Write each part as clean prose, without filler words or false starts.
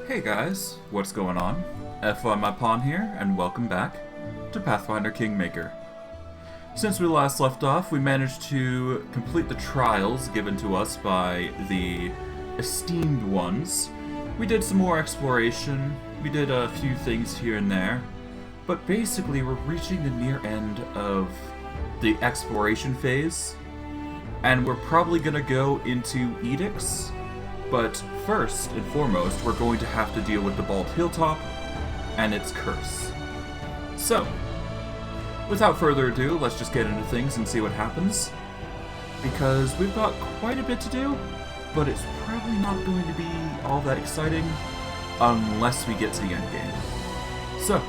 Hey guys, what's going on? F1 my pawn here, and welcome back to Pathfinder Kingmaker. Since we last left off, we managed to complete the trials given to us by the esteemed ones. We did some more exploration, we did a few things here and there, but basically we're reaching the near end of the exploration phase, and we're probably gonna go into edicts. But first and foremost, we're going to have to deal with the Bald Hilltop and its curse. So, without further ado, let's just get into things and see what happens. Because we've got quite a bit to do, but it's probably not going to be all that exciting unless we get to the end game. So,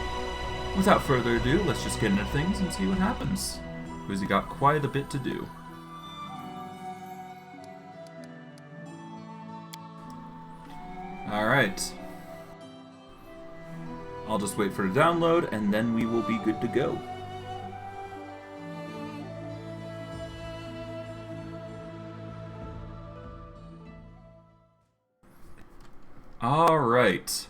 without further ado, let's just get into things and see what happens. Because we got quite a bit to do. Alright. I'll just wait for it to download, and then we will be good to go. Alright.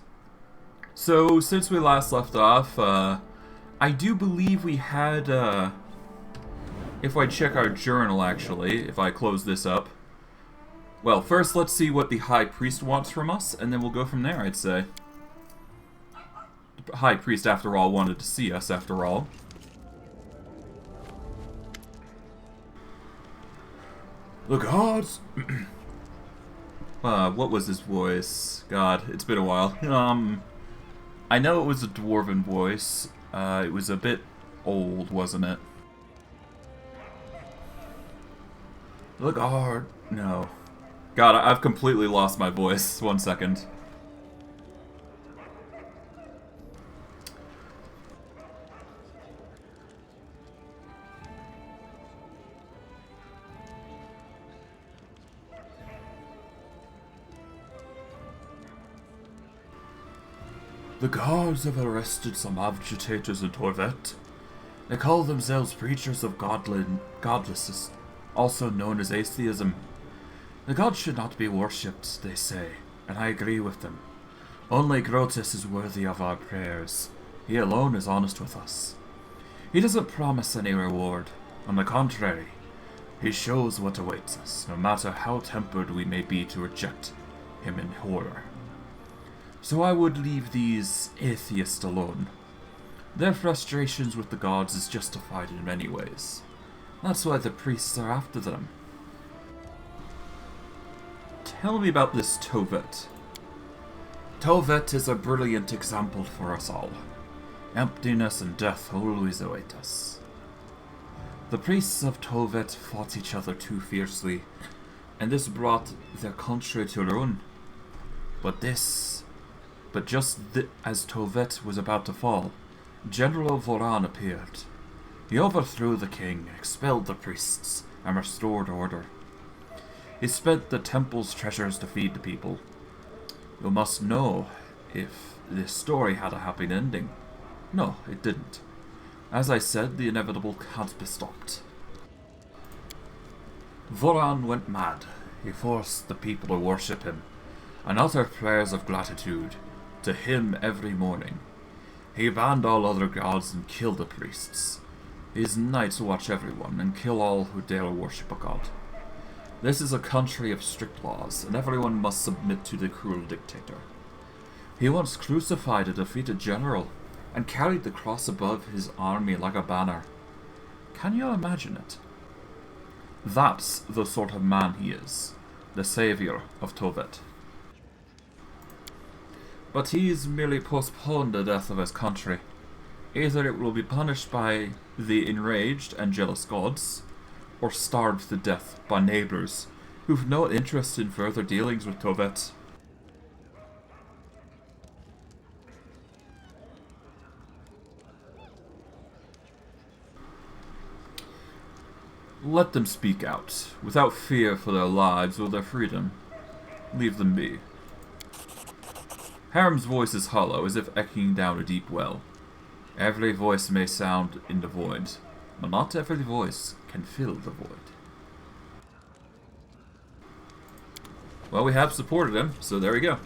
So, since we last left off, I do believe we had, if I check our journal, actually, if I close this up. Well, first let's see what the High Priest wants from us, and then we'll go from there, I'd say. The High Priest, after all, wanted to see us, after all. The gods! What was his voice? God, it's been a while. I know it was a dwarven voice. It was a bit old, wasn't it? The god... No. God, I've completely lost my voice. 1 second. The guards have arrested some agitators in Torvet. They call themselves preachers of godlessness, also known as atheism. The gods should not be worshipped, they say, and I agree with them. Only Grotus is worthy of our prayers. He alone is honest with us. He doesn't promise any reward. On the contrary, he shows what awaits us, no matter how tempered we may be to reject him in horror. So I would leave these atheists alone. Their frustrations with the gods is justified in many ways. That's why the priests are after them. Tell me about this Tovet. Tovet is a brilliant example for us all. Emptiness and death always await us. The priests of Tovet fought each other too fiercely, and this brought their country to ruin. But just as Tovet was about to fall, General Voran appeared. He overthrew the king, expelled the priests, and restored order. He spent the temple's treasures to feed the people. You must know if this story had a happy ending. No, it didn't. As I said, the inevitable can't be stopped. Voran went mad. He forced the people to worship him and utter prayers of gratitude to him every morning. He banned all other gods and killed the priests. His knights watch everyone and kill all who dare worship a god. This is a country of strict laws, and everyone must submit to the cruel dictator. He once crucified a defeated general, and carried the cross above his army like a banner. Can you imagine it? That's the sort of man he is, the savior of Tovet. But he's merely postponed the death of his country. Either it will be punished by the enraged and jealous gods, or starved to death by neighbours who've no interest in further dealings with Tovet. Let them speak out, without fear for their lives or their freedom. Leave them be. Harem's voice is hollow, as if echoing down a deep well. Every voice may sound in the void, but not every voice can fill the void. Well, we have supported him, so there we go.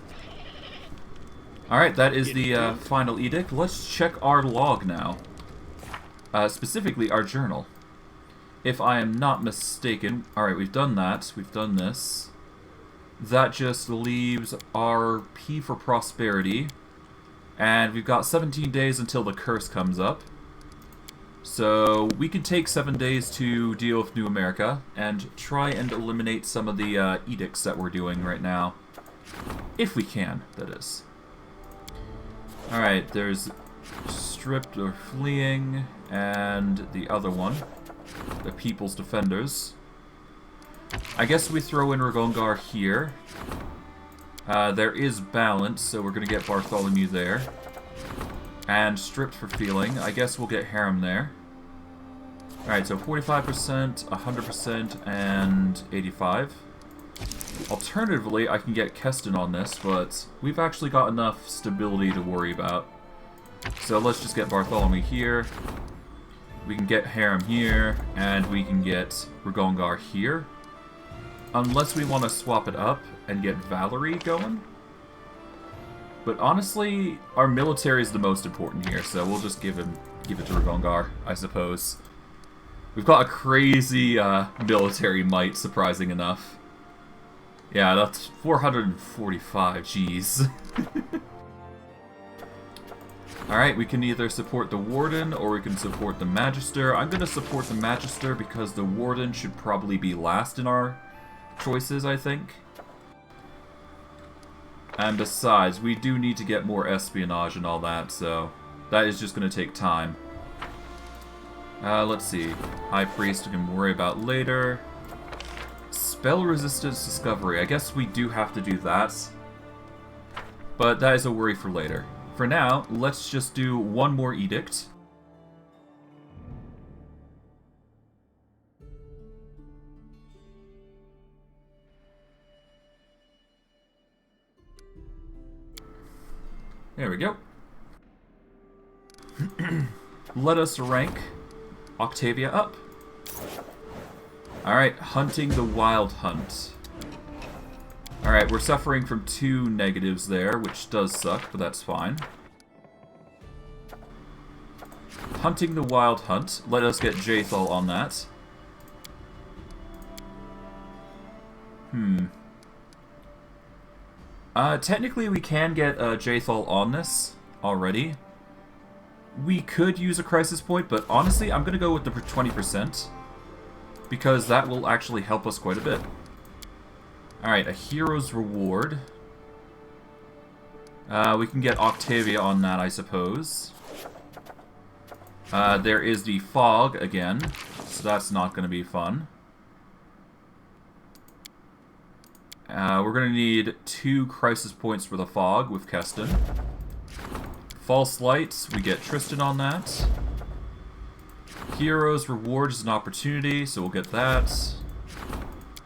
Alright, that is the final edict. Let's check our log now. Specifically, our journal. If I am not mistaken... Alright, we've done that. We've done this. That just leaves our P for prosperity. And we've got 17 days until the curse comes up. So we can take 7 days to deal with New America and try and eliminate some of the edicts that we're doing right now. If we can, that is. Alright, there's stripped or fleeing, and the other one, the People's Defenders. I guess we throw in Ragongar here. There is balance, so we're going to get Bartholomew there. And stripped for feeling. I guess we'll get Harem there. Alright, so 45%, 100%, and 85. Alternatively, I can get Keston on this, but we've actually got enough stability to worry about. So let's just get Bartholomew here. We can get Harem here, and we can get Ragongar here. Unless we want to swap it up and get Valerie going. But honestly, our military is the most important here, so we'll just give it to Ragongar, I suppose. We've got a crazy military might, surprising enough. Yeah, that's 445, jeez. Alright, we can either support the Warden or we can support the Magister. I'm going to support the Magister because the Warden should probably be last in our choices, I think. And besides, we do need to get more espionage and all that, so that is just going to take time. Let's see. High Priest we can worry about later. Spell Resistance Discovery. I guess we do have to do that. But that is a worry for later. For now, let's just do one more edict. There we go. Let us rank Octavia up. Alright, hunting the wild hunt. Alright, we're suffering from 2 negatives there, which does suck, but that's fine. Hunting the wild hunt. Let us get Jathal on that. Technically we can get Jathal on this already. We could use a crisis point, but honestly, I'm going to go with the 20%. Because that will actually help us quite a bit. Alright, a hero's reward. We can get Octavia on that, I suppose. There is the fog again, so that's not going to be fun. We're going to need 2 crisis points for the fog with Keston. False lights, we get Tristan on that. Hero's reward is an opportunity, so we'll get that.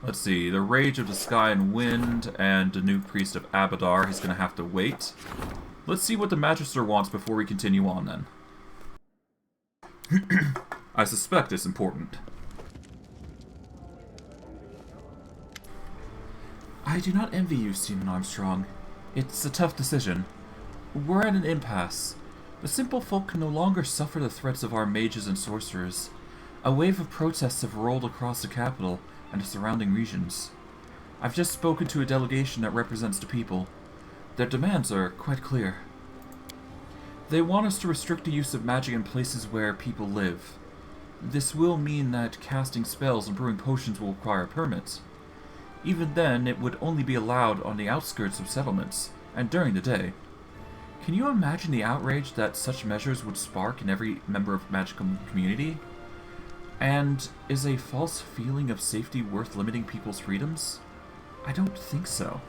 Let's see, the Rage of the Sky and Wind and the new Priest of Abadar, he's going to have to wait. Let's see what the Magister wants before we continue on then. I suspect it's important. I do not envy you, Steven Armstrong. It's a tough decision. We're at an impasse. The simple folk can no longer suffer the threats of our mages and sorcerers. A wave of protests have rolled across the capital and the surrounding regions. I've just spoken to a delegation that represents the people. Their demands are quite clear. They want us to restrict the use of magic in places where people live. This will mean that casting spells and brewing potions will require permits. Even then, it would only be allowed on the outskirts of settlements, and during the day. Can you imagine the outrage that such measures would spark in every member of the magical community? And is a false feeling of safety worth limiting people's freedoms? I don't think so.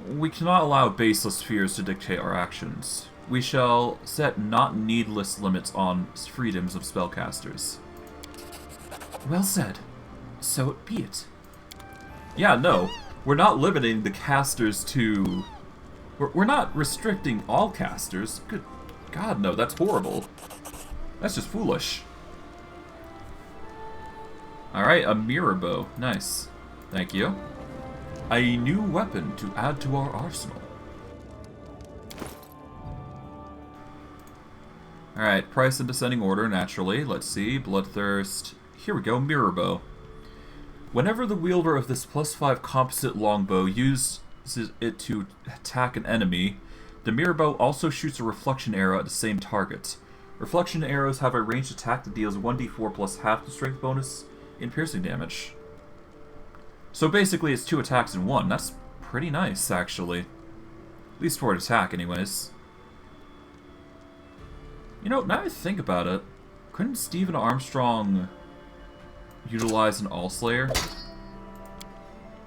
We cannot allow baseless fears to dictate our actions. We shall set not needless limits on freedoms of spellcasters. Well said. So it be it. Yeah, no. We're not limiting the casters to... We're not restricting all casters. Good God, no. That's horrible. That's just foolish. Alright, a mirror bow. Nice. Thank you. A new weapon to add to our arsenal. Alright, price in descending order, naturally. Let's see. Bloodthirst. Here we go, mirror bow. Whenever the wielder of this +5 composite longbow uses it to attack an enemy, the mirror bow also shoots a reflection arrow at the same target. Reflection arrows have a ranged attack that deals 1d4 plus half the strength bonus in piercing damage. So basically it's 2 attacks in 1. That's pretty nice, actually. At least for an attack, anyways. You know, now I think about it, couldn't Steven Armstrong utilize an All-Slayer?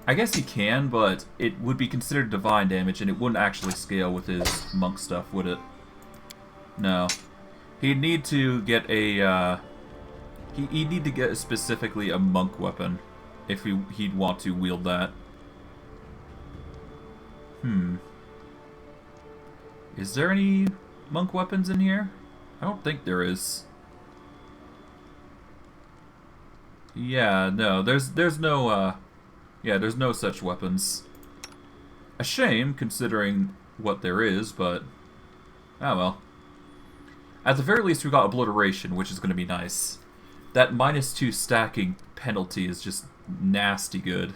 I guess he can, but it would be considered divine damage, and it wouldn't actually scale with his monk stuff, would it? No. He'd need to get a, he'd need to get specifically a monk weapon, if he'd want to wield that. Is there any monk weapons in here? I don't think there is. Yeah, no, there's no, yeah, there's no such weapons. A shame, considering what there is, but... oh well. At the very least, we got Obliteration, which is going to be nice. That -2 stacking penalty is just nasty good.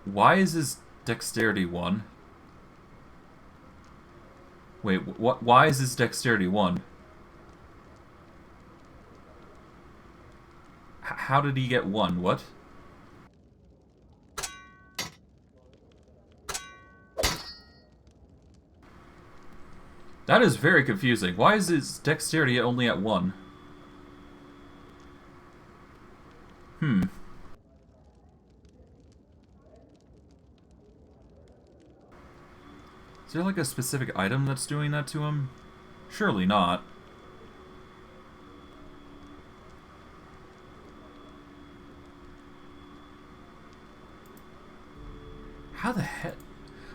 Why is his Dexterity 1? Wait, why is his Dexterity 1? How did he get 1? What? That is very confusing. Why is his Dexterity only at 1? Is there like a specific item that's doing that to him? Surely not. How the heck?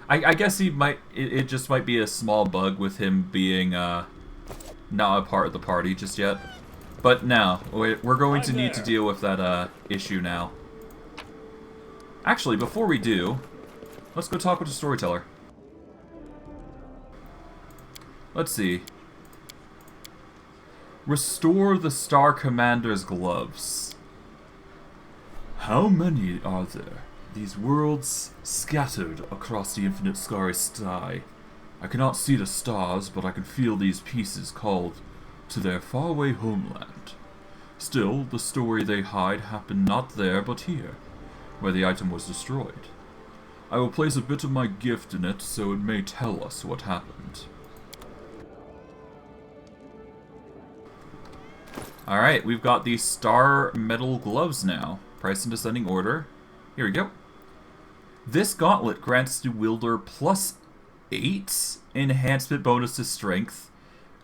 I guess he might. It just might be a small bug with him being not a part of the party just yet. But now we're going to need to deal with that issue now. Actually, before we do, let's go talk with the Storyteller. Let's see. Restore the Star Commander's gloves. How many are there? These worlds scattered across the infinite starry sky. I cannot see the stars, but I can feel these pieces called to their faraway homeland. Still, the story they hide happened not there, but here, where the item was destroyed. I will place a bit of my gift in it, so it may tell us what happened. Alright, we've got the Star Metal Gloves now. Price in descending order. Here we go. This gauntlet grants the wielder +8 enhancement bonus to strength,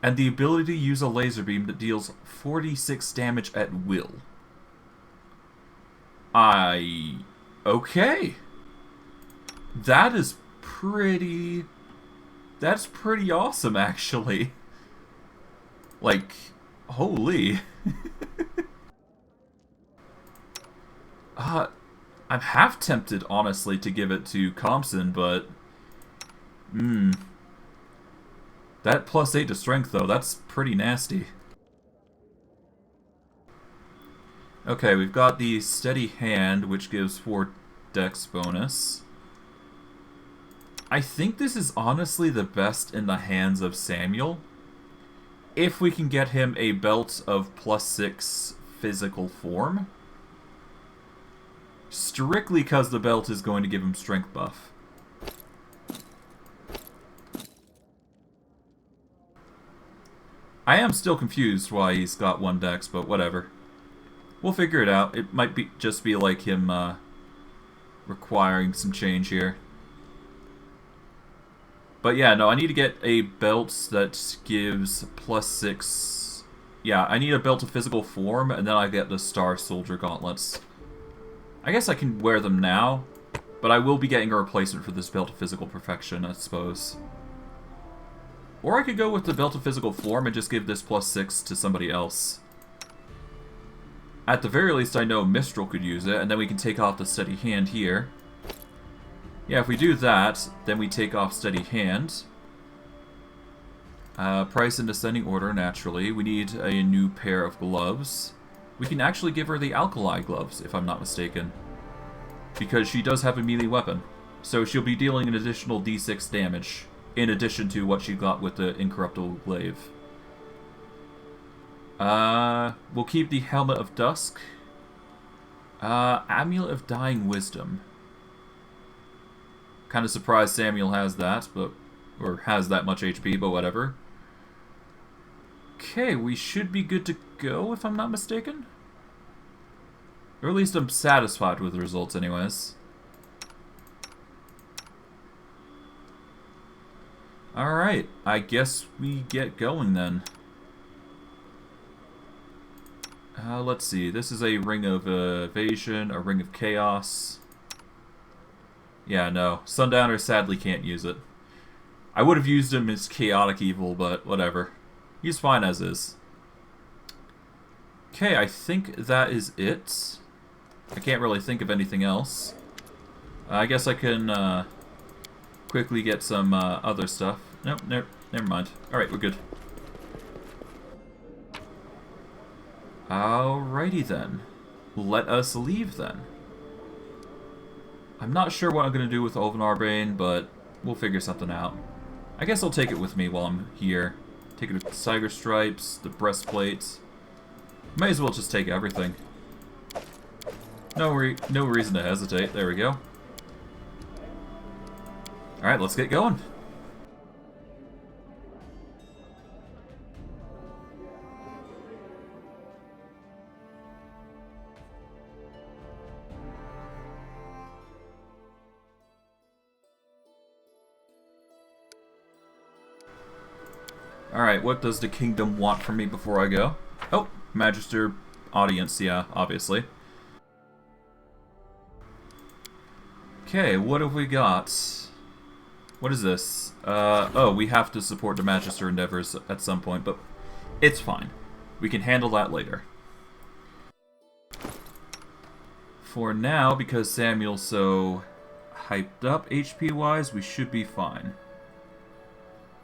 and the ability to use a laser beam that deals 46 damage at will. Okay. That is pretty... that's pretty awesome, actually. Like, holy. I'm half tempted, honestly, to give it to Compson, but... that +8 to strength, though, that's pretty nasty. Okay, we've got the Steady Hand, which gives 4 dex bonus. I think this is honestly the best in the hands of Samuel. If we can get him a belt of +6 physical form. Strictly because the belt is going to give him strength buff. I am still confused why he's got 1 dex, but whatever. We'll figure it out. It might be just be like him requiring some change here. But yeah, no, I need to get a belt that gives +6. Yeah, I need a belt of physical form, and then I get the Star Soldier gauntlets. I guess I can wear them now, but I will be getting a replacement for this belt of physical perfection, I suppose. Or I could go with the belt of physical form and just give this +6 to somebody else. At the very least, I know Mistral could use it, and then we can take off the Steady Hand here. Yeah, if we do that, then we take off Steady Hand. Price in descending order, naturally. We need a new pair of gloves. We can actually give her the Alkali gloves, if I'm not mistaken. Because she does have a melee weapon. So she'll be dealing an additional d6 damage, in addition to what she got with the Incorruptible Glaive. We'll keep the Helmet of Dusk. Amulet of Dying Wisdom. Kind of surprised Samuel has that, but... or has that much HP, but whatever. Okay, we should be good to go, if I'm not mistaken. Or at least I'm satisfied with the results anyways. Alright, I guess we get going then. Let's see, this is a Ring of Evasion, a Ring of Chaos. Yeah, no, Sundowner sadly can't use it. I would have used him as Chaotic Evil, but whatever. He's fine as is. Okay, I think that is it. I can't really think of anything else. I guess I can quickly get some other stuff. Nope, never mind. Alright, we're good. Alrighty then. Let us leave then. I'm not sure what I'm going to do with Ulvenarbane, but we'll figure something out. I guess I'll take it with me while I'm here. Take it with the Tiger Stripes, the breastplates. May as well just take everything. No reason to hesitate. There we go. Alright, let's get going. Alright, what does the kingdom want from me before I go? Oh, Magister audience, yeah, obviously. Okay, what have we got? What is this? Oh, we have to support the Magister endeavors at some point, but it's fine. We can handle that later. For now, because Samuel's so hyped up HP-wise, we should be fine.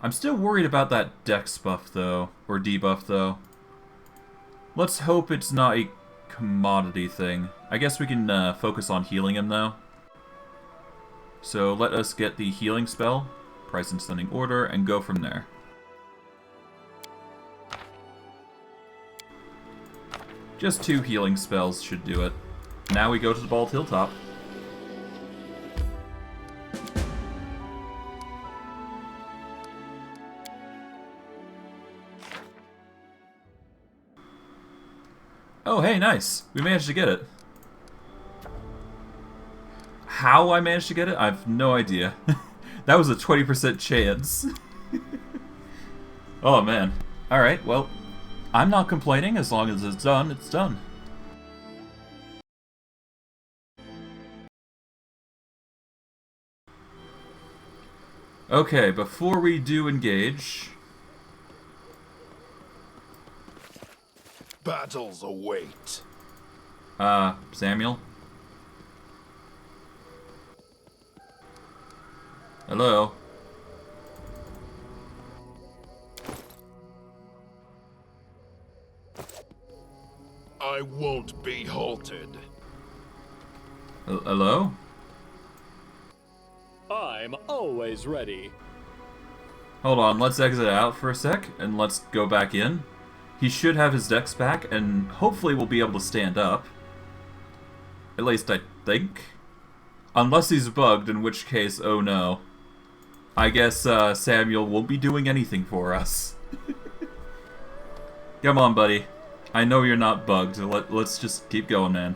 I'm still worried about that dex buff, though. Or debuff, though. Let's hope it's not a commodity thing. I guess we can focus on healing him, though. So let us get the healing spell, price in descending order, and go from there. Just 2 healing spells should do it. Now we go to the Bald Hilltop. Oh, hey, nice. We managed to get it. How I managed to get it, I have no idea. That was a 20% chance. Oh, man. Alright, well, I'm not complaining. As long as it's done, it's done. Okay, before we do engage... Battles await. Samuel? Hello? I won't be halted. Hello? I'm always ready. Hold on, let's exit out for a sec, and let's go back in. He should have his dex back, and hopefully we'll be able to stand up. At least I think. Unless he's bugged, in which case, oh no. I guess Samuel won't be doing anything for us. Come on, buddy. I know you're not bugged. Let's just keep going, man.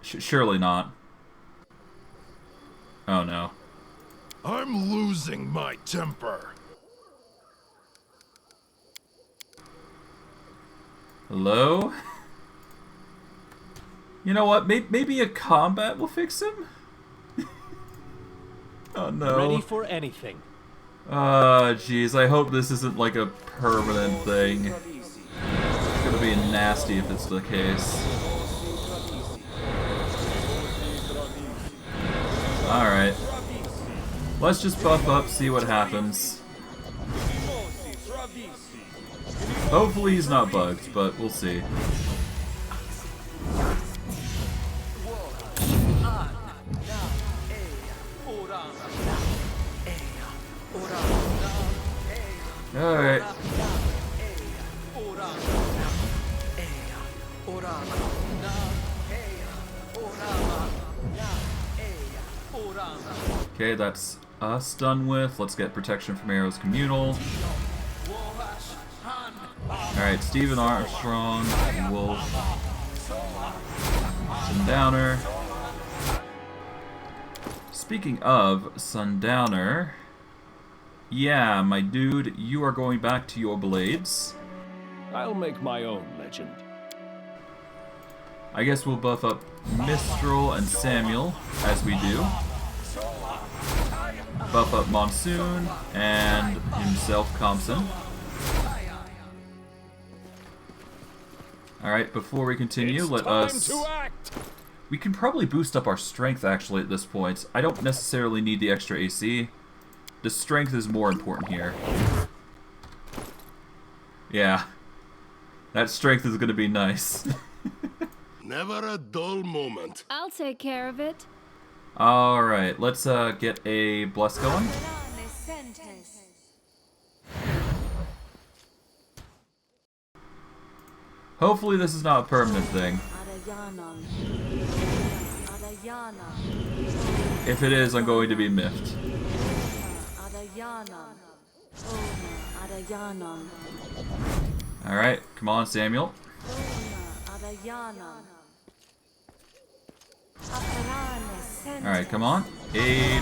Surely not. Oh no. I'm losing my temper. Hello? You know what? Maybe a combat will fix him? Oh no. Ready for anything. Jeez, I hope this isn't like a permanent thing. It's gonna be nasty if it's the case. Alright. Let's just buff up, see what happens. Hopefully he's not bugged, but we'll see. Alright. Okay, that's us done with. Let's get protection from arrows communal. Alright, Steven Armstrong, Wolf, Sundowner. Speaking of Sundowner, yeah, my dude, you are going back to your blades. I'll make my own legend. I guess we'll buff up Mistral and Samuel, as we do. Buff up Monsoon and himself, Compson. Alright, before we continue, let us... We can probably boost up our strength, actually, at this point. I don't necessarily need the extra AC. The strength is more important here. Yeah. That strength is going to be nice. Never a dull moment. I'll take care of it. Alright, let's get a bless going. Hopefully this is not a permanent thing. If it is, I'm going to be miffed. Alright, come on, Samuel. Alright, come on. Aid.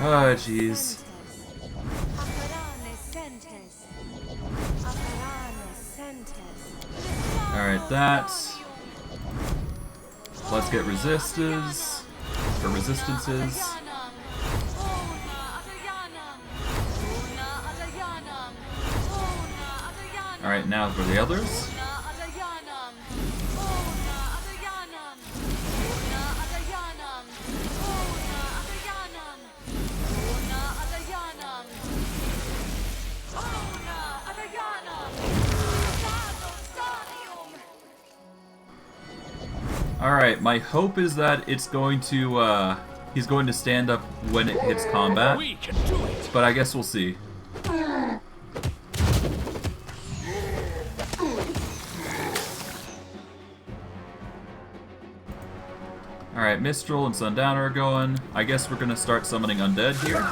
Oh, jeez. Alright, that. Let's get resistors. Or resistances. Alright, now for the others. Alright, my hope is that it's going to, he's going to stand up when it hits combat. But I guess we'll see. Alright, Mistral and Sundowner are going. I guess we're gonna start summoning undead here.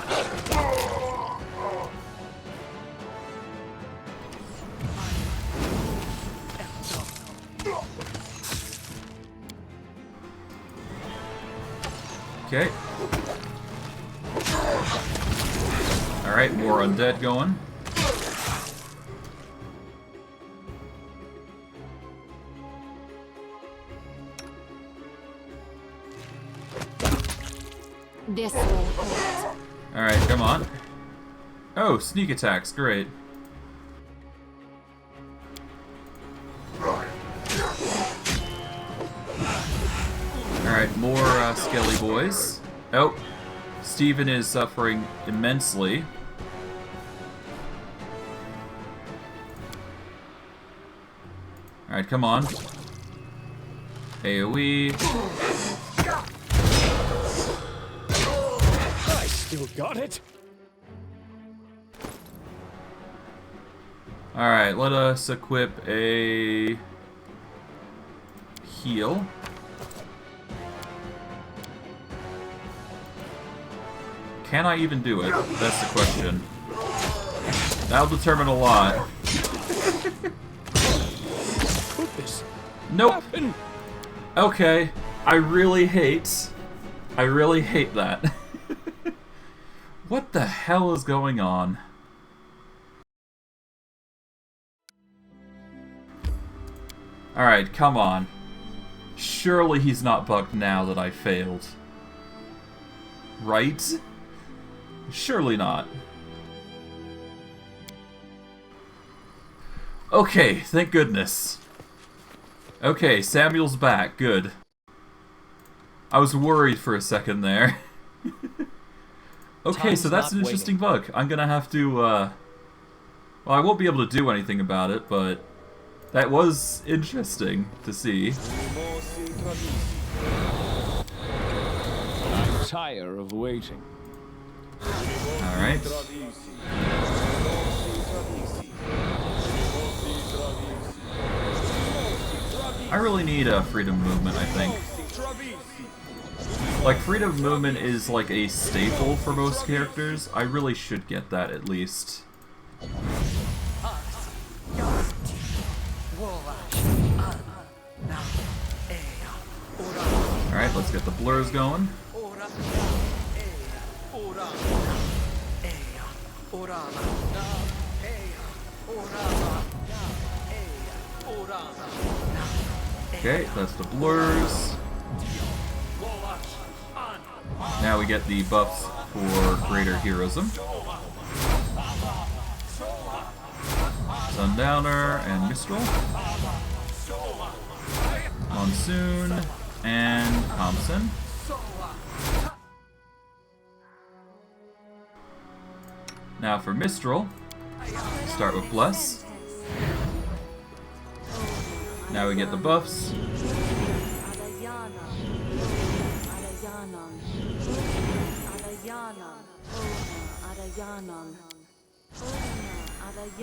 Okay. Alright, more undead going. This way. Alright, come on. Oh, sneak attacks, great. Alright, more skelly boys. Oh, Steven is suffering immensely. Alright, come on. AoE. I still got it. Alright, let us equip a heal. Can I even do it? That's the question. That'll determine a lot. Nope. Okay. I really hate that. What the hell is going on? Alright, come on. Surely he's not bugged now that I failed. Right? Surely not. Okay, thank goodness. Okay, Samuel's back. Good. I was worried for a second there. Okay, so that's an interesting bug. I'm gonna have to, well, I won't be able to do anything about it, but that was interesting to see. I'm tired of waiting. Alright. I really need a freedom movement, I think. Like, freedom of movement is like a staple for most characters. I really should get that at least. Alright, let's get the blurs going. Okay, that's the blurs. Now we get the buffs for greater heroism. Sundowner and Mistral. Monsoon and Thompson. Now for Mistral, start with Bless. Now we get the buffs.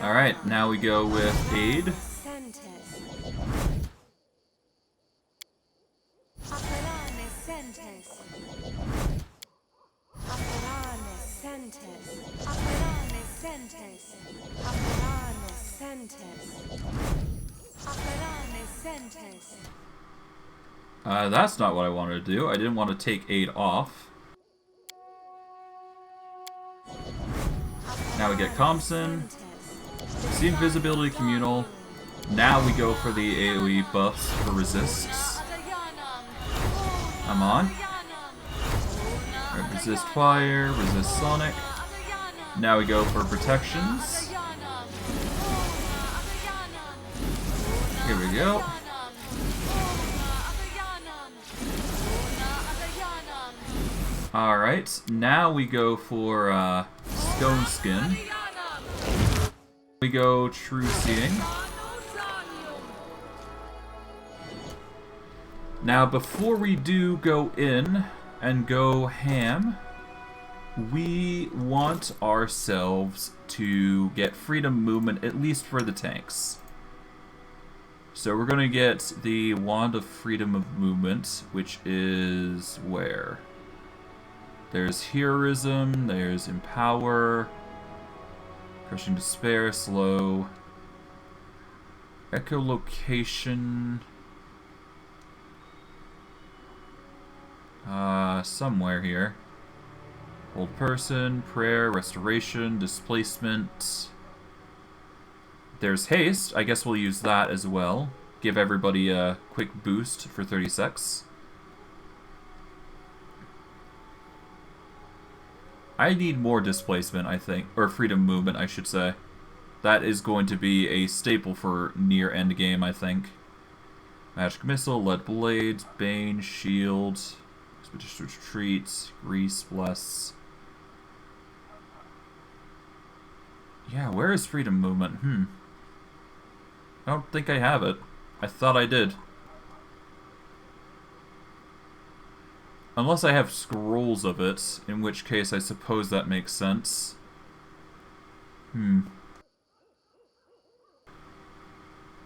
Alright, now we go with Aid. That's not what I wanted to do. I didn't want to take Aid off. Now we get Thompson. See Invisibility Communal. Now we go for the AoE buffs for resists. I'm on. Right, resist fire, resist sonic. Now we go for protections. Here we go. Alright, now we go for Stone Skin. We go True Seeing. Now before we do go in and go ham, we want ourselves to get freedom movement, at least for the tanks. So we're going to get the Wand of Freedom of Movement, which is where? There's Heroism, there's Empower, Crushing Despair, Slow, Echolocation, somewhere here. Hold Person, Prayer, Restoration, Displacement. There's Haste, I guess we'll use that as well. Give everybody a quick boost for 30 secs. I need more displacement, I think. Or freedom movement, I should say. That is going to be a staple for near endgame, I think. Magic Missile, Lead Blades, Bane, Shield, Expeditious Retreat, Grease, Bless. Yeah, where is freedom movement? I don't think I have it. I thought I did. Unless I have scrolls of it, in which case I suppose that makes sense.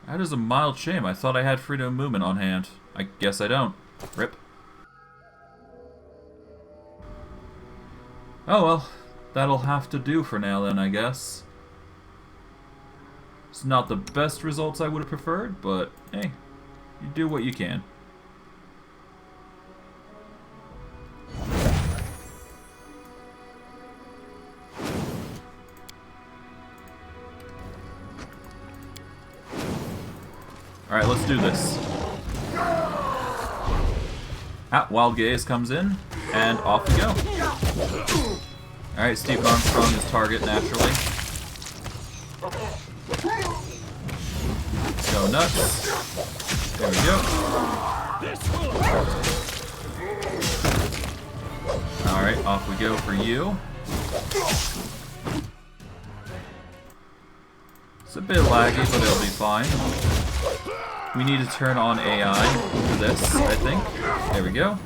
That is a mild shame. I thought I had freedom of movement on hand. I guess I don't. Rip. Oh well, that'll have to do for now then, I guess. It's not the best results I would have preferred, but hey, you do what you can. Alright, let's do this. Wild Gaze comes in, and off we go. Alright, Steven Armstrong is target naturally. Go nuts. There we go. Alright, off we go for you. It's a bit laggy, but it'll be fine. We need to turn on AI for this, I think. There we go.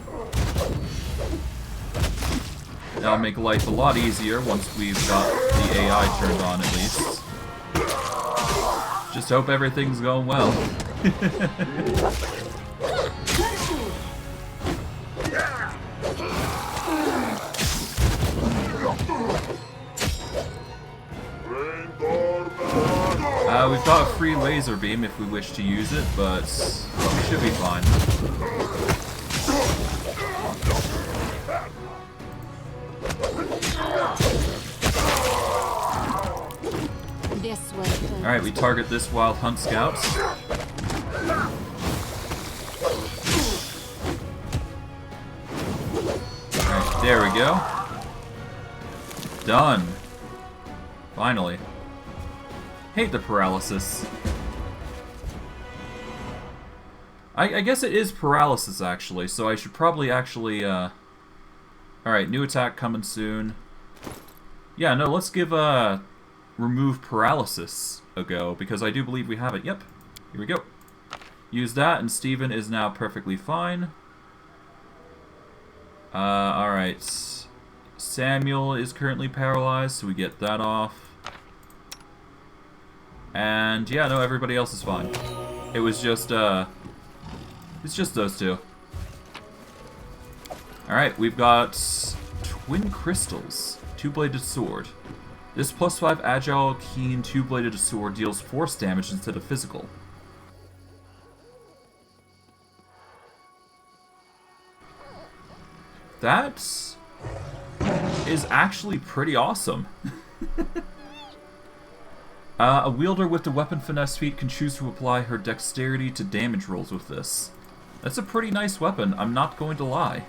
That'll make life a lot easier once we've got the AI turned on, at least. Just hope everything's going well. We've got a free laser beam if we wish to use it, but we should be fine. This way. Alright, we target this wild hunt scout. Alright, there we go. Done. Finally. Hate the paralysis. I guess it is paralysis, actually, so I should probably actually, Alright, new attack coming soon. Yeah, no, let's give, remove paralysis a go, because I do believe we have it. Yep. Here we go. Use that, and Steven is now perfectly fine. Alright. Samuel is currently paralyzed, so we get that off. And yeah, no, everybody else is fine. It was just, it's just those two. Alright, we've got Twin Crystals. Two-bladed sword. This +5 agile, keen, two-bladed sword deals force damage instead of physical. That is actually pretty awesome. A wielder with the weapon finesse feat can choose to apply her dexterity to damage rolls with this. That's a pretty nice weapon, I'm not going to lie.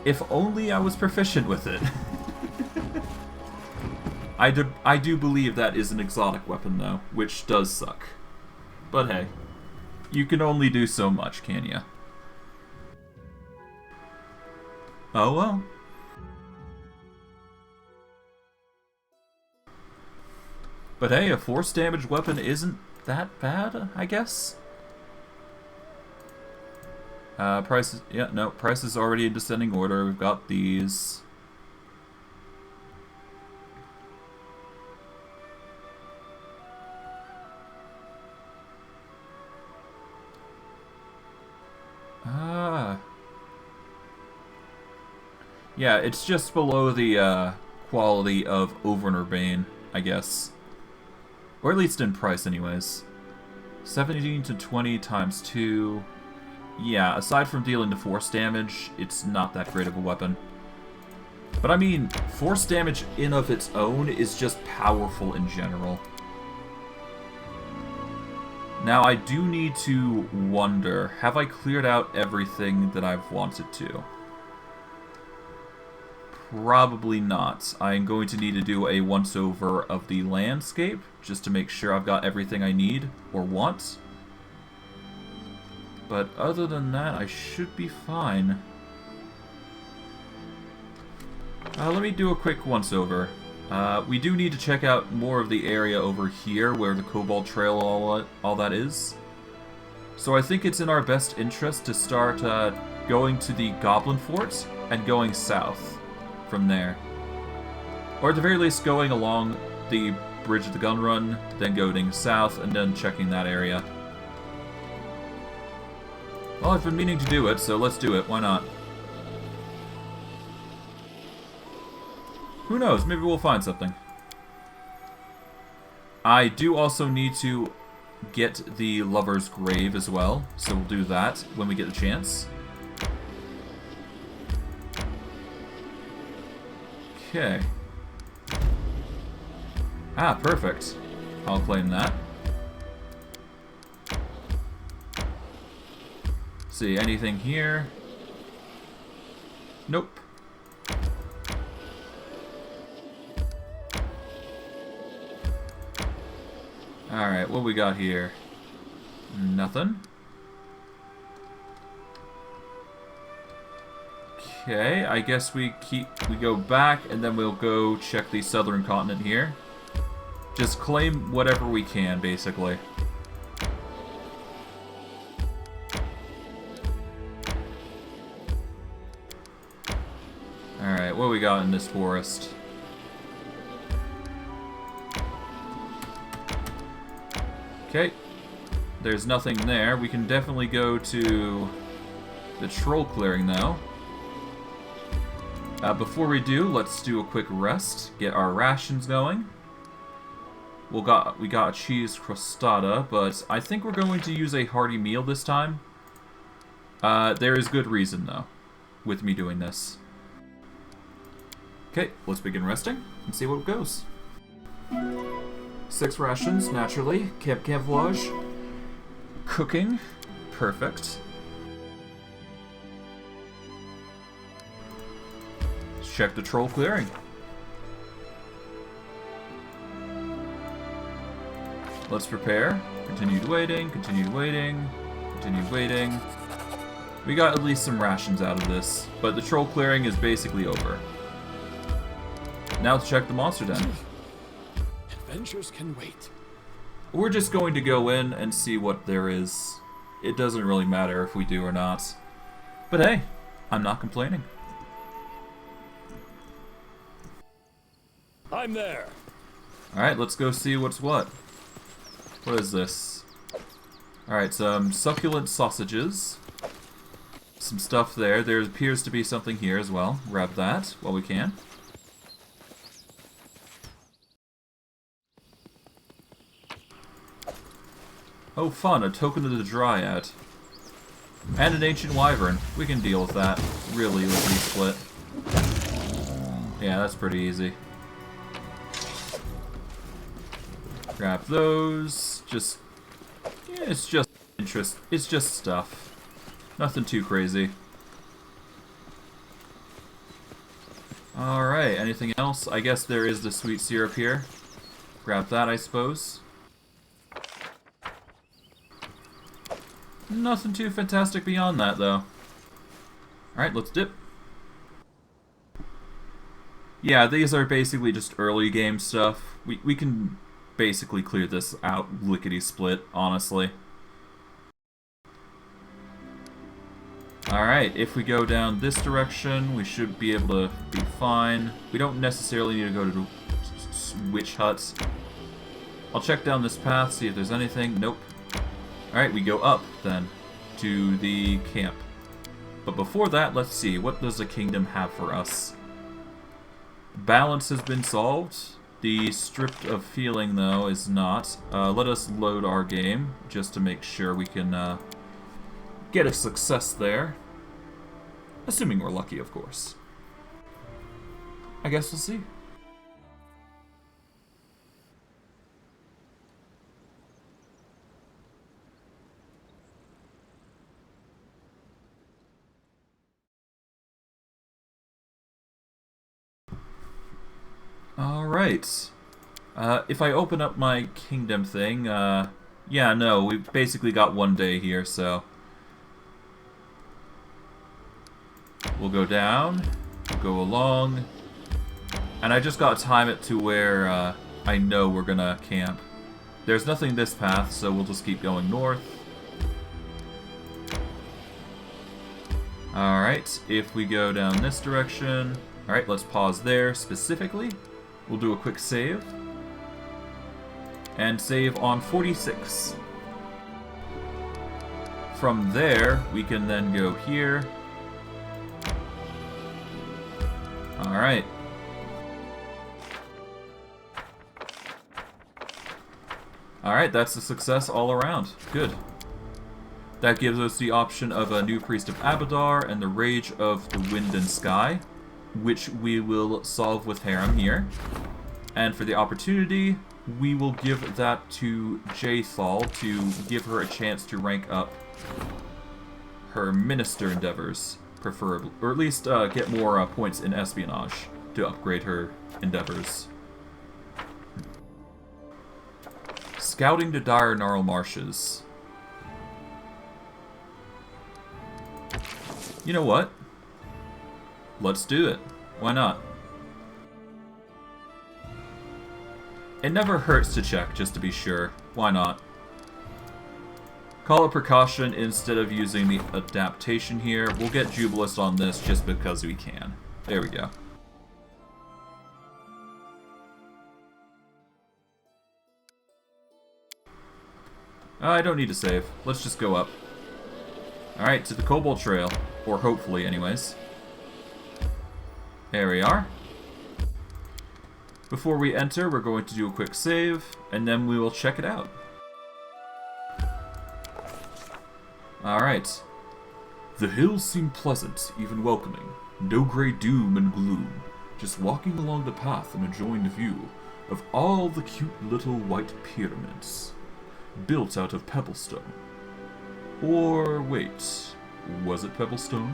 If only I was proficient with it. I do believe that is an exotic weapon, though, which does suck. But hey, you can only do so much, can ya? Oh well. But hey, a force damage weapon isn't that bad, I guess? Prices, yeah, no, price is already in descending order. We've got these. Yeah, it's just below the quality of Overner Bane, I guess. Or at least in price, anyways. 17 to 20 times 2. Yeah, aside from dealing the force damage, it's not that great of a weapon. But I mean, force damage in of its own is just powerful in general. Now, I do need to wonder, have I cleared out everything that I've wanted to? Probably not. I'm going to need to do a once-over of the landscape, just to make sure I've got everything I need, or want. But other than that, I should be fine. Let me do a quick once-over. We do need to check out more of the area over here, where the Cobalt Trail, all that is. So I think it's in our best interest to start going to the Goblin Fort, and going south from there. Or at the very least going along the Bridge of the Gun Run, then going south, and then checking that area. Well, I've been meaning to do it, so let's do it. Why not? Who knows? Maybe we'll find something. I do also need to get the Lover's Grave as well, so we'll do that when we get a chance. Okay. Ah, perfect. I'll claim that. See, anything here? Nope. Alright, what we got here? Nothing. Okay, I guess we go back and then we'll go check the southern continent here. Just claim whatever we can, basically. Alright, what we got in this forest? Okay, there's nothing there. We can definitely go to the troll clearing, though. Before we do, let's do a quick rest, get our rations going. We got a cheese crostata, but I think we're going to use a hearty meal this time. There is good reason, though, with me doing this. Okay, let's begin resting and see what goes. 6 rations, naturally. Camp camouflage. Cooking. Perfect. Let's check the troll clearing. Let's prepare. Continued waiting, continued waiting, continued waiting. We got at least some rations out of this, but the troll clearing is basically over. Now let's check the monster den. Adventures can wait. We're just going to go in and see what there is. It doesn't really matter if we do or not. But hey, I'm not complaining. I'm there. Alright, let's go see what's what. What is this? Alright, some succulent sausages. Some stuff there. There appears to be something here as well. Grab that while we can. Oh fun, a token of the Dryad. And an ancient wyvern. We can deal with that really easily split. Yeah, that's pretty easy. Grab those. Just... yeah, it's just interest. It's just stuff. Nothing too crazy. Alright, anything else? I guess there is the sweet syrup here. Grab that, I suppose. Nothing too fantastic beyond that, though. Alright, let's dip. Yeah, these are basically just early game stuff. We can basically clear this out lickety-split, honestly. Alright, if we go down this direction, we should be able to be fine. We don't necessarily need to go to witch huts. I'll check down this path, see if there's anything. Nope. Alright, we go up, then, to the camp. But before that, let's see, what does the kingdom have for us? Balance has been solved. The stripped of feeling, though, is not. Let us load our game, just to make sure we can get a success there. Assuming we're lucky, of course. I guess we'll see. Alright. If I open up my kingdom thing, yeah, no, we've basically got 1 day here, so... we'll go down, we'll go along, and I just gotta time it to where I know we're gonna camp. There's nothing this path, so we'll just keep going north. Alright, if we go down this direction... alright, let's pause there specifically. We'll do a quick save. And save on 46. From there, we can then go here. Alright. Alright, that's a success all around. Good. That gives us the option of a new Priest of Abadar and the Rage of the Wind and Sky, which we will solve with Harem here. And for the opportunity, we will give that to Jaethal to give her a chance to rank up her minister endeavors, preferably, or at least get more points in espionage to upgrade her endeavors. Scouting the dire gnarl marshes. You know what? Let's do it. Why not? It never hurts to check, just to be sure. Why not? Call it precaution instead of using the adaptation here. We'll get Jubilus on this just because we can. There we go. I don't need to save. Let's just go up. Alright, to the Cobalt Trail. Or hopefully, anyways. There we are. Before we enter, we're going to do a quick save, and then we will check it out. Alright. The hills seem pleasant, even welcoming. No grey doom and gloom. Just walking along the path and enjoying the view of all the cute little white pyramids. Built out of pebblestone. Or wait, was it pebblestone?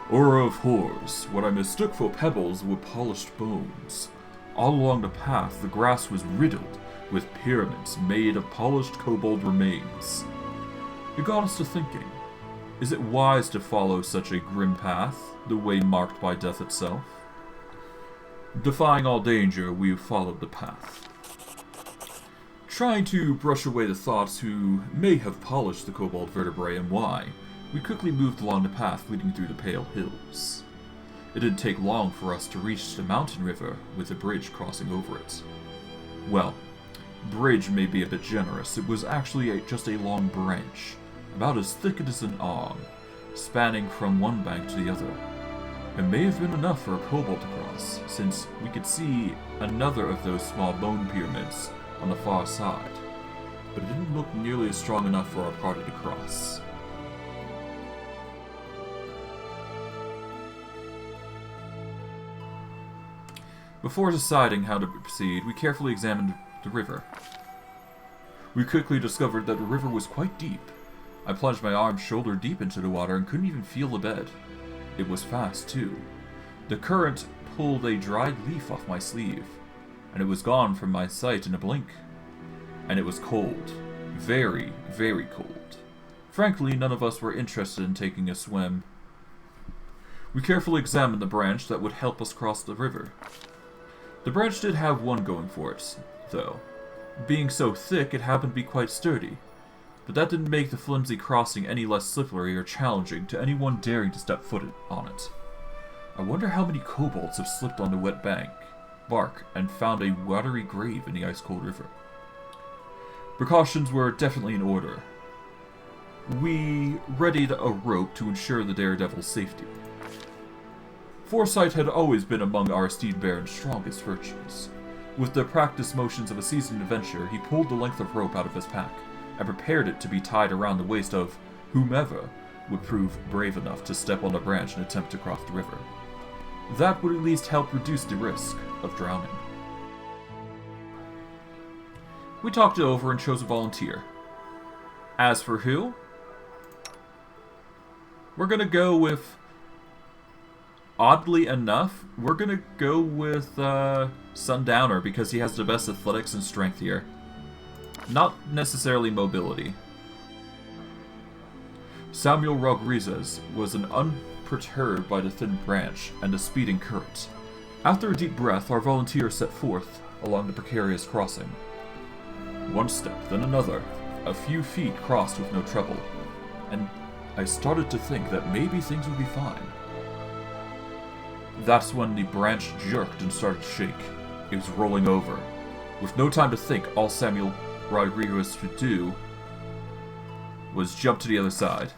Or of horrors, what I mistook for pebbles were polished bones. All along the path, the grass was riddled with pyramids made of polished kobold remains. It got us to thinking, is it wise to follow such a grim path, the way marked by death itself? Defying all danger, we followed the path. Trying to brush away the thoughts who may have polished the kobold vertebrae and why, we quickly moved along the path leading through the Pale Hills. It didn't take long for us to reach the mountain river with a bridge crossing over it. Well, bridge may be a bit generous, it was actually just a long branch, about as thick as an arm, spanning from one bank to the other. It may have been enough for a kobold to cross, since we could see another of those small bone pyramids on the far side, but it didn't look nearly as strong enough for our party to cross. Before deciding how to proceed, we carefully examined the river. We quickly discovered that the river was quite deep. I plunged my arm shoulder deep into the water and couldn't even feel the bed. It was fast, too. The current pulled a dried leaf off my sleeve, and it was gone from my sight in a blink. And it was cold. Very, very cold. Frankly, none of us were interested in taking a swim. We carefully examined the branch that would help us cross the river. The branch did have one going for it, though. Being so thick, it happened to be quite sturdy. But that didn't make the flimsy crossing any less slippery or challenging to anyone daring to step foot on it. I wonder how many kobolds have slipped on the wet bark and found a watery grave in the ice-cold river. Precautions were definitely in order. We readied a rope to ensure the daredevil's safety. Foresight had always been among our Steed Baron's strongest virtues. With the practiced motions of a seasoned adventurer, he pulled the length of rope out of his pack and prepared it to be tied around the waist of whomever would prove brave enough to step on the branch and attempt to cross the river. That would at least help reduce the risk of drowning. We talked it over and chose a volunteer. As for who? We're gonna go with... Oddly enough, we're gonna go with Sundowner because he has the best athletics and strength here. Not necessarily mobility. Samuel Rodriguez was unperturbed by the thin branch and the speeding current. After a deep breath, our volunteer set forth along the precarious crossing. One step, then another. A few feet crossed with no trouble, and I started to think that maybe things would be fine. That's when the branch jerked and started to shake. It was rolling over. With no time to think, all Samuel Rodriguez could do was jump to the other side.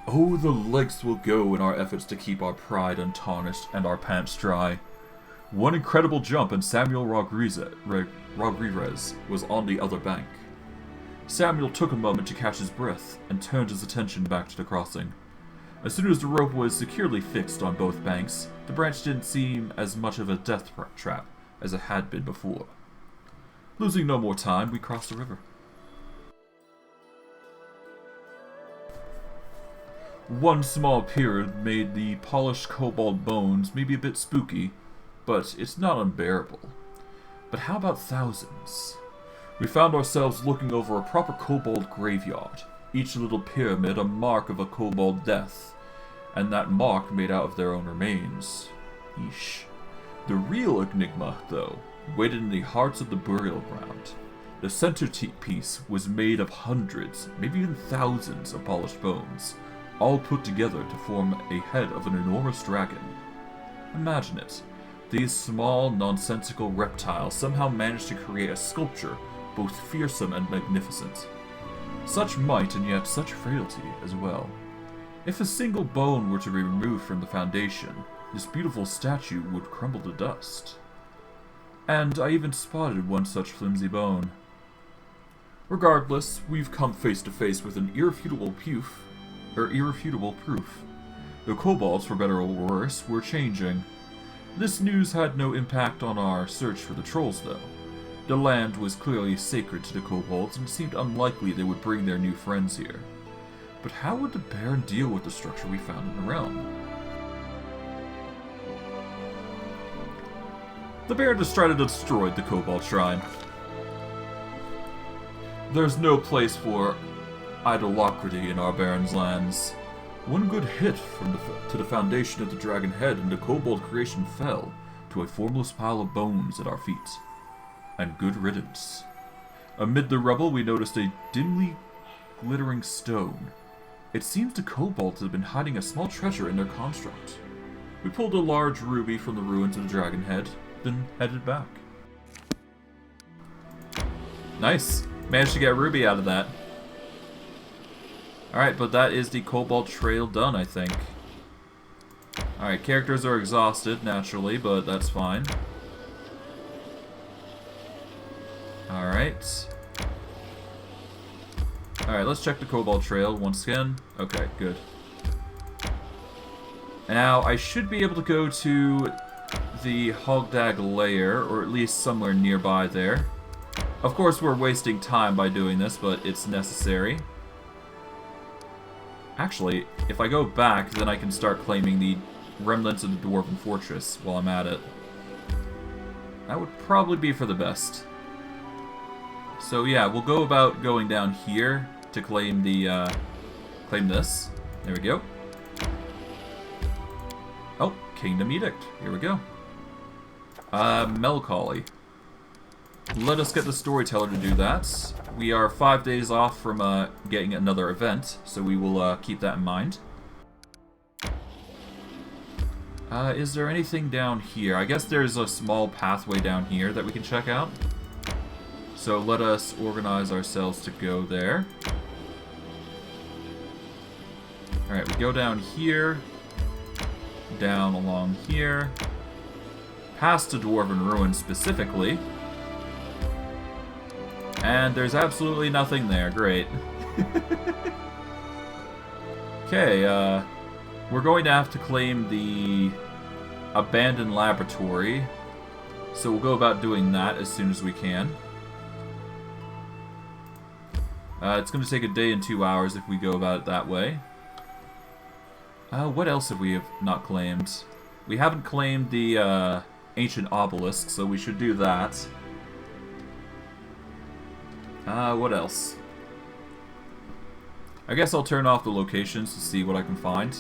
Oh, the lengths will go in our efforts to keep our pride untarnished and our pants dry. One incredible jump and Samuel Rodriguez was on the other bank. Samuel took a moment to catch his breath and turned his attention back to the crossing. As soon as the rope was securely fixed on both banks, the branch didn't seem as much of a death trap as it had been before. Losing no more time, we crossed the river. One small pyramid made the polished kobold bones maybe a bit spooky, but it's not unbearable. But how about thousands? We found ourselves looking over a proper kobold graveyard, each little pyramid a mark of a kobold death, and that mark made out of their own remains. Eesh. The real enigma, though, waited in the hearts of the burial ground. The centerpiece was made of hundreds, maybe even thousands of polished bones, all put together to form a head of an enormous dragon. Imagine it. These small, nonsensical reptiles somehow managed to create a sculpture both fearsome and magnificent. Such might and yet such frailty as well. If a single bone were to be removed from the foundation, this beautiful statue would crumble to dust. And I even spotted one such flimsy bone. Regardless, we've come face to face with an irrefutable proof. The kobolds, for better or worse, were changing. This news had no impact on our search for the trolls, though. The land was clearly sacred to the kobolds, and it seemed unlikely they would bring their new friends here. But how would the Baron deal with the structure we found in the realm? The Baron just tried to destroy the kobold shrine. There's no place for idolatrity in our Baron's lands. One good hit to the foundation of the dragon head and the kobold creation fell to a formless pile of bones at our feet. And good riddance. Amid the rubble we noticed a dimly glittering stone. It seems the kobolds have been hiding a small treasure in their construct. We pulled a large ruby from the ruins of the dragon head, then headed back. Nice! Managed to get a ruby out of that. Alright, but that is the kobold trail done, I think. Alright, characters are exhausted, naturally, but that's fine. Alright. Alright, let's check the kobold trail once again. Okay, good. Now, I should be able to go to the Hogdag lair, or at least somewhere nearby there. Of course, we're wasting time by doing this, but it's necessary. Actually, if I go back, then I can start claiming the remnants of the Dwarven Fortress while I'm at it. That would probably be for the best. So yeah, we'll go about going down here to claim the, claim this. There we go. Oh, Kingdom Edict. Here we go. Melancholy. Let us get the Storyteller to do that. We are 5 days off from getting another event, so we will keep that in mind. Is there anything down here? I guess there's a small pathway down here that we can check out. So let us organize ourselves to go there. Alright, we go down here. Down along here. Past the Dwarven Ruins specifically. And there's absolutely nothing there. Great. Okay, we're going to have to claim the abandoned laboratory. So we'll go about doing that as soon as we can. It's going to take a day and 2 hours if we go about it that way. What else have we not claimed? We haven't claimed the ancient obelisk, so we should do that. What else? I guess I'll turn off the locations to see what I can find.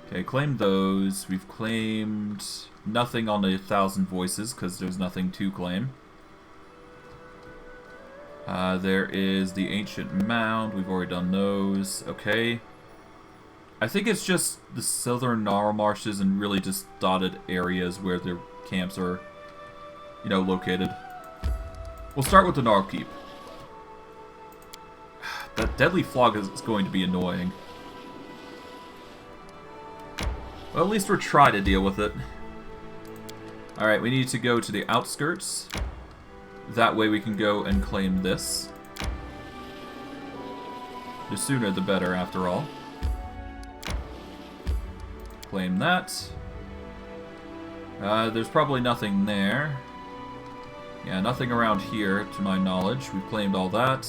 Okay, claim those. We've claimed nothing on the 1,000 Voices, because there's nothing to claim. There is the Ancient Mound. We've already done those. Okay. I think it's just the southern Gnarl Marshes and really just dotted areas where their camps are, you know, located. We'll start with the Gnarl Keep. That deadly fog is going to be annoying. Well, at least we're trying to deal with it. Alright, we need to go to the outskirts. That way we can go and claim this. The sooner the better, after all. Claim that. There's probably nothing there. Yeah, nothing around here, to my knowledge. We've claimed all that.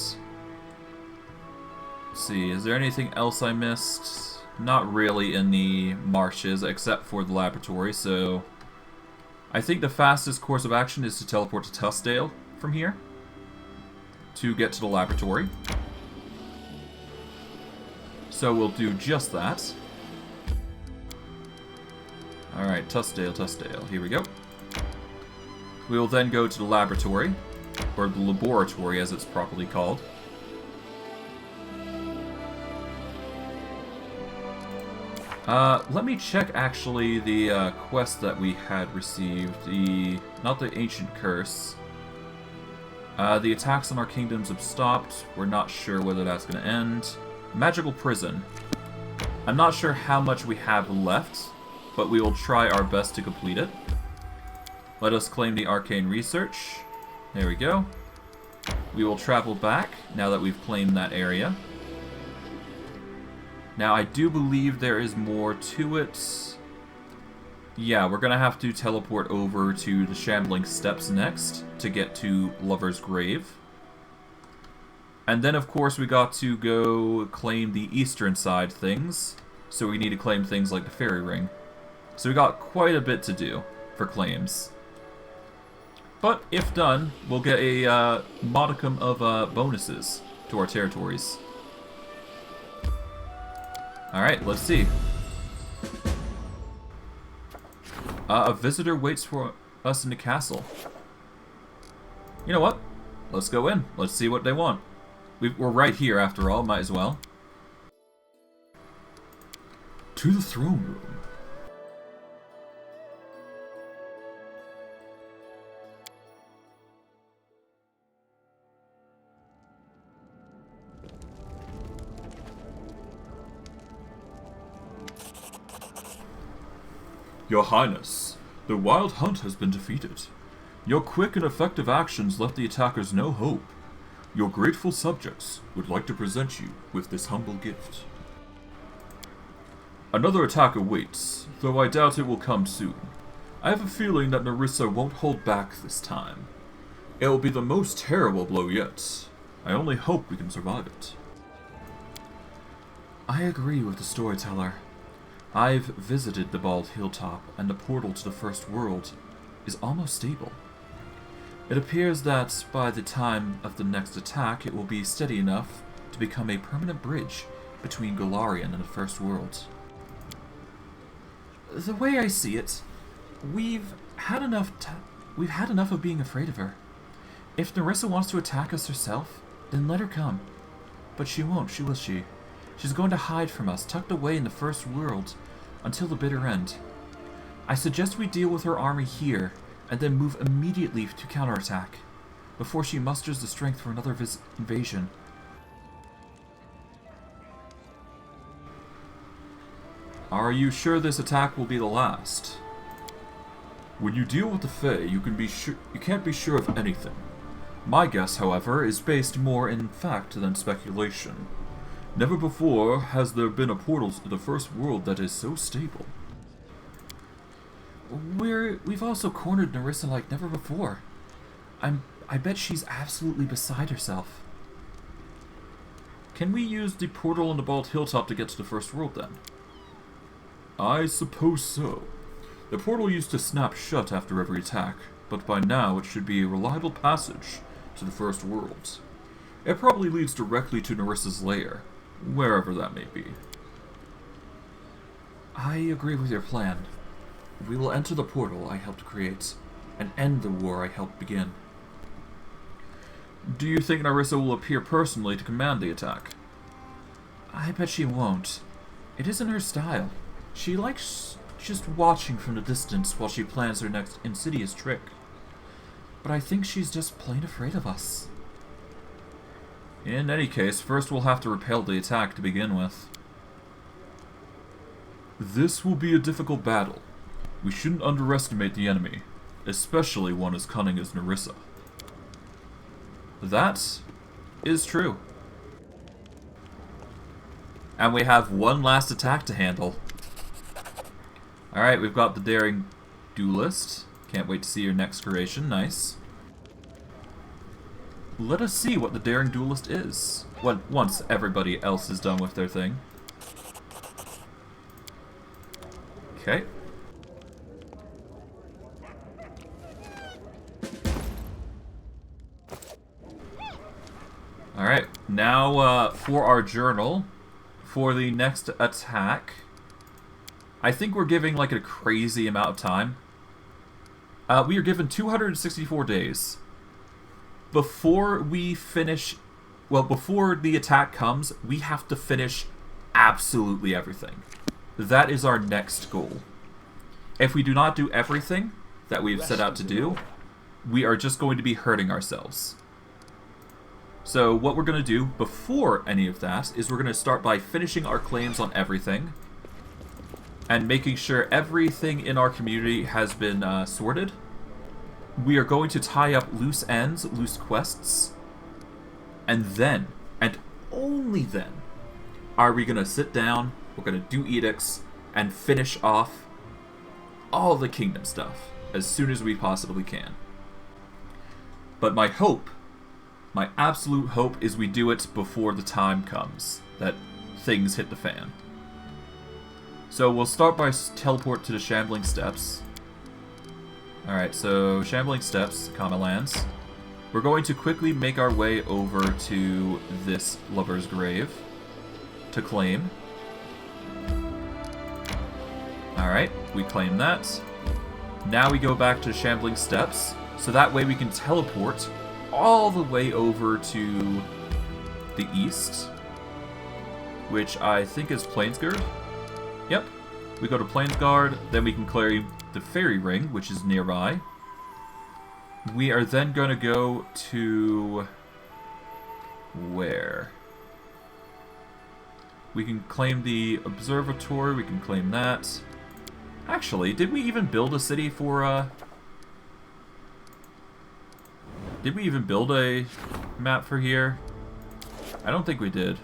Let's see, is there anything else I missed? Not really in the marshes, except for the laboratory, so... I think the fastest course of action is to teleport to Tussdale from here to get to the laboratory. So we'll do just that. Alright, Tussdale. Here we go. We will then go to the laboratory, or the laboratory as it's properly called. Let me check actually the quest that we had received. Not the Ancient Curse. The attacks on our kingdoms have stopped. We're not sure whether that's going to end. Magical Prison. I'm not sure how much we have left, but we will try our best to complete it. Let us claim the Arcane Research. There we go. We will travel back now that we've claimed that area. Now, I do believe there is more to it. Yeah, we're going to have to teleport over to the Shambling Steps next to get to Lover's Grave. And then, of course, we got to go claim the eastern side things. So we need to claim things like the Fairy Ring. So we got quite a bit to do for claims. But, if done, we'll get a modicum of bonuses to our territories. Alright, let's see. A visitor waits for us in the castle. You know what? Let's go in. Let's see what they want. We're right here after all, might as well. To the throne room. Your Highness, the Wild Hunt has been defeated. Your quick and effective actions left the attackers no hope. Your grateful subjects would like to present you with this humble gift. Another attack awaits, though I doubt it will come soon. I have a feeling that Nerissa won't hold back this time. It will be the most terrible blow yet. I only hope we can survive it. I agree with the Storyteller. I've visited the Bald Hilltop, and the portal to the First World is almost stable. It appears that by the time of the next attack, it will be steady enough to become a permanent bridge between Golarion and the First World. The way I see it, we've had enough of being afraid of her. If Nerissa wants to attack us herself, then let her come. But she won't, will she? She's going to hide from us, tucked away in the First World, until the bitter end. I suggest we deal with her army here, and then move immediately to counterattack, before she musters the strength for another invasion. Are you sure this attack will be the last? When you deal with the Fae, you can't be sure of anything. My guess, however, is based more in fact than speculation. Never before has there been a portal to the First World that is so stable. We've also cornered Nerissa like never before. I bet she's absolutely beside herself. Can we use the portal on the Bald Hilltop to get to the First World then? I suppose so. The portal used to snap shut after every attack, but by now it should be a reliable passage to the First World. It probably leads directly to Nerissa's lair, wherever that may be. I agree with your plan. We will enter the portal I helped create, and end the war I helped begin. Do you think Nerissa will appear personally to command the attack? I bet she won't. It isn't her style. She likes just watching from the distance while she plans her next insidious trick. But I think she's just plain afraid of us. In any case, first we'll have to repel the attack to begin with. This will be a difficult battle. We shouldn't underestimate the enemy, especially one as cunning as Nerissa. That is true. And we have one last attack to handle. Alright, we've got the Daring Duelist. Can't wait to see your next creation. Nice. Let us see what the Daring Duelist is. Once everybody else is done with their thing. Okay. Now, for our journal, for the next attack, I think we're giving like a crazy amount of time. We are given 264 days. Before we finish, well, before the attack comes, we have to finish absolutely everything. That is our next goal. If we do not do everything that we've set out to do, we are just going to be hurting ourselves. So what we're going to do before any of that is we're going to start by finishing our claims on everything and making sure everything in our community has been sorted. We are going to tie up loose ends, loose quests, and then, and only then, are we going to sit down, we're going to do edicts, and finish off all the kingdom stuff as soon as we possibly can. But my hope, my absolute hope, is we do it before the time comes that things hit the fan. So we'll start by teleport to the Shambling Steppes. Alright, so Shambling Steppes, Kama Lands. We're going to quickly make our way over to this Lover's Grave to claim. Alright, we claim that. Now we go back to Shambling Steppes, so that way we can teleport all the way over to the east, which I think is Plainsguard. Yep, we go to Plainsguard, then we can clear the Fairy Ring, which is nearby. We are then going to go to... where? We can claim the Observatory, we can claim that. Actually, did we even build a city for, Did we even build a map for here? I don't think we did.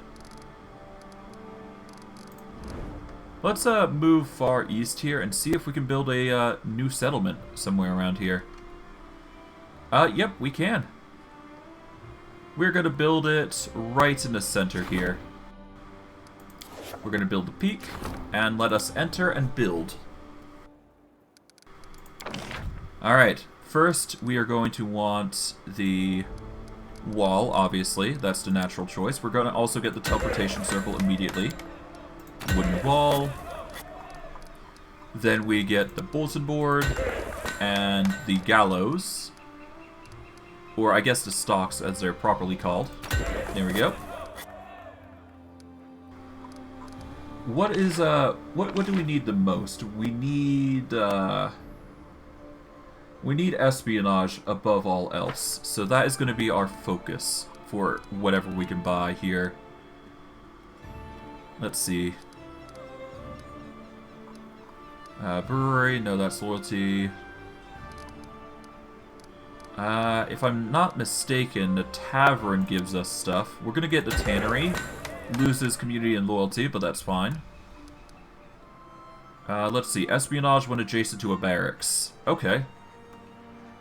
Let's move far east here and see if we can build a new settlement somewhere around here. Yep, we can. We're going to build it right in the center here. We're going to build the peak, and let us enter and build. Alright, first we are going to want the wall, obviously. That's the natural choice. We're going to also get the teleportation circle immediately. Wooden wall. Then we get the bulletin board and the gallows. Or I guess the stocks, as they're properly called. There we go. What is, what do we need the most? We need espionage above all else. So that is going to be our focus for whatever we can buy here. Let's see. Brewery, no, that's loyalty. If I'm not mistaken, the tavern gives us stuff. We're gonna get the tannery. Loses community and loyalty, but that's fine. Let's see. Espionage when adjacent to a barracks. Okay.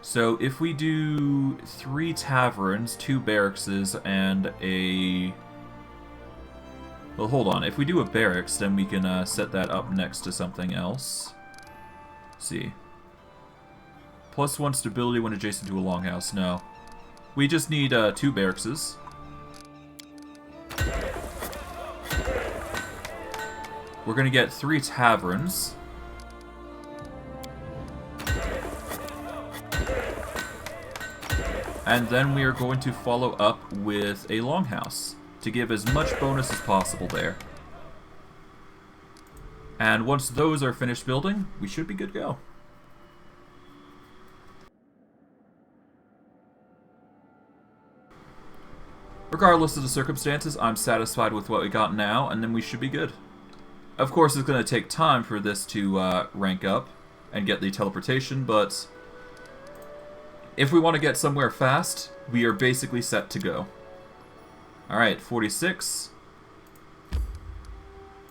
So if we do 3 taverns, 2 barracks, and a... Well, hold on. If we do a barracks, then we can set that up next to something else. Let's see. +1 stability when adjacent to a longhouse. No. We just need 2 barracks. We're going to get 3 taverns. And then we are going to follow up with a longhouse to give as much bonus as possible there. And once those are finished building, we should be good to go. Regardless of the circumstances, I'm satisfied with what we got now, and then we should be good. Of course, it's going to take time for this to rank up and get the teleportation, but if we want to get somewhere fast, we are basically set to go. Alright, 46.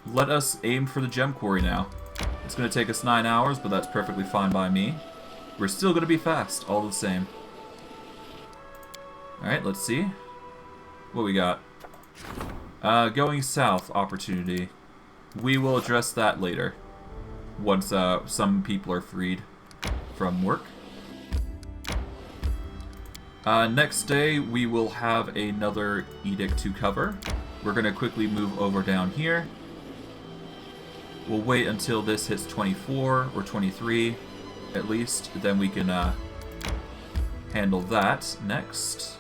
Let us aim for the gem quarry now. It's going to take us 9 hours, but that's perfectly fine by me. We're still going to be fast, all the same. Alright, let's see. What we got? Going south opportunity. We will address that later. Once some people are freed from work. Next day, we will have another edict to cover. We're going to quickly move over down here. We'll wait until this hits 24 or 23, at least. Then we can handle that next.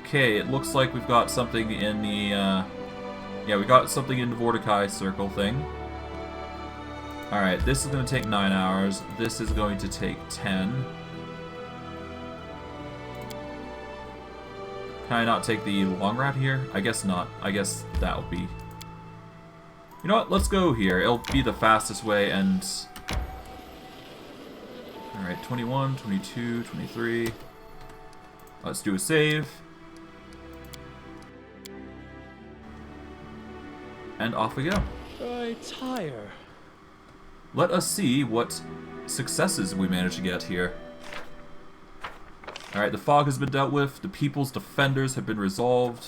Okay, it looks like we've got something in the... yeah, we got something in the Vorticai circle thing. Alright, this is going to take 9 hours. This is going to take 10. Can I not take the long route here? I guess not. I guess that'll be... You know what? Let's go here. It'll be the fastest way and... Alright, 21, 22, 23. Let's do a save. And off we go. I tire. Let us see what successes we managed to get here. Alright, the fog has been dealt with. The people's defenders have been resolved.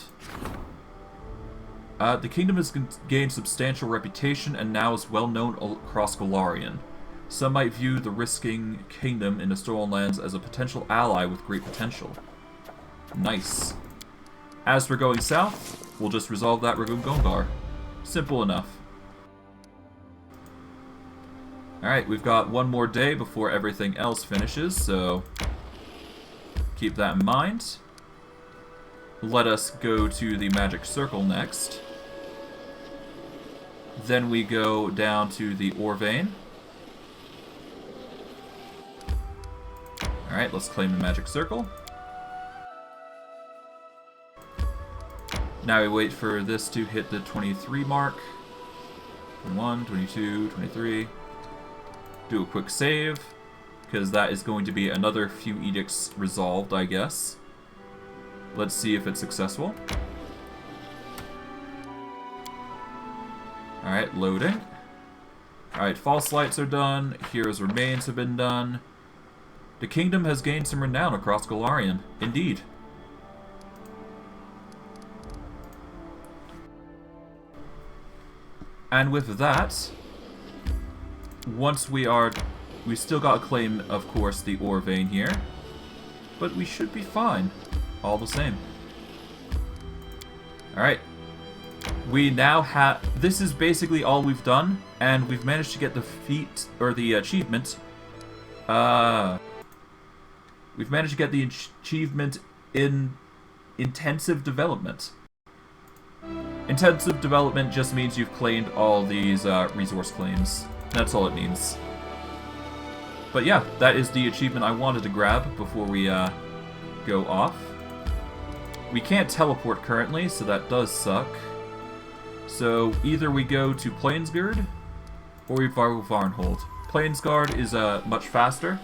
The kingdom has gained substantial reputation and now is well known across Golarion. Some might view the risking kingdom in the Stolen Lands as a potential ally with great potential. Nice. As for going south, we'll just resolve that Ragun Gongar. Simple enough. Alright, we've got one more day before everything else finishes, so keep that in mind. Let us go to the Magic Circle next. Then we go down to the Ore Vein. Alright, let's claim the Magic Circle. Now we wait for this to hit the 23 mark. 21, 22, 23. Do a quick save, because that is going to be another few edicts resolved, I guess. Let's see if it's successful. Alright, loading. Alright, false lights are done. Heroes' remains have been done. The kingdom has gained some renown across Golarion. Indeed. And with that, once we still got to claim, of course, the Ore Vein here, but we should be fine, all the same. Alright, we now have, this is basically all we've done, and we've managed to get the feat, or the achievement, we've managed to get the achievement in intensive development. Intensive development just means you've claimed all these resource claims. That's all it means. But yeah, that is the achievement I wanted to grab before we go off. We can't teleport currently, so that does suck. So either we go to Plainsguard, or we go Varnhold. Plainsguard is much faster.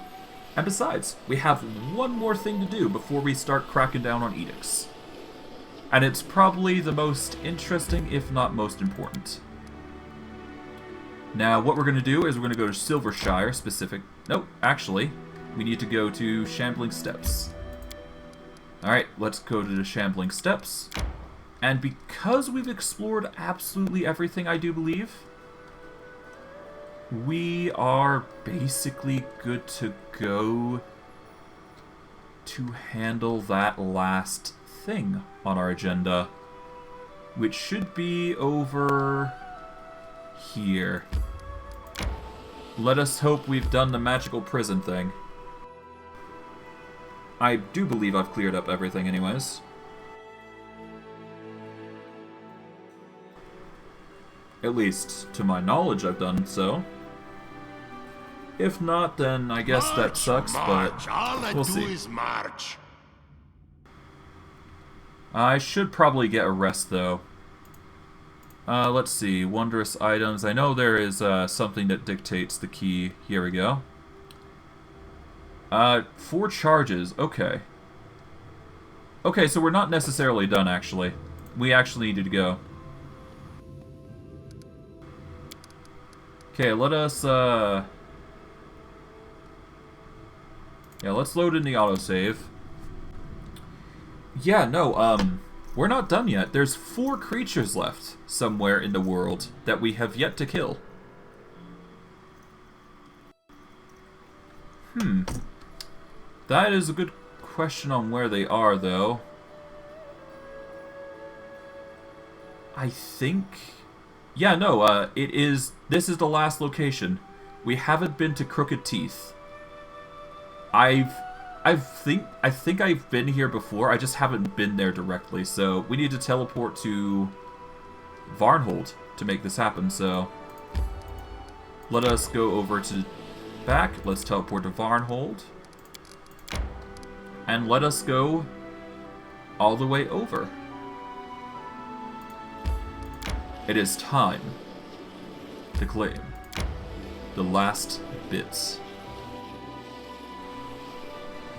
And besides, we have one more thing to do before we start cracking down on edicts. And it's probably the most interesting, if not most important. Now, what we're going to do is we're going to go to Silvershire specific... Nope, actually, we need to go to Shambling Steppes. Alright, let's go to the Shambling Steppes. And because we've explored absolutely everything, I do believe, we are basically good to go to handle that last thing on our agenda, which should be over here. Let us hope we've done the magical prison thing. I do believe I've cleared up everything anyways. At least, to my knowledge, I've done so. If not, then I guess that sucks, but we'll see. I should probably get a rest, though. Let's see. Wondrous items. I know there is something that dictates the key. Here we go. 4 charges. Okay. Okay, so we're not necessarily done, actually. We actually needed to go. Okay, let us, yeah, let's load in the autosave. Yeah, no, we're not done yet. There's 4 creatures left somewhere in the world that we have yet to kill. That is a good question on where they are, though. I think... Yeah, no, it is... This is the last location. We haven't been to Crooked Teeth. I think I've been here before, I just haven't been there directly, so we need to teleport to Varnhold to make this happen, so... Let us go over to back, let's teleport to Varnhold. And let us go all the way over. It is time to claim the last bits.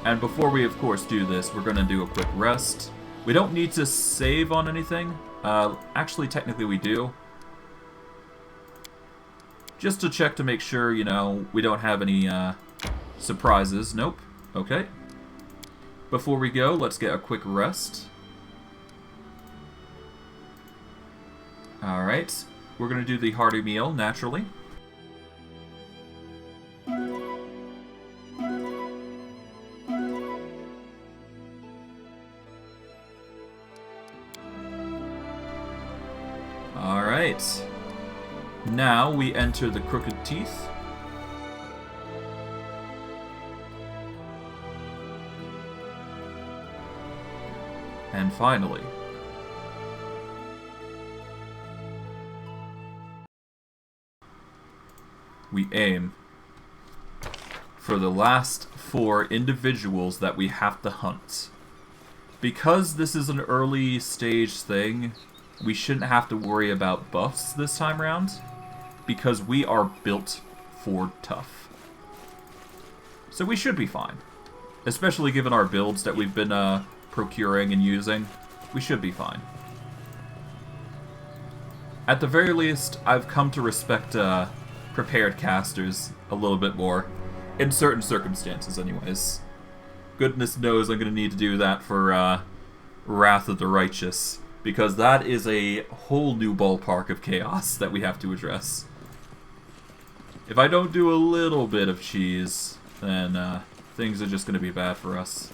And before we, of course, do this, we're going to do a quick rest. We don't need to save on anything. Actually, technically we do. Just to check to make sure, you know, we don't have any surprises. Nope. Okay. Before we go, let's get a quick rest. Alright. We're going to do the hearty meal, naturally. Alright. Now we enter the Crooked Teeth. And finally, we aim for the last 4 individuals that we have to hunt. Because this is an early stage thing, we shouldn't have to worry about buffs this time around, because we are built for tough. So we should be fine. Especially given our builds that we've been procuring and using, we should be fine. At the very least, I've come to respect prepared casters a little bit more. In certain circumstances, anyways. Goodness knows I'm going to need to do that for Wrath of the Righteous, because that is a whole new ballpark of chaos that we have to address. If I don't do a little bit of cheese, then things are just going to be bad for us.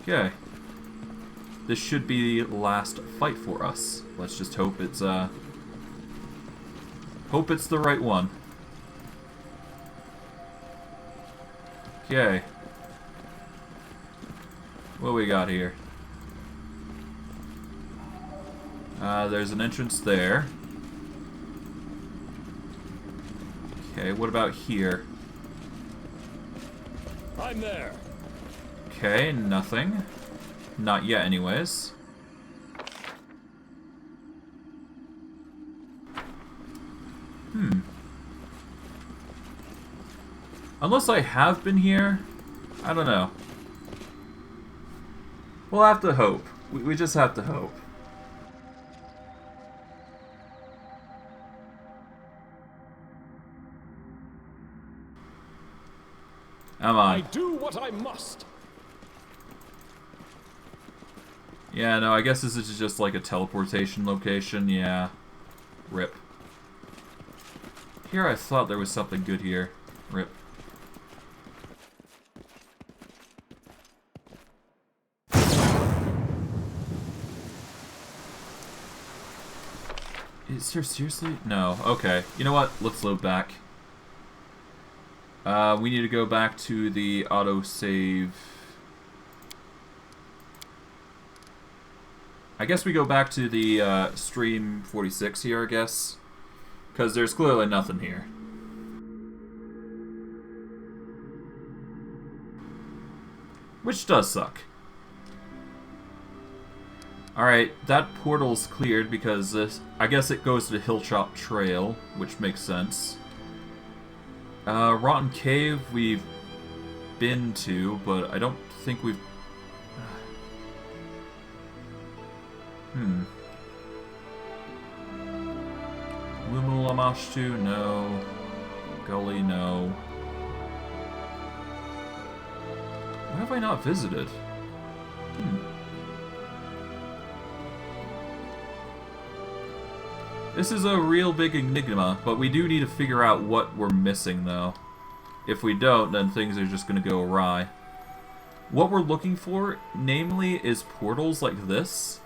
Okay. This should be the last fight for us. Let's just hope it's the right one. Okay. What we got here? There's an entrance there. Okay, what about here? I'm there. Okay, nothing. Not yet, anyways. Unless I have been here, I don't know. We'll have to hope. We just have to hope. Come on. I do what I must. Yeah, no, I guess this is just like a teleportation location. Yeah. Rip. Here I thought there was something good here. Rip. Is there seriously? No. Okay. You know what? Let's load back. We need to go back to the autosave. I guess we go back to the stream 46 here, I guess. Because there's clearly nothing here. Which does suck. Alright, that portal's cleared because this, I guess it goes to the Hilltop Trail, which makes sense. Rotten Cave we've been to, but I don't think we've... Wumulamashtu, no. Gully, no. What have I not visited? This is a real big enigma, but we do need to figure out what we're missing, though. If we don't, then things are just going to go awry. What we're looking for, namely, is portals like this.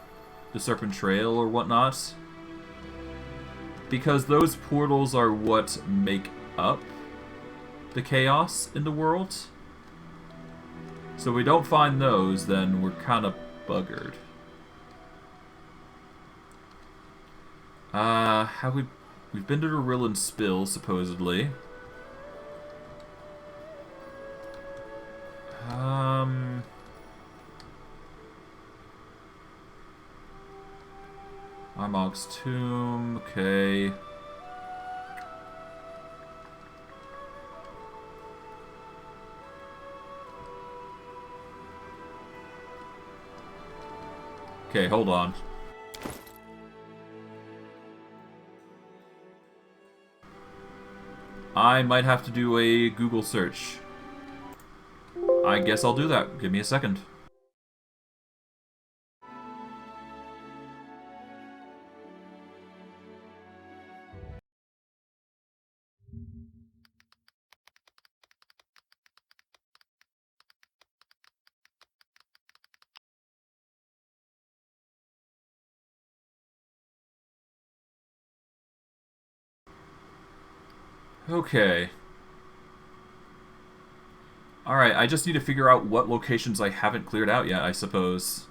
The Serpent Trail or whatnot. Because those portals are what make up the chaos in the world. So if we don't find those, then we're kind of buggered. We've been to the Rillan Spill, supposedly. Armag's Tomb, okay. Okay, hold on. I might have to do a Google search. I guess I'll do that. Give me a second. Okay. Alright, I just need to figure out what locations I haven't cleared out yet, I suppose.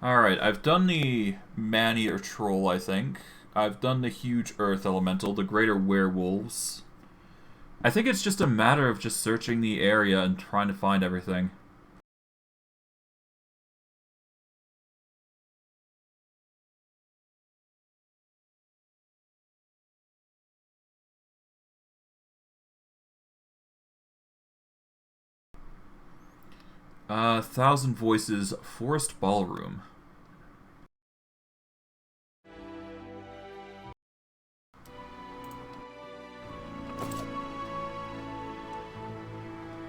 Alright, I've done the Manny or Troll, I think. I've done the huge Earth Elemental, the Greater Werewolves. I think it's just a matter of just searching the area and trying to find everything. Thousand Voices, Forest Ballroom.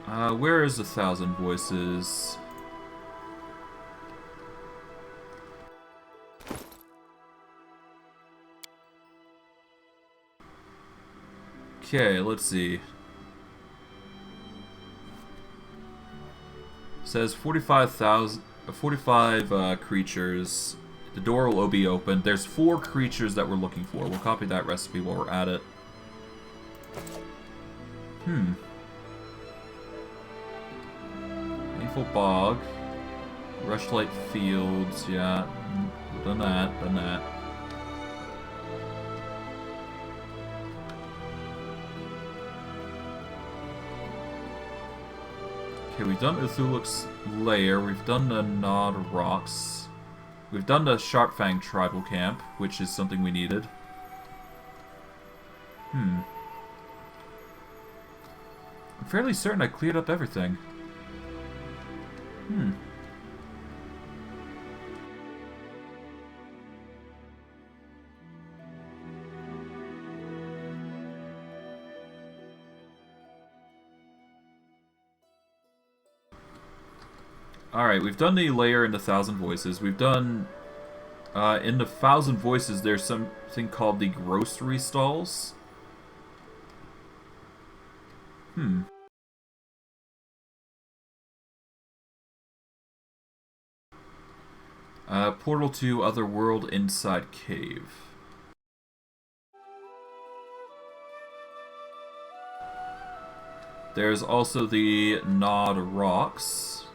Where is the Thousand Voices? Okay, let's see. Says 45 creatures. The door will be open. There's 4 creatures that we're looking for. We'll copy that recipe while we're at it. Painful Bog. Rushlight Fields. Yeah. Done that. Done that. Okay, we've done Uthuluk's Lair, we've done the Nod Rocks, we've done the Sharpfang Tribal Camp, which is something we needed. I'm fairly certain I cleared up everything. Alright, we've done the Lair in the Thousand Voices. We've done... in the Thousand Voices, there's something called the Grocery Stalls. Portal to Otherworld Inside Cave. There's also the Nod Rocks.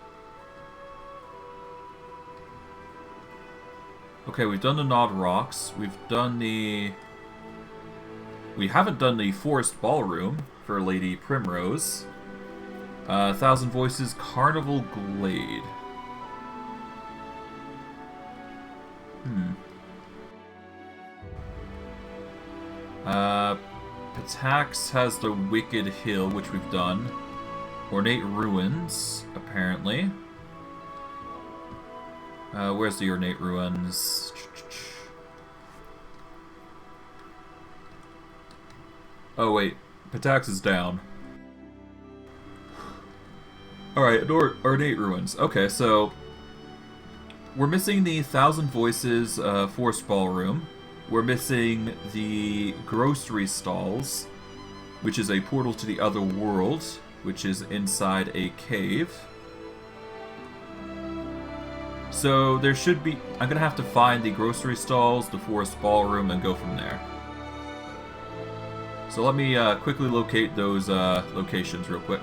Okay, we've done the Nod Rocks. We've done the... We haven't done the Forest Ballroom for Lady Primrose. Thousand Voices Carnival Glade. Patax has the Wicked Hill, which we've done. Ornate Ruins, apparently. Where's the Ornate Ruins? Oh wait, Patax is down. Alright, Ornate Ruins. Okay, so... we're missing the Thousand Voices Forest Ballroom. We're missing the grocery stalls, which is a portal to the other world, which is inside a cave. So there should be... I'm going to have to find the grocery stalls, the forest ballroom, and go from there. So let me quickly locate those locations real quick.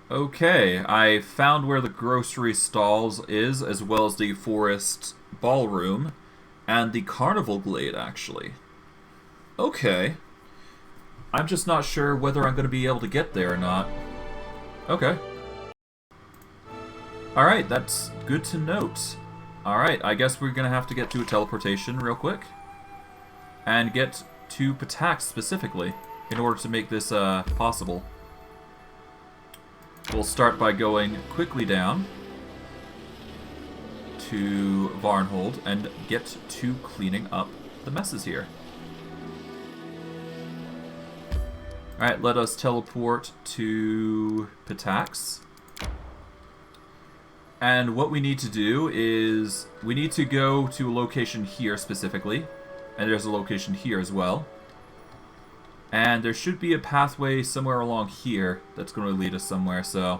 Okay, I found where the grocery stalls is, as well as the forest ballroom, and the carnival glade, actually. Okay. I'm just not sure whether I'm going to be able to get there or not. Okay. Alright, that's good to note. Alright, I guess we're going to have to get to a teleportation real quick. And get to Pathak specifically, in order to make this possible. We'll start by going quickly down to Varnhold and get to cleaning up the messes here. Alright, let us teleport to Pathak. And what we need to do is, we need to go to a location here specifically, and there's a location here as well. And there should be a pathway somewhere along here that's going to lead us somewhere, so...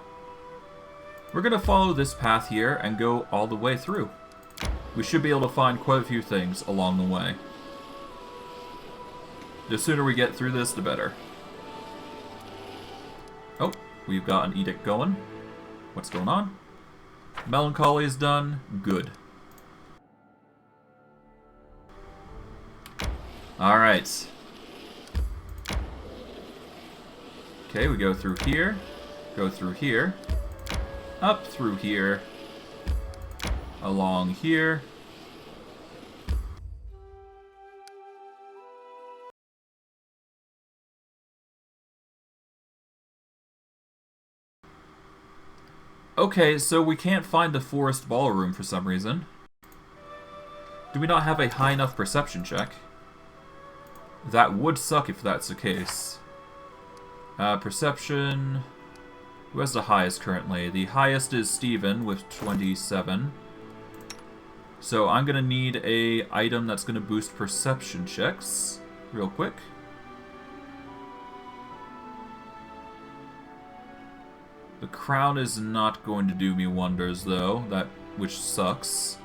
we're going to follow this path here and go all the way through. We should be able to find quite a few things along the way. The sooner we get through this, the better. Oh, we've got an edict going. What's going on? Melancholy is done. Good. Alright. Okay, we go through here, up through here, along here. Okay, so we can't find the forest ballroom for some reason. Do we not have a high enough perception check? That would suck if that's the case. Perception... who has the highest currently? The highest is Steven with 27. So I'm going to need a item that's going to boost perception checks real quick. The crown is not going to do me wonders though, which sucks.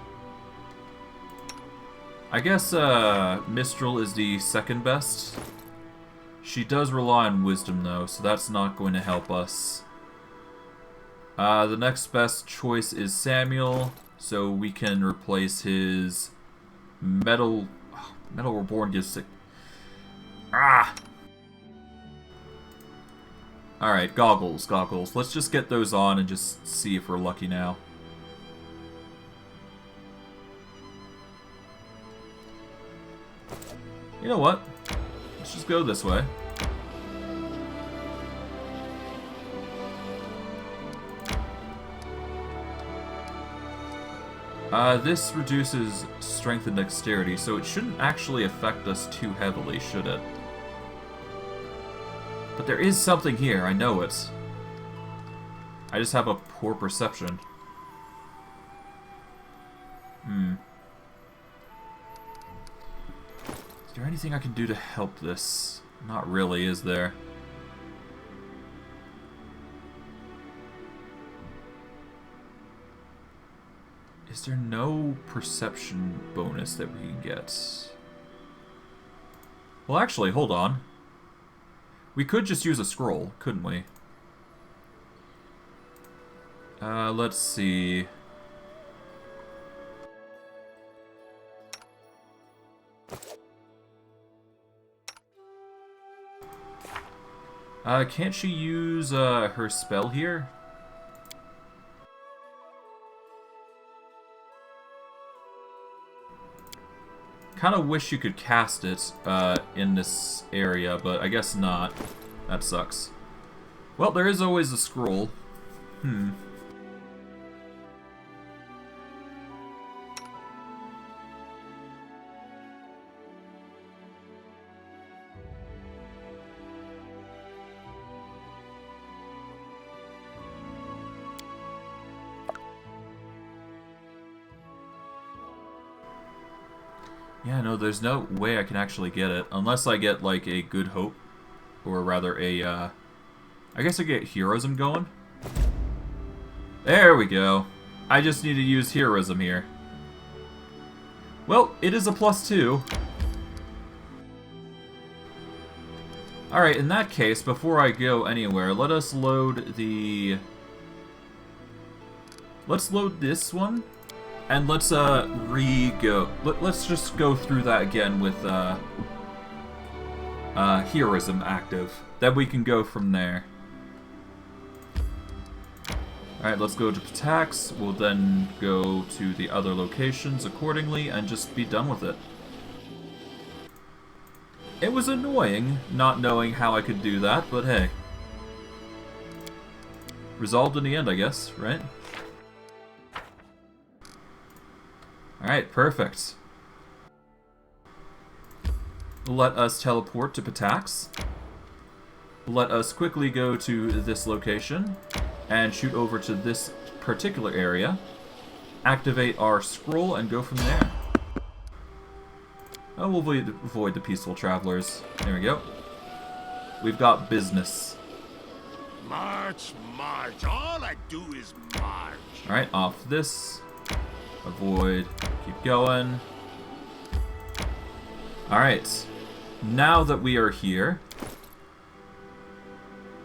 I guess Mistral is the second best. She does rely on wisdom though, so that's not going to help us. The next best choice is Samuel, so we can replace his Metal Reborn gives 6. Ah! Alright, goggles. Let's just get those on and just see if we're lucky now. You know what? Let's just go this way. This reduces strength and dexterity, so it shouldn't actually affect us too heavily, should it? But there is something here, I know it. I just have a poor perception. Is there anything I can do to help this? Not really, is there? Is there no perception bonus that we can get? Well, actually, hold on. We could just use a scroll, couldn't we? Let's see. Can't she use her spell here? Kind of wish you could cast it in this area, but I guess not. That sucks. Well, there is always a scroll. Yeah, no, there's no way I can actually get it. Unless I get, like, a Good Hope. Or rather, I guess I get Heroism going. There we go. I just need to use Heroism here. Well, it is a +2. Alright, in that case, before I go anywhere, let us load the... Let's load this one. And let's re-go. Let's just go through that again with Heroism active. Then we can go from there. Alright, let's go to attacks. We'll then go to the other locations accordingly and just be done with it. It was annoying not knowing how I could do that, but hey. Resolved in the end, I guess, right? Alright, perfect. Let us teleport to Patax. Let us quickly go to this location and shoot over to this particular area. Activate our scroll and go from there. Oh, we'll avoid the peaceful travelers. There we go. We've got business. March, march. All I do is march. Alright, off this. Avoid. Keep going. Alright. Now that we are here.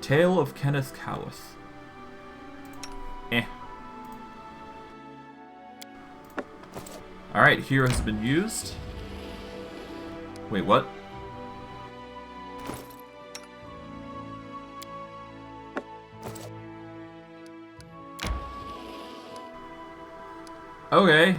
Tale of Kenneth Cowith. Alright, here has been used. Wait, what? Okay.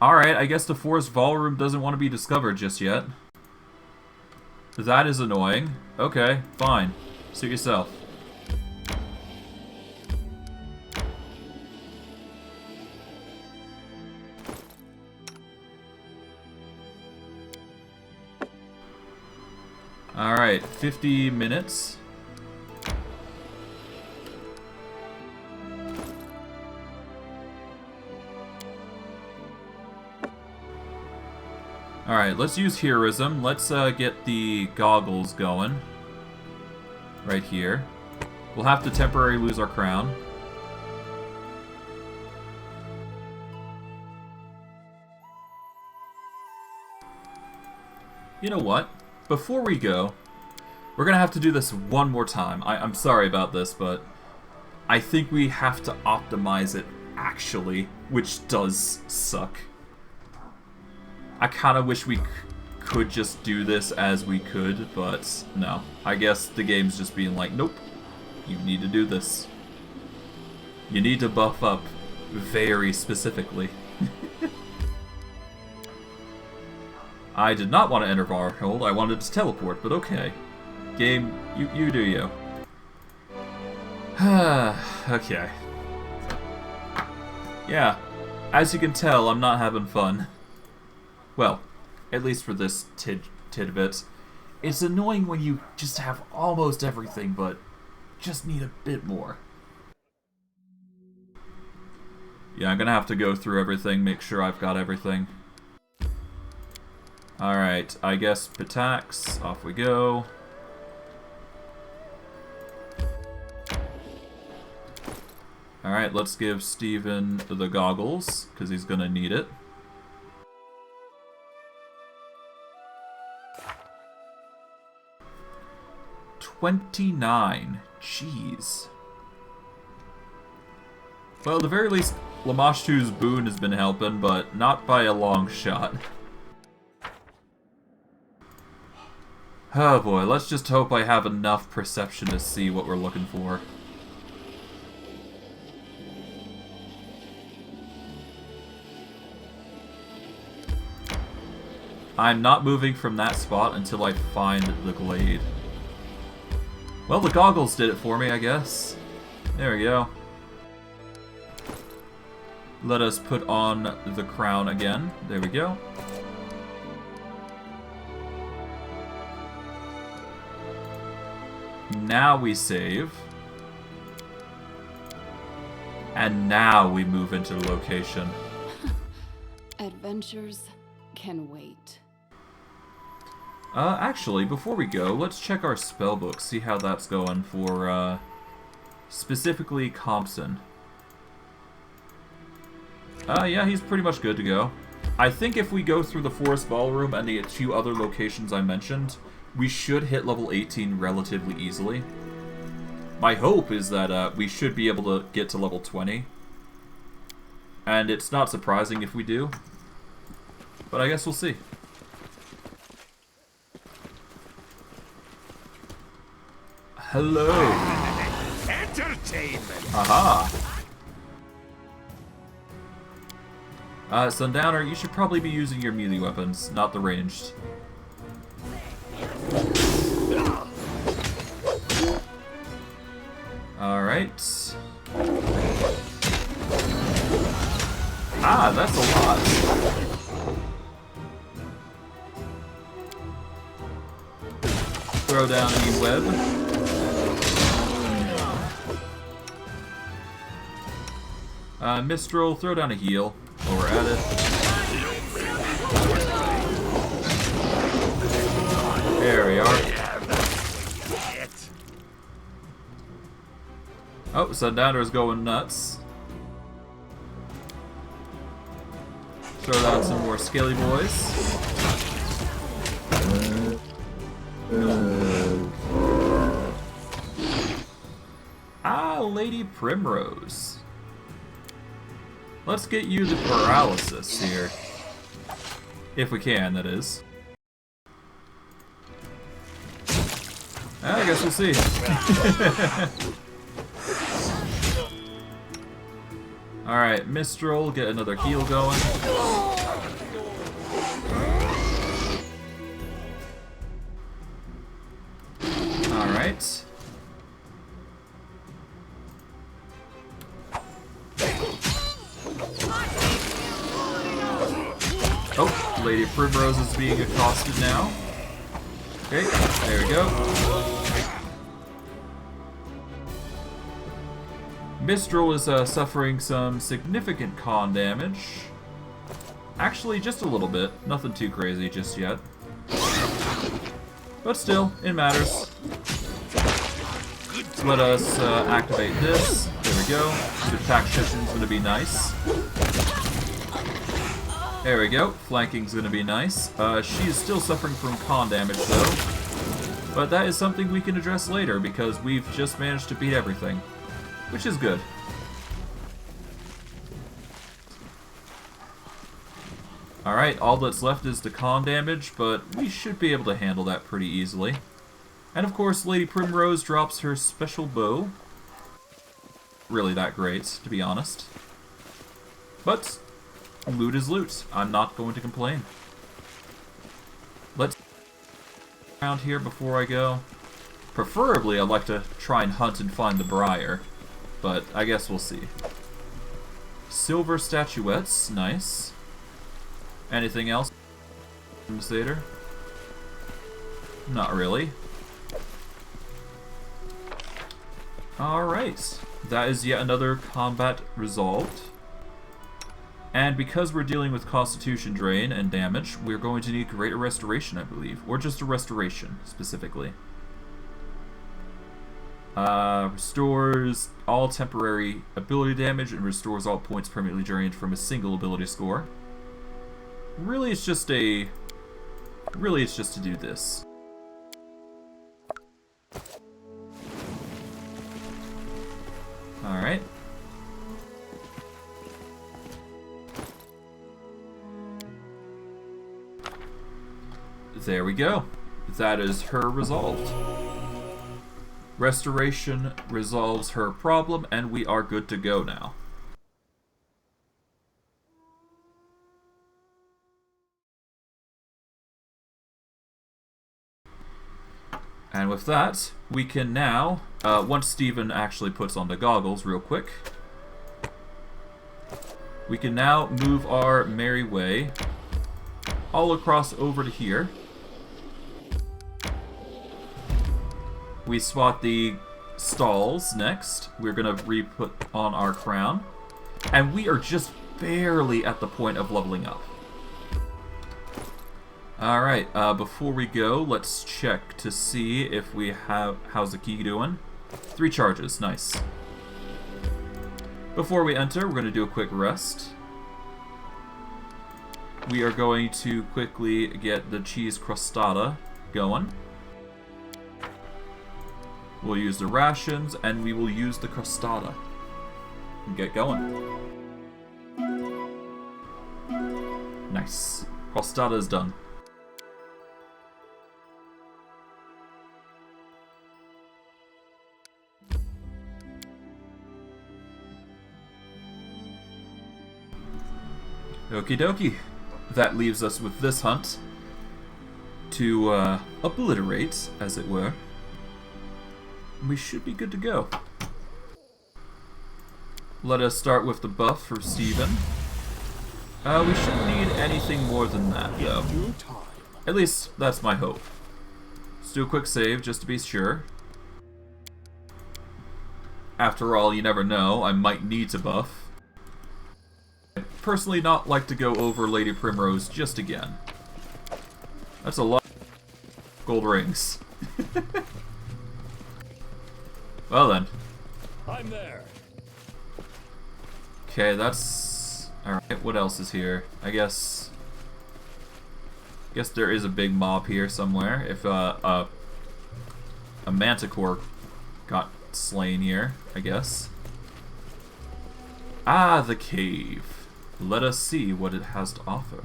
Alright, I guess the Forest Ballroom doesn't want to be discovered just yet. That is annoying. Okay, fine. Suit yourself. Alright, 50 minutes. Alright, let's use Heroism. Let's get the goggles going. Right here. We'll have to temporarily lose our crown. You know what? Before we go, we're gonna have to do this one more time. I'm sorry about this, but I think we have to optimize it actually, which does suck. I kind of wish we could just do this as we could, but no. I guess the game's just being like, nope, you need to do this. You need to buff up very specifically. I did not want to enter Varhold, I wanted to teleport, but okay. Game, you do you. Okay. Yeah, as you can tell, I'm not having fun. Well, at least for this tidbit. It's annoying when you just have almost everything, but just need a bit more. Yeah, I'm gonna have to go through everything, make sure I've got everything. Alright, I guess Patax, off we go. Alright, let's give Steven the goggles, because he's gonna need it. $29. Jeez. Well, at the very least, Lamashtu's boon has been helping, but not by a long shot. Oh boy, let's just hope I have enough perception to see what we're looking for. I'm not moving from that spot until I find the glade. Well, the goggles did it for me, I guess. There we go. Let us put on the crown again. There we go. Now we save. And now we move into the location. Adventures can wait. Actually, before we go, let's check our spellbook, see how that's going for, specifically Compson. Yeah, he's pretty much good to go. I think if we go through the Forest Ballroom and the two other locations I mentioned, we should hit level 18 relatively easily. My hope is that we should be able to get to level 20. And it's not surprising if we do. But I guess we'll see. Hello! Entertainment! Aha! Sundowner, you should probably be using your melee weapons, not the ranged. Alright. Ah, that's a lot. Throw down the web. Mistral, throw down a heal while we're at it. There we are. Oh, Sundowner's going nuts. Throw down some more scaly boys. Ah, Lady Primrose. Let's get you the paralysis here. If we can, that is. I guess we'll see. Alright, Mistral, get another heal going. Alright. Oh, Lady Primrose is being accosted now. Okay, there we go. Mistral is suffering some significant con damage. Actually, just a little bit. Nothing too crazy just yet. But still, it matters. Let us activate this. There we go. The attack shifting is going to be nice. There we go. Flanking's going to be nice. She is still suffering from con damage, though. But that is something we can address later, because we've just managed to beat everything. Which is good. Alright, all that's left is the con damage, but we should be able to handle that pretty easily. And of course, Lady Primrose drops her special bow. Really that great, to be honest. But loot is loot. I'm not going to complain. Let's around here before I go. Preferably, I'd like to try and hunt and find the briar. But I guess we'll see. Silver statuettes, nice. Anything else? Senator? Not really. Alright. That is yet another combat resolved. And because we're dealing with Constitution drain and damage, we're going to need Greater Restoration, I believe. Or just a Restoration, specifically. Restores all temporary ability damage and restores all points permanently drained from a single ability score. Really, it's just to do this. Alright. There we go. That is her resolved. Restoration resolves her problem, and we are good to go now. And with that, we can now, once Steven actually puts on the goggles real quick, we can now move our merry way all across over to here. We spot the stalls next. We're going to re-put on our crown. And we are just barely at the point of leveling up. Alright, before we go, let's check to see if we have... How's the key doing? 3 charges, nice. Before we enter, we're going to do a quick rest. We are going to quickly get the cheese crostata going. We'll use the rations, and we will use the crostata. And get going. Nice. Crostata is done. Okie dokie. That leaves us with this hunt to obliterate, as it were. We should be good to go. Let us start with the buff for Steven. We shouldn't need anything more than that, though. At least, that's my hope. Let's do a quick save, just to be sure. After all, you never know, I might need to buff. I'd personally not like to go over Lady Primrose just again. That's a lot of gold rings. Well then. I'm there. Okay, that's... Alright, what else is here? I guess there is a big mob here somewhere. If a manticore got slain here, I guess. Ah, the cave. Let us see what it has to offer.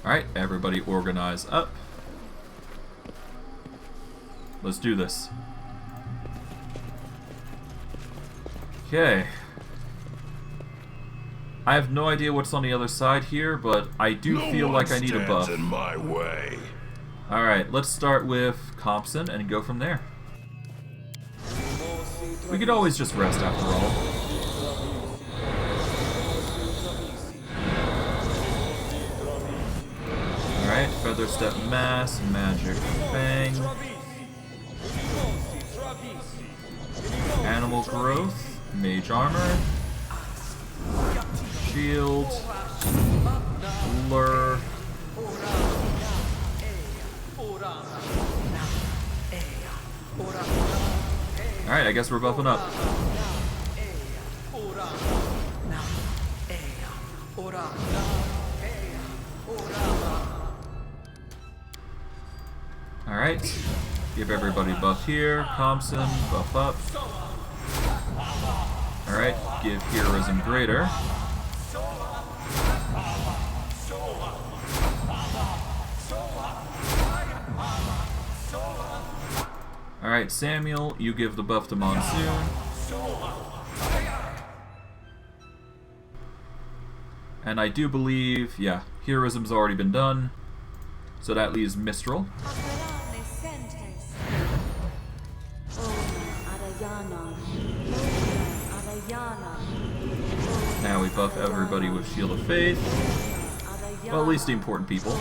Alright, everybody organize up. Let's do this. Okay. I have no idea what's on the other side here, but I do feel like I need a buff. In my way. Alright, let's start with Compson and go from there. We could always just rest after all. Alright, Feather Step Mass, Magic Fang. Animal Growth, Mage Armor. Shield. Lure. Alright, I guess we're buffing up. Alright, give everybody a buff here. Thompson, buff up. Alright, give Heroism Greater. Alright, Samuel, you give the buff to Monsoon. And I do believe, yeah, Heroism's already been done. So that leaves Mistral. Now we buff everybody with Shield of Faith. Well, at least the important people.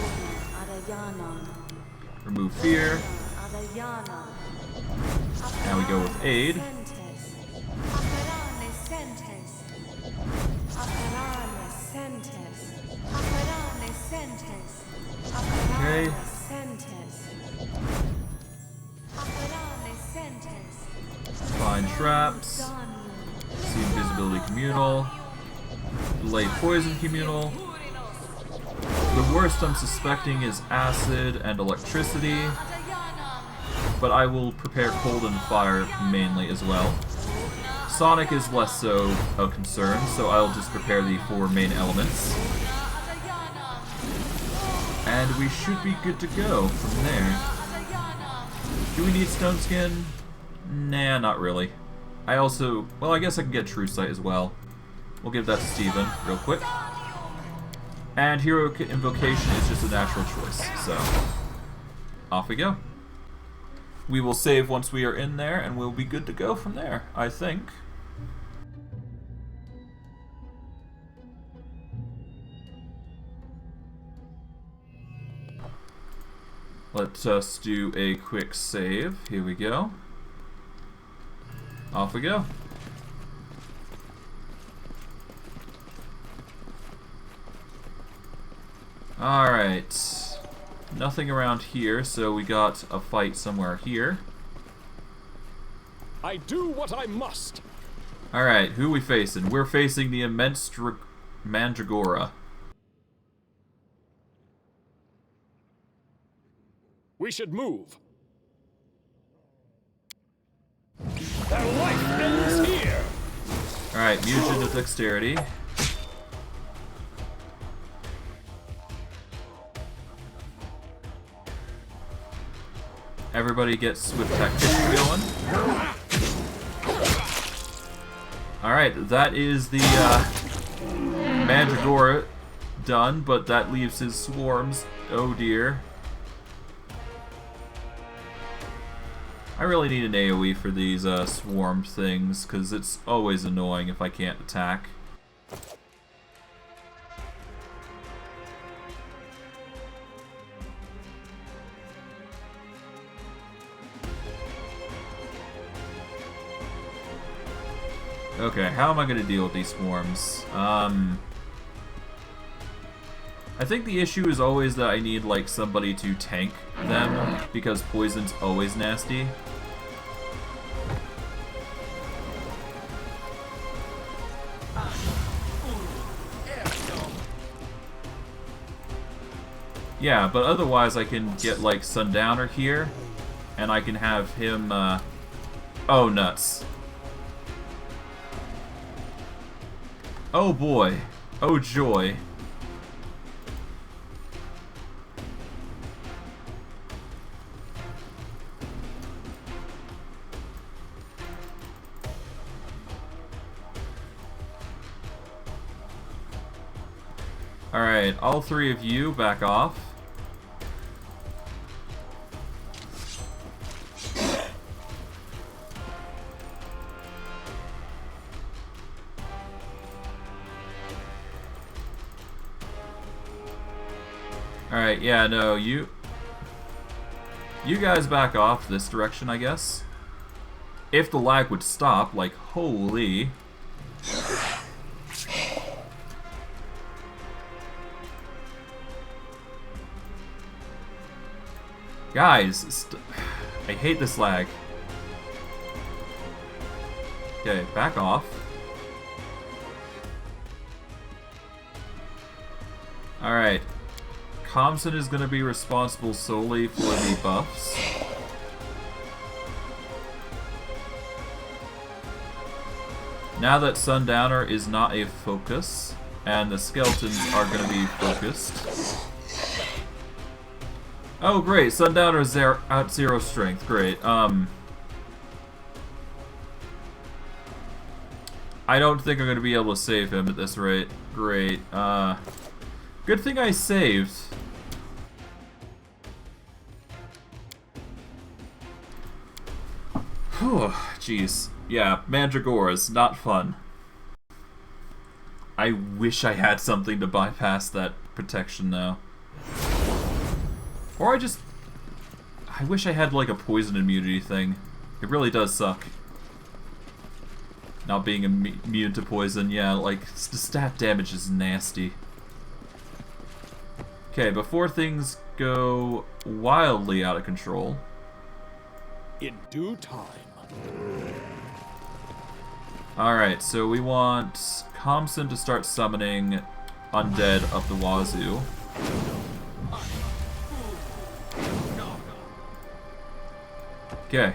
Remove Fear. Now we go with Aid. Okay. Find Traps. See Invisibility Communal. Delay Poison Communal. The worst I'm suspecting is Acid and Electricity, but I will prepare Cold and Fire mainly as well. Sonic is less so a concern, so I'll just prepare the 4 main elements. And we should be good to go from there. Do we need Stone Skin? Nah, not really. I also... well, I guess I can get True Sight as well. We'll give that to Steven real quick. And Hero Invocation is just a natural choice, so off we go. We will save once we are in there, and we'll be good to go from there, I think. Let us do a quick save. Here we go. Off we go. Alright. Nothing around here, so we got a fight somewhere here. I do what I must. Alright, who are we facing? We're facing the immense Mandragora. We should move. Their life ends here. Alright, Mutagen to Dexterity. Everybody get Swift Tactician going. Alright, that is the Mandragora done, but that leaves his swarms. Oh dear. I really need an AoE for these swarm things, because it's always annoying if I can't attack. Okay, how am I going to deal with these swarms? I think the issue is always that I need, like, somebody to tank them, because poison's always nasty. Yeah, but otherwise I can get, like, Sundowner here, and I can have him, oh, nuts. Oh boy. Oh joy. Alright, all three of you back off. Alright, yeah, no, you guys back off this direction, I guess. If the lag would stop, like, holy. Guys, I hate this lag. Okay, back off. Alright. Thompson is going to be responsible solely for the buffs. Now that Sundowner is not a focus, and the skeletons are going to be focused. Oh great, Sundowner is at 0 strength, great. I don't think I'm going to be able to save him at this rate. Great. Good thing I saved. Whew, jeez. Yeah, Mandragoras, not fun. I wish I had something to bypass that protection now. Or I wish I had like a poison immunity thing. It really does suck. Not being immune to poison, yeah, like, the stat damage is nasty. Okay, before things go wildly out of control. In due time. Alright, so we want Thompson to start summoning undead up the wazoo. Okay.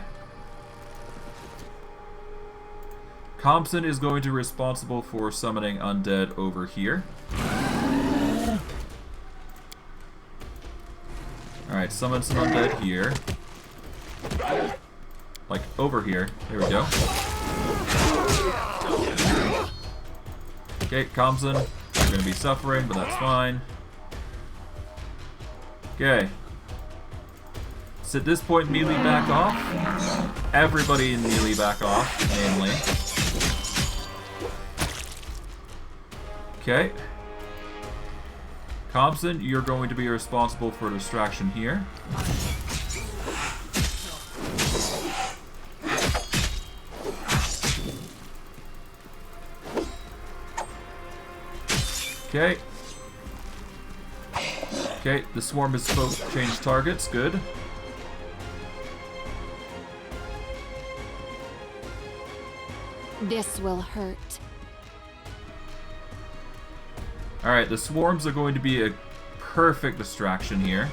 Thompson is going to be responsible for summoning undead over here. Alright, summon some undead here. Like, over here. There we go. Okay, Thompson, you're going to be suffering, but that's fine. Okay. So at this point, melee back off. Everybody in melee back off, namely. Okay. Thompson, you're going to be responsible for distraction here. Okay. Okay, the swarm has both changed targets. Good. This will hurt. Alright, the swarms are going to be a perfect distraction here.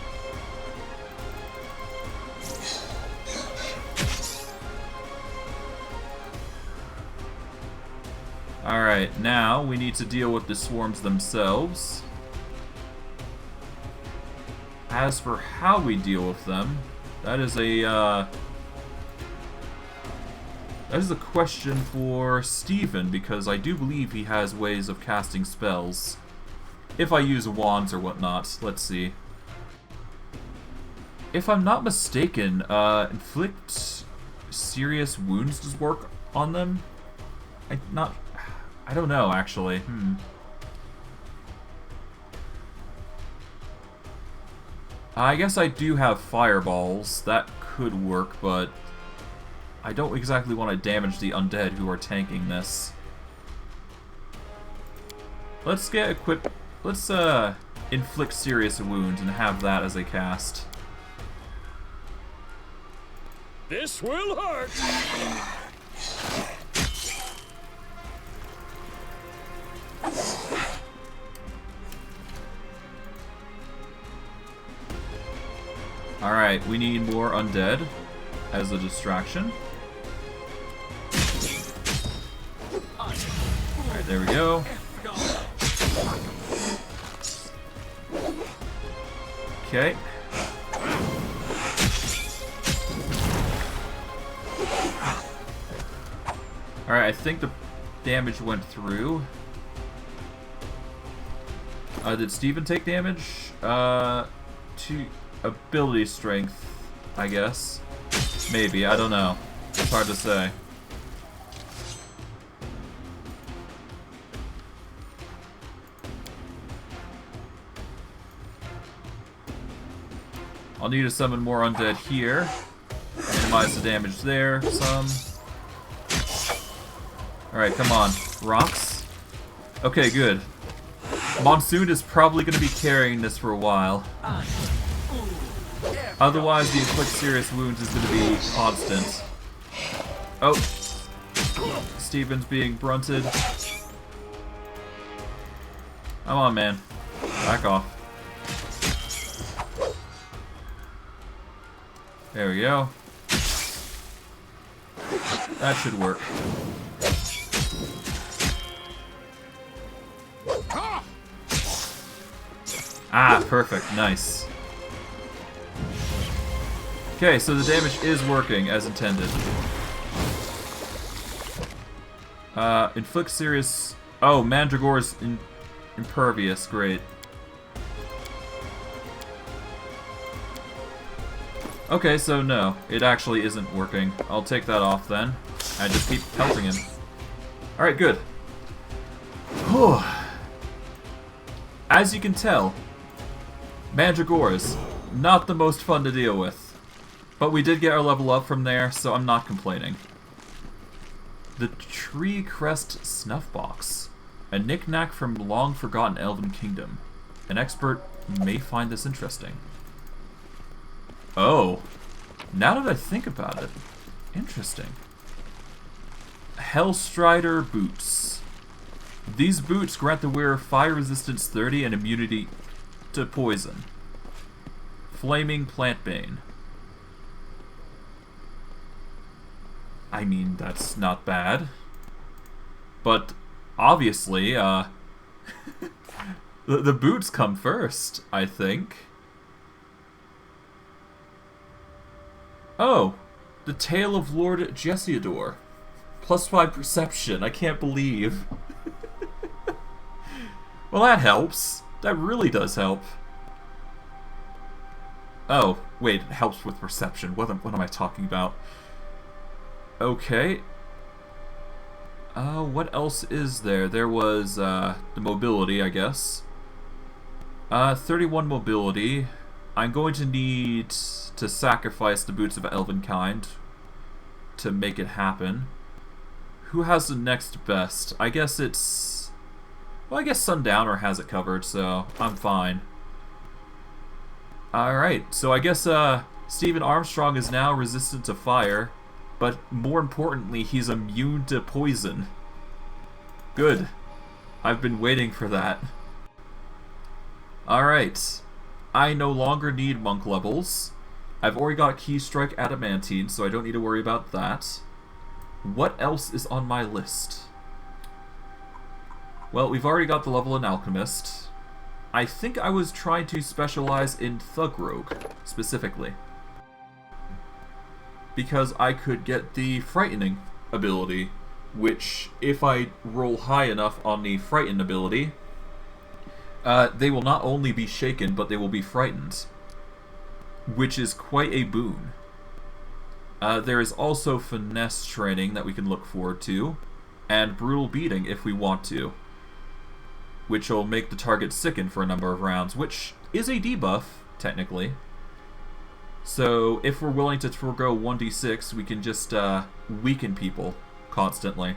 Alright, now we need to deal with the swarms themselves. As for how we deal with them, that is a question for Steven, because I do believe he has ways of casting spells. If I use wands or whatnot, let's see. If I'm not mistaken, inflict serious wounds does work on them. I don't know, actually. I guess I do have fireballs. That could work, but I don't exactly want to damage the undead who are tanking this. Let's get equipped. Let's inflict serious wounds and have that as a cast. This will hurt. Alright, we need more undead as a distraction. Alright, there we go. Okay. Alright, I think the damage went through. Did Steven take damage? To ability strength, I guess. Maybe, I don't know. It's hard to say. I'll need to summon more undead here. Minimize the damage there, some. Alright, come on. Rocks? Okay, good. Monsoon is probably going to be carrying this for a while. Otherwise, the inflict serious wounds is going to be constant. Oh. Steven's being brunted. Come on, man. Back off. There we go. That should work. Ah, perfect. Nice. Okay, so the damage is working as intended. Inflict serious... Oh, Mandragore's impervious. Great. Okay, so no. It actually isn't working. I'll take that off then. I just keep pelting him. Alright, good. Whew. As you can tell, Mandragore's not the most fun to deal with. But we did get our level up from there, so I'm not complaining. The Tree Crest Snuff Box. A knick-knack from long-forgotten Elven Kingdom. An expert may find this interesting. Oh. Now that I think about it. Interesting. Hellstrider Boots. These boots grant the wearer fire resistance 30 and immunity to poison. Flaming Plantbane. I mean, that's not bad. But, obviously, the boots come first, I think. Oh! The Tale of Lord Jessiodor. +5 perception, I can't believe. Well, that helps. That really does help. Oh, wait, it helps with perception. What am I talking about? Okay. What else is there? There was, the mobility, I guess. 31 mobility. I'm going to need to sacrifice the Boots of Elvenkind to make it happen. Who has the next best? I guess it's... Well, I guess Sundowner has it covered, so I'm fine. Alright, so I guess Steven Armstrong is now resistant to fire, but more importantly, he's immune to poison. Good. I've been waiting for that. Alright. I no longer need monk levels. I've already got Keystrike Adamantine, so I don't need to worry about that. What else is on my list? Well, we've already got the level in Alchemist. I think I was trying to specialize in Thug Rogue, specifically. Because I could get the Frightening ability, which, if I roll high enough on the Frighten ability, they will not only be shaken, but they will be frightened. Which is quite a boon. There is also Finesse training that we can look forward to, and Brutal Beating if we want to. Which will make the target sicken for a number of rounds, which is a debuff, technically. So, if we're willing to forego 1d6, we can just weaken people constantly.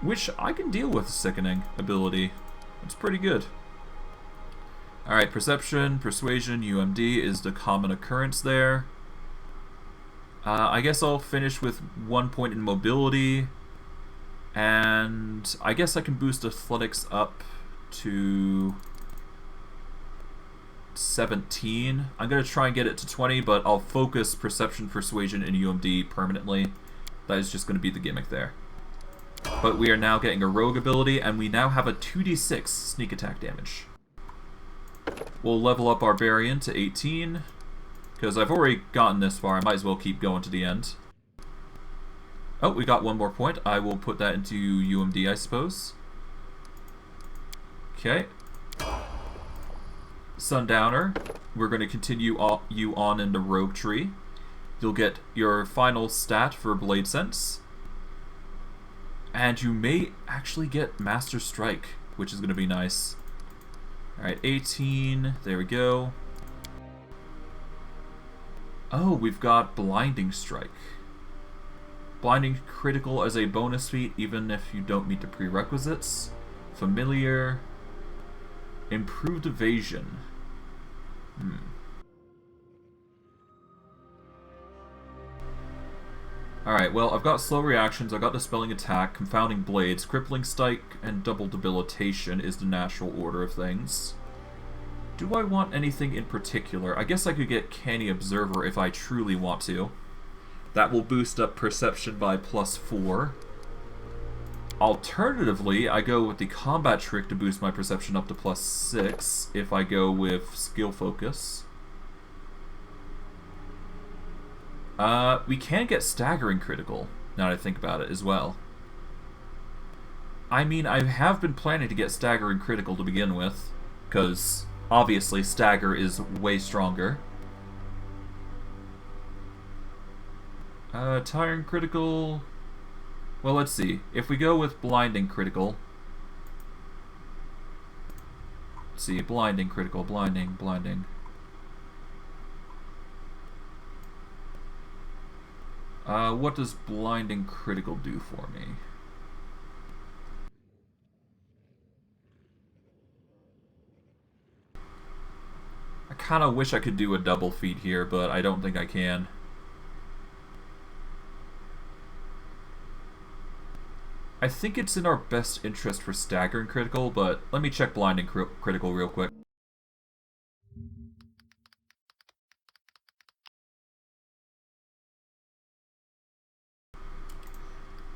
Which I can deal with Sickening ability. It's pretty good. Alright, Perception, Persuasion, UMD is the common occurrence there. I guess I'll finish with 1 point in Mobility. And I guess I can boost Athletics up to 17. I'm going to try and get it to 20, but I'll focus Perception, Persuasion, and UMD permanently. That is just going to be the gimmick there. But we are now getting a Rogue ability, and we now have a 2d6 sneak attack damage. We'll level up Barbarian to 18, because I've already gotten this far. I might as well keep going to the end. Oh, we got 1 more point. I will put that into UMD, I suppose. Okay. Sundowner, we're going to continue you on in the Rogue tree. You'll get your final stat for Blade Sense. And you may actually get Master Strike, which is going to be nice. Alright, 18. There we go. Oh, we've got Blinding Strike. Blinding critical as a bonus feat, even if you don't meet the prerequisites. Familiar. Improved evasion. Alright, well, I've got slow reactions, I've got dispelling attack, confounding blades, crippling strike, and double debilitation is the natural order of things. Do I want anything in particular? I guess I could get Canny Observer if I truly want to. That will boost up perception by +4. Alternatively, I go with the combat trick to boost my perception up to +6 if I go with skill focus. We can get staggering critical, now that I think about it as well. I mean, I have been planning to get staggering critical to begin with, because obviously stagger is way stronger. Tiring critical... Well, let's see. If we go with blinding critical... Let's see, blinding critical, blinding. What does blinding critical do for me? I kind of wish I could do a double feat here, but I don't think I can. I think it's in our best interest for staggering critical, but let me check blinding critical real quick.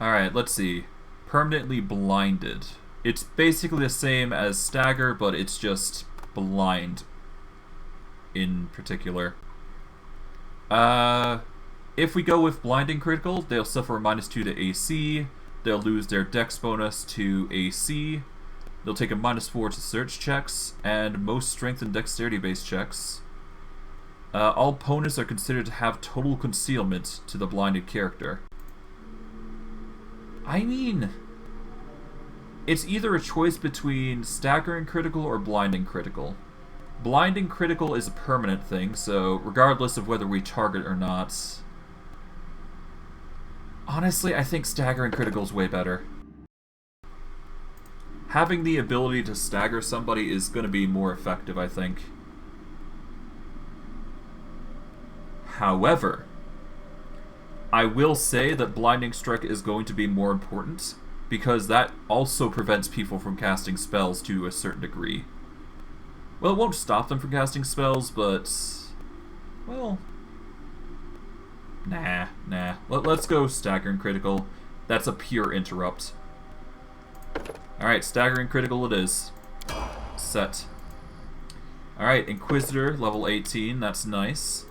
Alright, let's see. Permanently blinded. It's basically the same as stagger, but it's just blind in particular. If we go with blinding critical, they'll suffer a -2 to AC. They'll lose their dex bonus to AC. They'll take a -4 to search checks, and most strength and dexterity based checks. All opponents are considered to have total concealment to the blinded character. I mean, it's either a choice between staggering critical or blinding critical. Blinding critical is a permanent thing, so regardless of whether we target or not... Honestly, I think staggering critical is way better. Having the ability to stagger somebody is going to be more effective, I think. However, I will say that Blinding Strike is going to be more important, because that also prevents people from casting spells to a certain degree. Well, it won't stop them from casting spells, but... well... Nah. Let's go Staggering Critical. That's a pure interrupt. Alright, Staggering Critical it is. Set. Alright, Inquisitor, level 18, that's nice.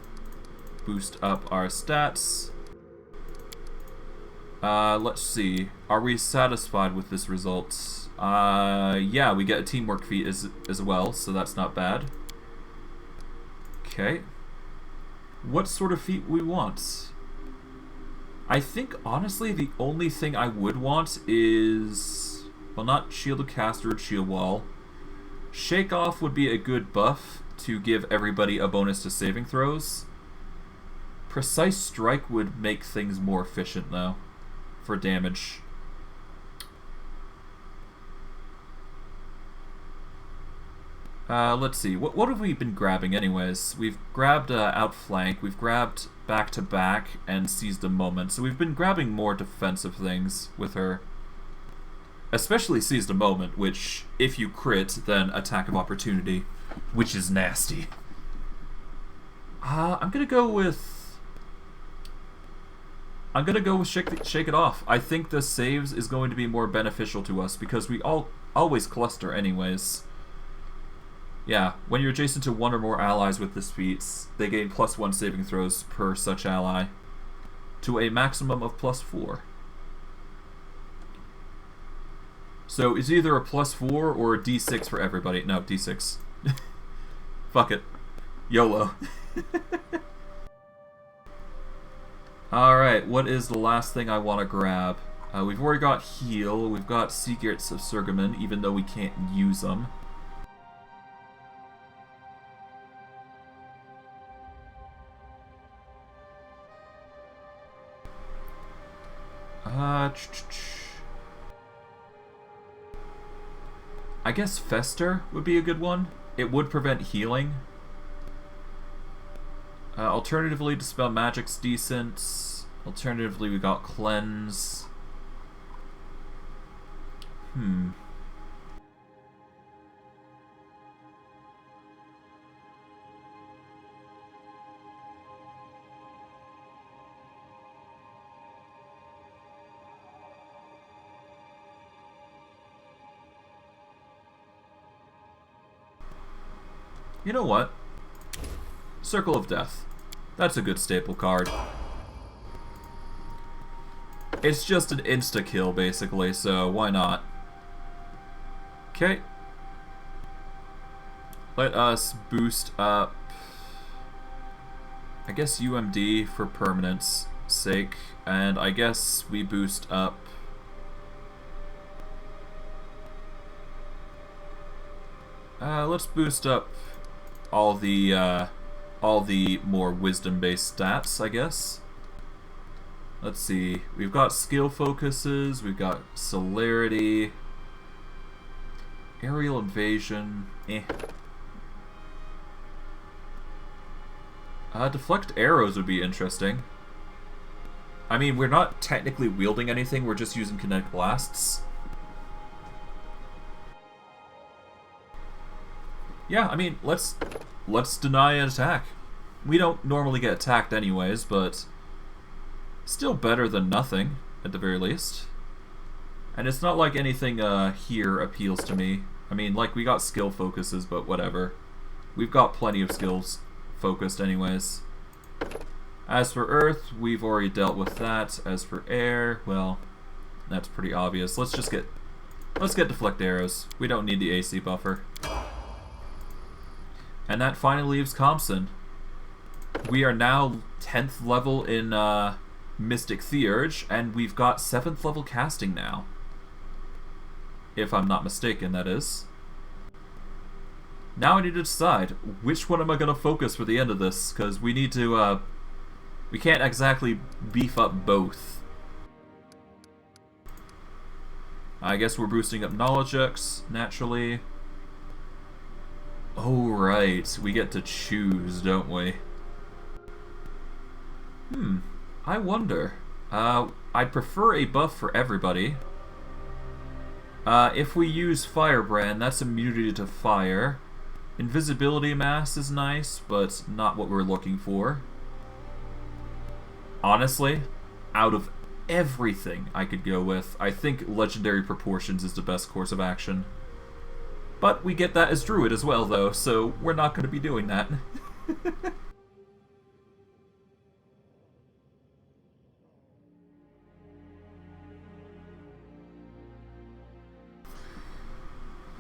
Boost up our stats. Let's see. Are we satisfied with this result? Yeah, we get a teamwork feat as well, so that's not bad. Okay. What sort of feat we want? I think, honestly, the only thing I would want is... well, not Shield of Caster or Shield Wall. Shake Off would be a good buff to give everybody a bonus to saving throws. Precise Strike would make things more efficient, though, for damage. Let's see. What have we been grabbing anyways? We've grabbed Outflank, we've grabbed Back to Back, and Seized a Moment. So we've been grabbing more defensive things with her. Especially Seized a Moment, which, if you crit, then Attack of Opportunity, which is nasty. I'm gonna go with Shake It Off. I think the saves is going to be more beneficial to us, because we always cluster anyways. Yeah, when you're adjacent to one or more allies with this feat, they gain +1 saving throws per such ally, to a maximum of +4. So it's either a +4 or a D6 for everybody. No, D6. Fuck it. YOLO. Alright, what is the last thing I want to grab? We've already got Heal, we've got Secrets of Surgaman, even though we can't use them. I guess Fester would be a good one. It would prevent healing. Alternatively, Dispel Magic's decent. Alternatively, we got Cleanse. You know what? Circle of Death. That's a good staple card. It's just an insta-kill, basically, so why not? Okay. Let us boost up... I guess UMD for permanence sake, and I guess we boost up... let's boost up all the more wisdom-based stats, I guess. Let's see. We've got skill focuses, we've got celerity, aerial invasion, deflect arrows would be interesting. I mean, we're not technically wielding anything, we're just using kinetic blasts. Yeah, I mean, let's deny an attack. We don't normally get attacked anyways, but still better than nothing, at the very least. And it's not like anything here appeals to me. I mean, like, we got skill focuses, but whatever. We've got plenty of skills focused anyways. As for Earth, we've already dealt with that. As for Air, well, that's pretty obvious. Let's get deflect arrows. We don't need the AC buffer. And that finally leaves Compson. We are now 10th level in Mystic Theurge, and we've got 7th level casting now. If I'm not mistaken, that is. Now I need to decide, which one am I going to focus for the end of this? Because we need to, we can't exactly beef up both. I guess we're boosting up knowledge checks, naturally. Oh, right. We get to choose, don't we? I wonder. I'd prefer a buff for everybody. If we use Firebrand, that's immunity to fire. Invisibility Mass is nice, but not what we're looking for. Honestly, out of everything I could go with, I think Legendary Proportions is the best course of action. But we get that as Druid as well, though, so we're not going to be doing that.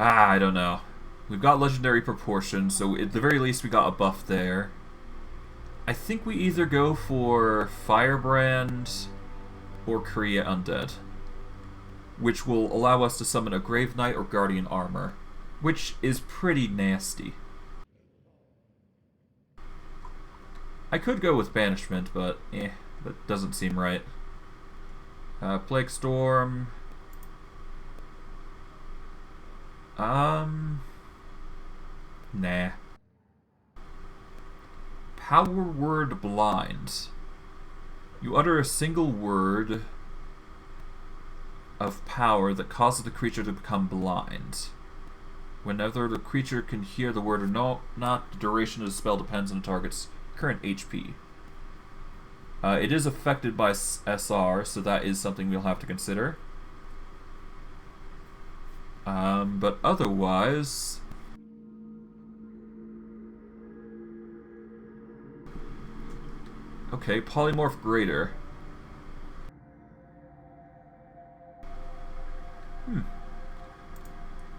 I don't know. We've got Legendary Proportions, so at the very least we got a buff there. I think we either go for Firebrand or Create Undead, which will allow us to summon a Grave Knight or Guardian Armor, which is pretty nasty. I could go with Banishment, but that doesn't seem right. Plague Storm. Nah. Power Word Blind. You utter a single word of power that causes the creature to become blind. Whenever the creature can hear the word or not, the duration of the spell depends on the target's current HP. It is affected by SR, so that is something we'll have to consider. But otherwise... Okay, Polymorph Greater.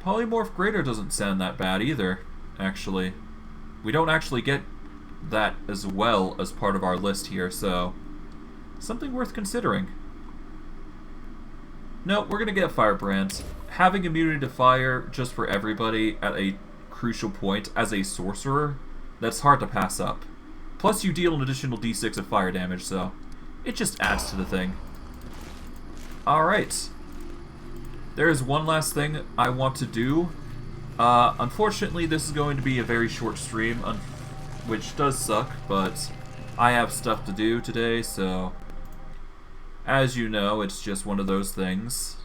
Polymorph Greater doesn't sound that bad either, actually. We don't actually get that as well as part of our list here, so... something worth considering. No, we're gonna get Firebrand. Having immunity to fire just for everybody at a crucial point as a sorcerer, that's hard to pass up. Plus you deal an additional d6 of fire damage, so it just adds to the thing. Alright. There is one last thing I want to do. Unfortunately, this is going to be a very short stream, which does suck, but I have stuff to do today, so... as you know, it's just one of those things.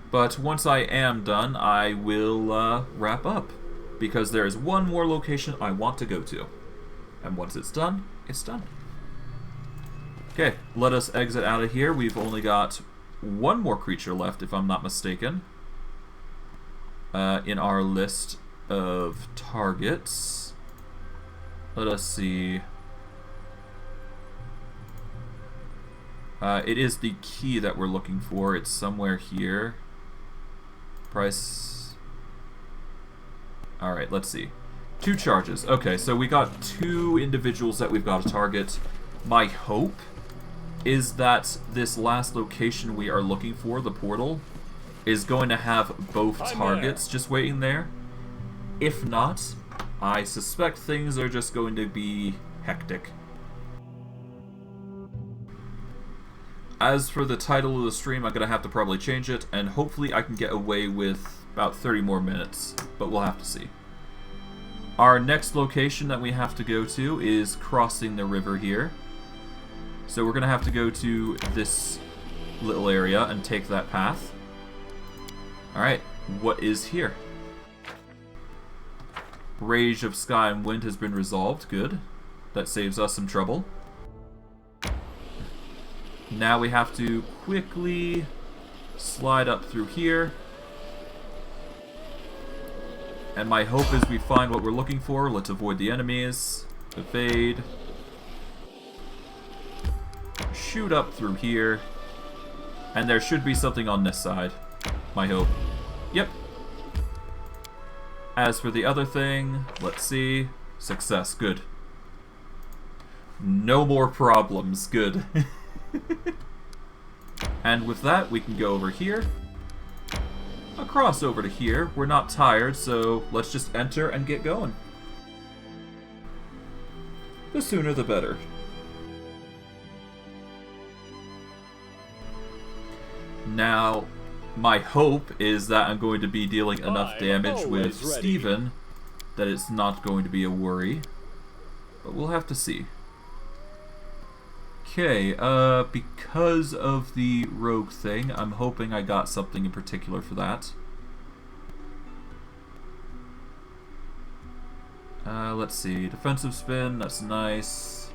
But once I am done, I will wrap up, because there is one more location I want to go to. And once it's done, it's done. Okay, let us exit out of here. We've only got one more creature left, if I'm not mistaken, in our list of targets. Let us see. It is the key that we're looking for. It's somewhere here. Price. Alright, let's see. 2 charges. Okay, so we got 2 individuals that we've got to target. My hope is that this last location we are looking for, the portal, is going to have both targets just waiting there. If not, I suspect things are just going to be hectic. As for the title of the stream, I'm going to have to probably change it, and hopefully I can get away with about 30 more minutes, but we'll have to see. Our next location that we have to go to is crossing the river here. So we're going to have to go to this little area and take that path. Alright, what is here? Rage of Sky and Wind has been resolved. Good. That saves us some trouble. Now we have to quickly slide up through here. And my hope is we find what we're looking for. Let's avoid the enemies. Evade. Shoot up through here. And there should be something on this side. My hope. Yep. As for the other thing, let's see. Success, good. No more problems, good. And with that, we can go over here. Across over to here. We're not tired, so let's just enter and get going. The sooner the better. Now, my hope is that I'm going to be dealing enough damage with Steven that it's not going to be a worry. But we'll have to see. Okay, because of the rogue thing, I'm hoping I got something in particular for that. Let's see, defensive spin, that's nice.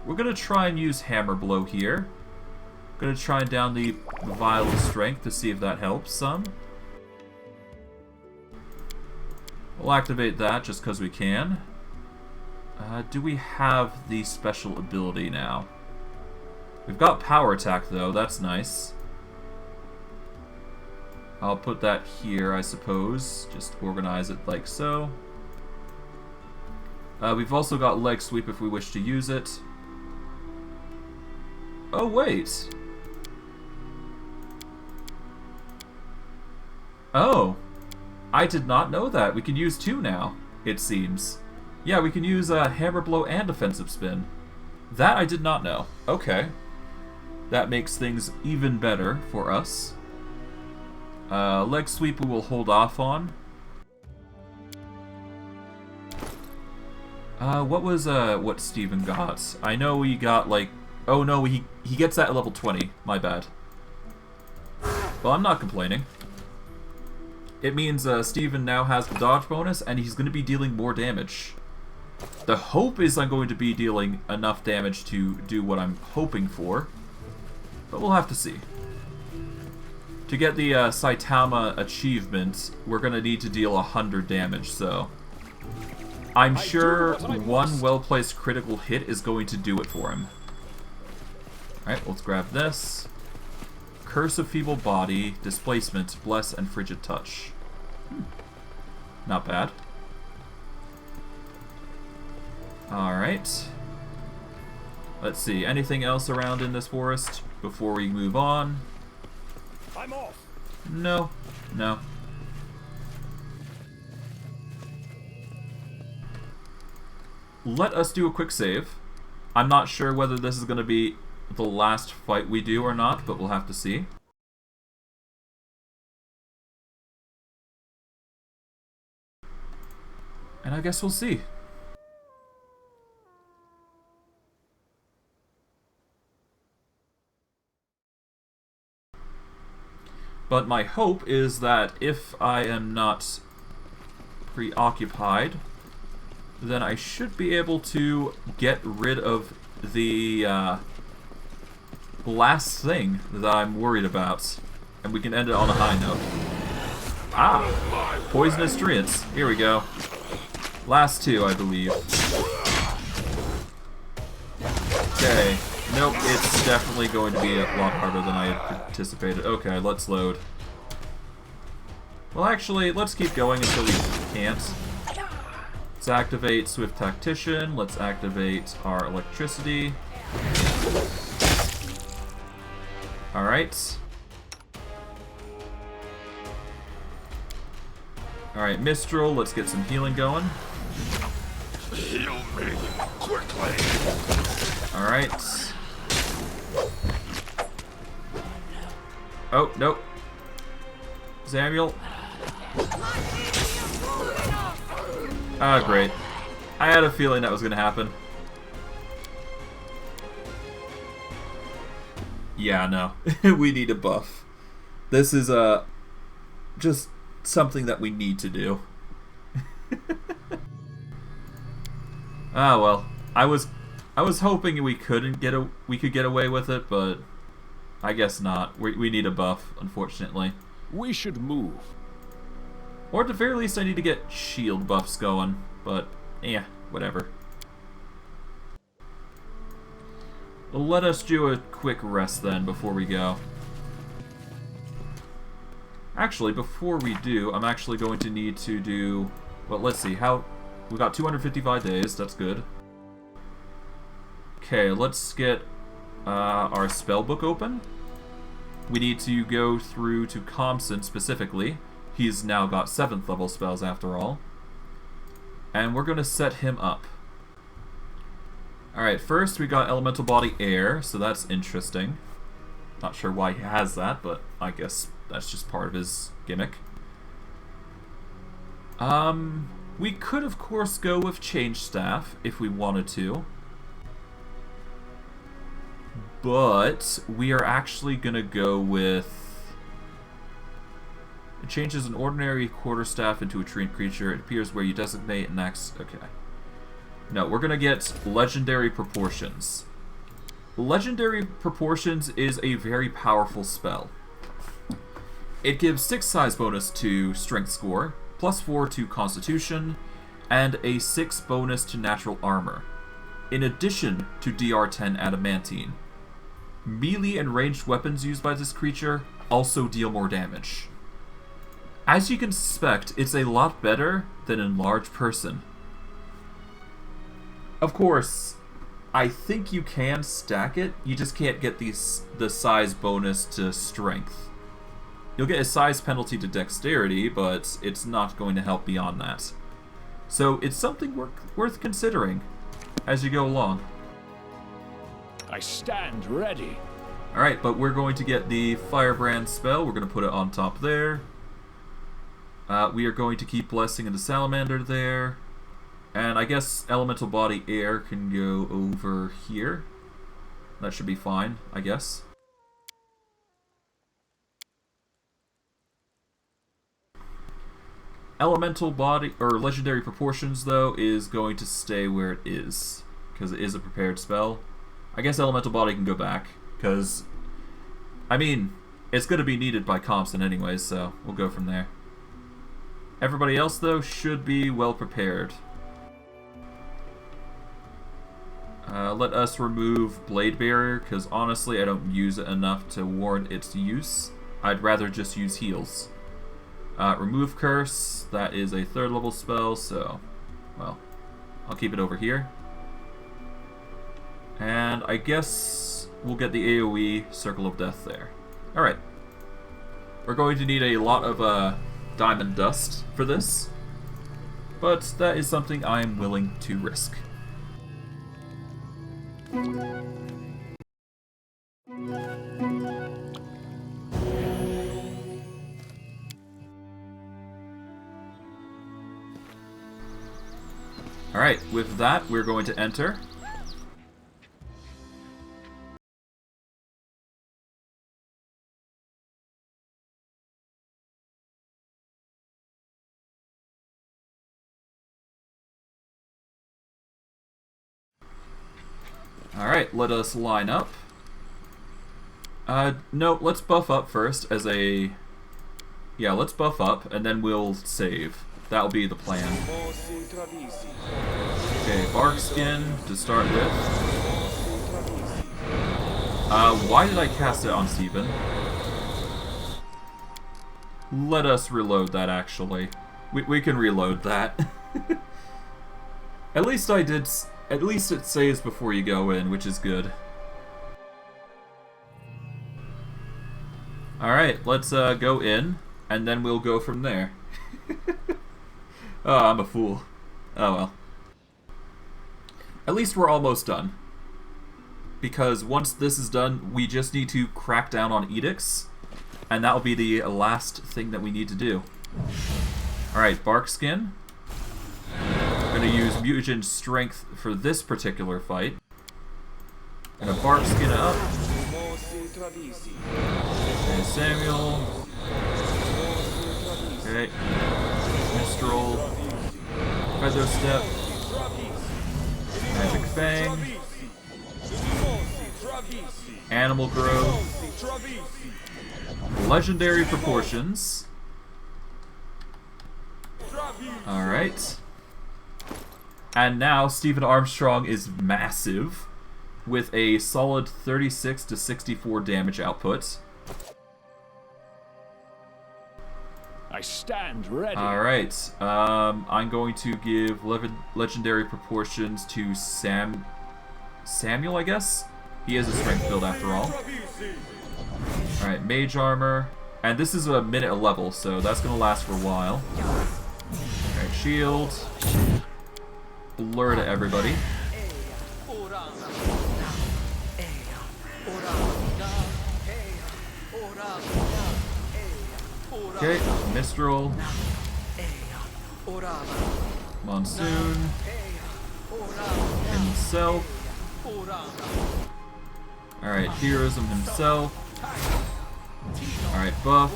We're gonna try and use hammer blow here. Gonna try and down the vial of strength to see if that helps some. We'll activate that just because we can. Do we have the special ability now? We've got power attack though, that's nice. I'll put that here, I suppose. Just organize it like so. We've also got leg sweep if we wish to use it. Oh wait! Oh! I did not know that. We can use two now, it seems. Yeah, we can use hammer blow and defensive spin. That I did not know. Okay. That makes things even better for us. Leg sweep we will hold off on. What was what Steven got? I know he got like... Oh no, he gets that at level 20. My bad. Well, I'm not complaining. It means Steven now has the dodge bonus, and he's going to be dealing more damage. The hope is I'm going to be dealing enough damage to do what I'm hoping for, but we'll have to see. To get the Saitama achievement, we're going to need to deal 100 damage, so... I'm sure one well-placed critical hit is going to do it for him. Alright, let's grab this. Curse of Feeble Body, Displacement, Bless, and Frigid Touch. Not bad. Alright. Let's see, anything else around in this forest before we move on? I'm off. No. No. Let us do a quick save. I'm not sure whether this is going to be the last fight we do or not, but we'll have to see. And I guess we'll see. But my hope is that if I am not preoccupied, then I should be able to get rid of the last thing that I'm worried about. And we can end it on a high note. Ah! Poisonous Treants. Here we go. Last two, I believe. Okay. Nope, it's definitely going to be a lot harder than I had anticipated. Okay, let's load. Well, actually, let's keep going until we can't. Let's activate Swift Tactician. Let's activate our electricity. Alright. Alright, Mistral, let's get some healing going. Heal me quickly. Alright. Oh, nope. Samuel. Ah, great. I had a feeling that was going to happen. Yeah, no. We need a buff. This is just something that we need to do. Ah, well. I was hoping we could get away with it, but I guess not. We need a buff, unfortunately. We should move. Or at the very least, I need to get shield buffs going. But, yeah, whatever. Well, let us do a quick rest then before we go. Actually, before we do, I'm actually going to need to do... Well, let's see. We got 255 days. That's good. Okay, let's get our spellbook open. We need to go through to Comson specifically. He's now got 7th level spells after all. And we're going to set him up. Alright, first we got Elemental Body Air, so that's interesting. Not sure why he has that, but I guess that's just part of his gimmick. We could of course go with Change Staff if we wanted to. But we are actually gonna go with... It changes an ordinary quarterstaff into a treant creature. It appears where you designate and acts... Okay. No, we're gonna get Legendary Proportions. Legendary Proportions is a very powerful spell. It gives 6 size bonus to Strength score, +4 to Constitution, and a 6 bonus to Natural Armor, in addition to DR10 Adamantine. Melee and ranged weapons used by this creature also deal more damage. As you can suspect, it's a lot better than Enlarged Person. Of course, I think you can stack it, you just can't get the size bonus to Strength. You'll get a size penalty to Dexterity, but it's not going to help beyond that. So it's something worth considering as you go along. I stand ready. Alright, but we're going to get the Firebrand spell. We're going to put it on top there. We are going to keep Blessing into Salamander there. And I guess Elemental Body Air can go over here. That should be fine, I guess. Elemental Body, or Legendary Proportions, though, is going to stay where it is, because it is a prepared spell. I guess Elemental Body can go back, because, I mean, it's going to be needed by Compson anyways, so we'll go from there. Everybody else, though, should be well prepared. Let us remove Blade Barrier, because honestly I don't use it enough to warrant its use. I'd rather just use heals. Remove Curse, that is a 3rd level spell, so, well, I'll keep it over here. And I guess we'll get the AoE Circle of Death there. Alright. We're going to need a lot of Diamond Dust for this, but that is something I am willing to risk. Alright, with that, we're going to enter. Alright, let us line up. No, let's buff up first as a... Yeah, let's buff up, and then we'll save. That'll be the plan. Okay, Bark Skin to start with. Why did I cast it on Steven? Let us reload that, actually. We can reload that. At least I did... At least it saves before you go in, which is good. Alright, let's go in, and then we'll go from there. Oh, I'm a fool. Oh well. At least we're almost done. Because once this is done, we just need to crack down on edicts, and that'll be the last thing that we need to do. Alright, Bark Skin. I'm going to use Mutagen Strength for this particular fight. Gonna Bark Skin up. Okay, Samuel. Okay. Minstrel. Feather Step. Magic Fang. Animal Growth. Legendary Proportions. Alright. And now Steven Armstrong is massive, with a solid 36 to 64 damage output. I stand ready. Alright, I'm going to give legendary proportions to Samuel, I guess? He is a strength build after all. Alright, mage armor. And this is a minute a level, so that's going to last for a while. Alright, shield. Blur to everybody. Okay, Mistral. Monsoon. Himself. Alright, Heroism himself. Alright, Buff.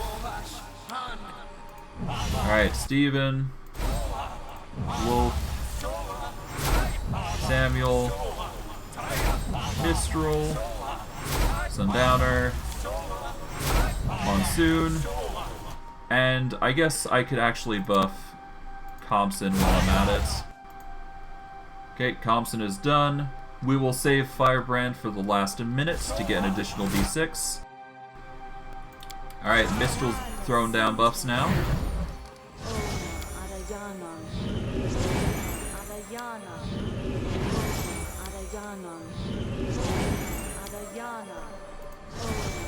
Alright, Steven. Wolf. Samuel. Mistral. Sundowner. Monsoon. And I guess I could actually buff Compson while I'm at it. Okay, Compson is done. We will save Firebrand for the last minute to get an additional d6. Alright, Mistral's throwing down buffs now.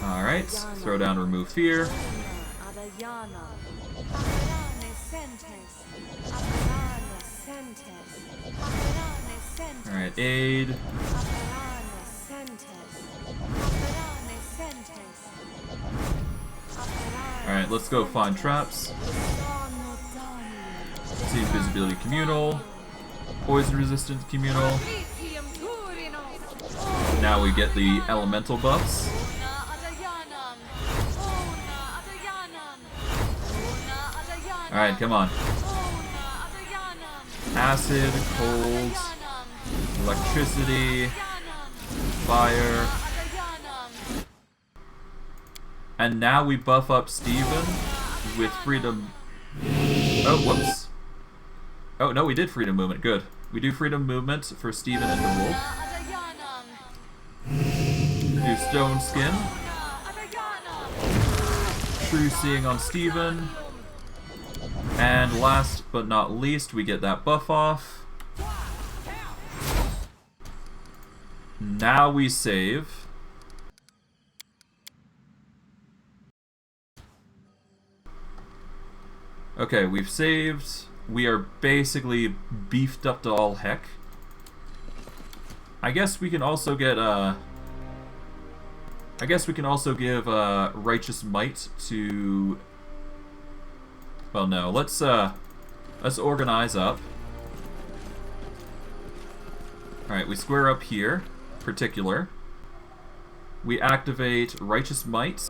Alright, throw down Remove Fear. Alright, Aid. Alright, let's go find traps. See Invisibility Communal. Poison Resistant Communal. Now we get the Elemental buffs. Alright, come on. Acid, cold, electricity, fire. And now we buff up Steven with freedom. Oh, whoops. Oh, no, we did freedom movement. Good. We do freedom movement for Steven and the Wolf. Do Stone Skin. True Seeing on Steven. And last but not least, we get that buff off. Now we save. Okay, we've saved. We are basically beefed up to all heck. I guess we can also get give Righteous Might to. Well, no. Let's organize up. All right, we square up here. Particular. We activate Righteous Might.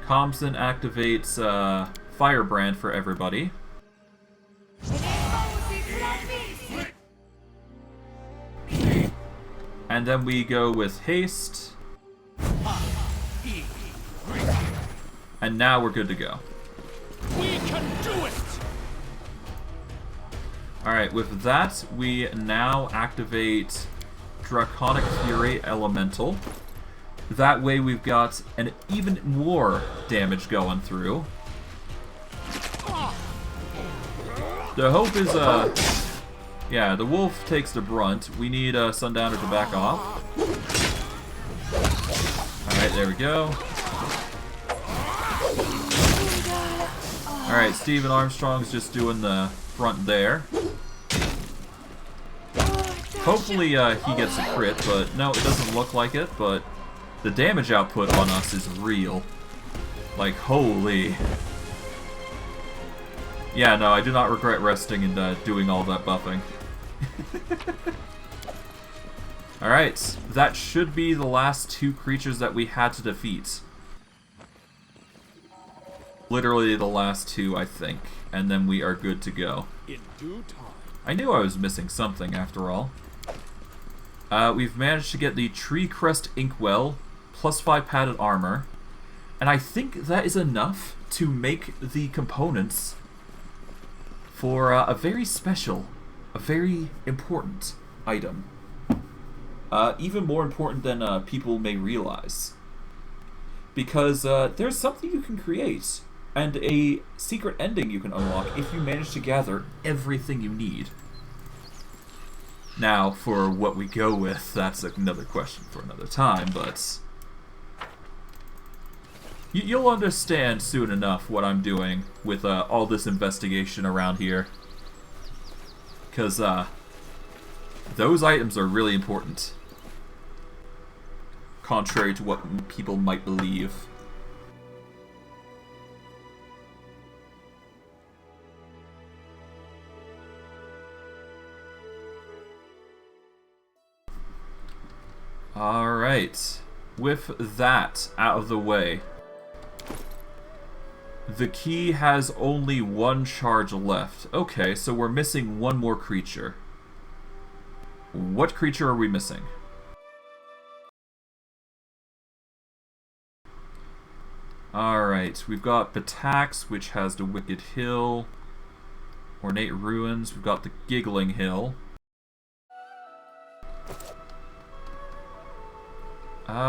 Compson activates Firebrand for everybody. And then we go with Haste. And now we're good to go. We can do it! Alright, with that, we now activate Draconic Fury Elemental. That way we've got an even more damage going through. The hope is, yeah, the Wolf takes the brunt. We need Sundowner to back off. Alright, there we go. Alright, Steven Armstrong's just doing the front there. Hopefully he gets a crit, but no, it doesn't look like it, but the damage output on us is real. Like, holy. Yeah, no, I do not regret resting and doing all that buffing. Alright, that should be the last two creatures that we had to defeat. Literally the last two, I think. And then we are good to go. In due time. I knew I was missing something after all. We've managed to get the Tree Crest Inkwell, +5 padded armor. And I think that is enough to make the components for a very special, a very important item. Even more important than people may realize. Because there's something you can create and a secret ending you can unlock if you manage to gather everything you need. Now, for what we go with, that's another question for another time, but you'll understand soon enough what I'm doing with all this investigation around here. Because those items are really important, contrary to what people might believe. Alright, with that out of the way, the key has only one charge left. Okay, so we're missing one more creature. What creature are we missing? Alright, we've got Batax, which has the Wicked Hill. Ornate Ruins, we've got the Giggling Hill.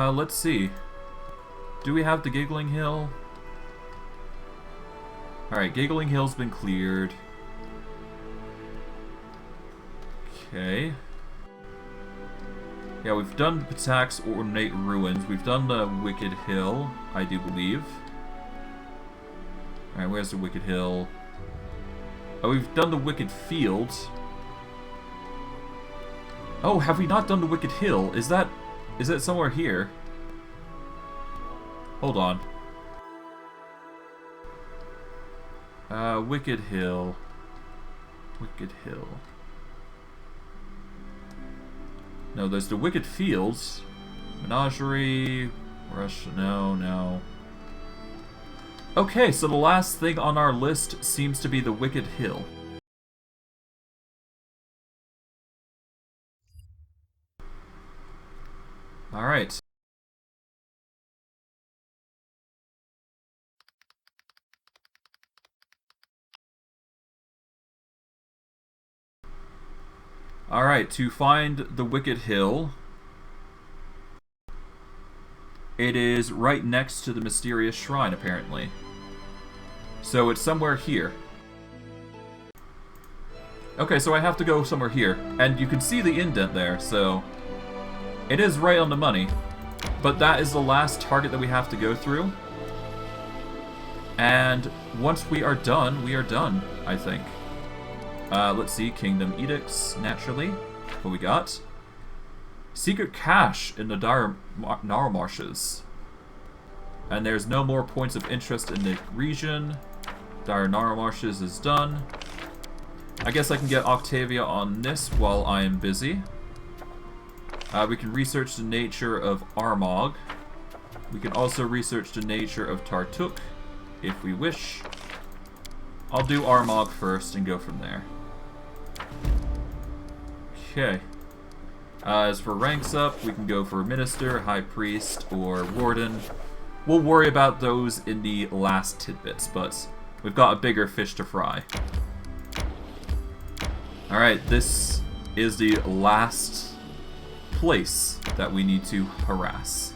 Let's see. Do we have the Giggling Hill? Alright, Giggling Hill's been cleared. Okay. Yeah, we've done Batax, Ornate Ruins. We've done the Wicked Hill, I do believe. Alright, where's the Wicked Hill? Oh, we've done the Wicked Field. Oh, have we not done the Wicked Hill? Is it somewhere here? Hold on. Wicked Hill. Wicked Hill. No, there's the Wicked Fields. Menagerie. Rush. No. Okay, so the last thing on our list seems to be the Wicked Hill. Alright. Alright, to find the Wicked Hill, it is right next to the mysterious shrine, apparently. So it's somewhere here. Okay, so I have to go somewhere here. And you can see the indent there, so it is right on the money. But that is the last target that we have to go through. And once we are done, I think. Let's see, Kingdom Edicts, naturally. What we got? Secret cache in the Dire Marshes. And there's no more points of interest in the region. Dire Marshes is done. I guess I can get Octavia on this while I am busy. We can research the nature of Armog. We can also research the nature of Tartuk, if we wish. I'll do Armog first and go from there. Okay. As for ranks up, we can go for Minister, High Priest, or Warden. We'll worry about those in the last tidbits, but we've got a bigger fish to fry. Alright, this is the last place that we need to harass.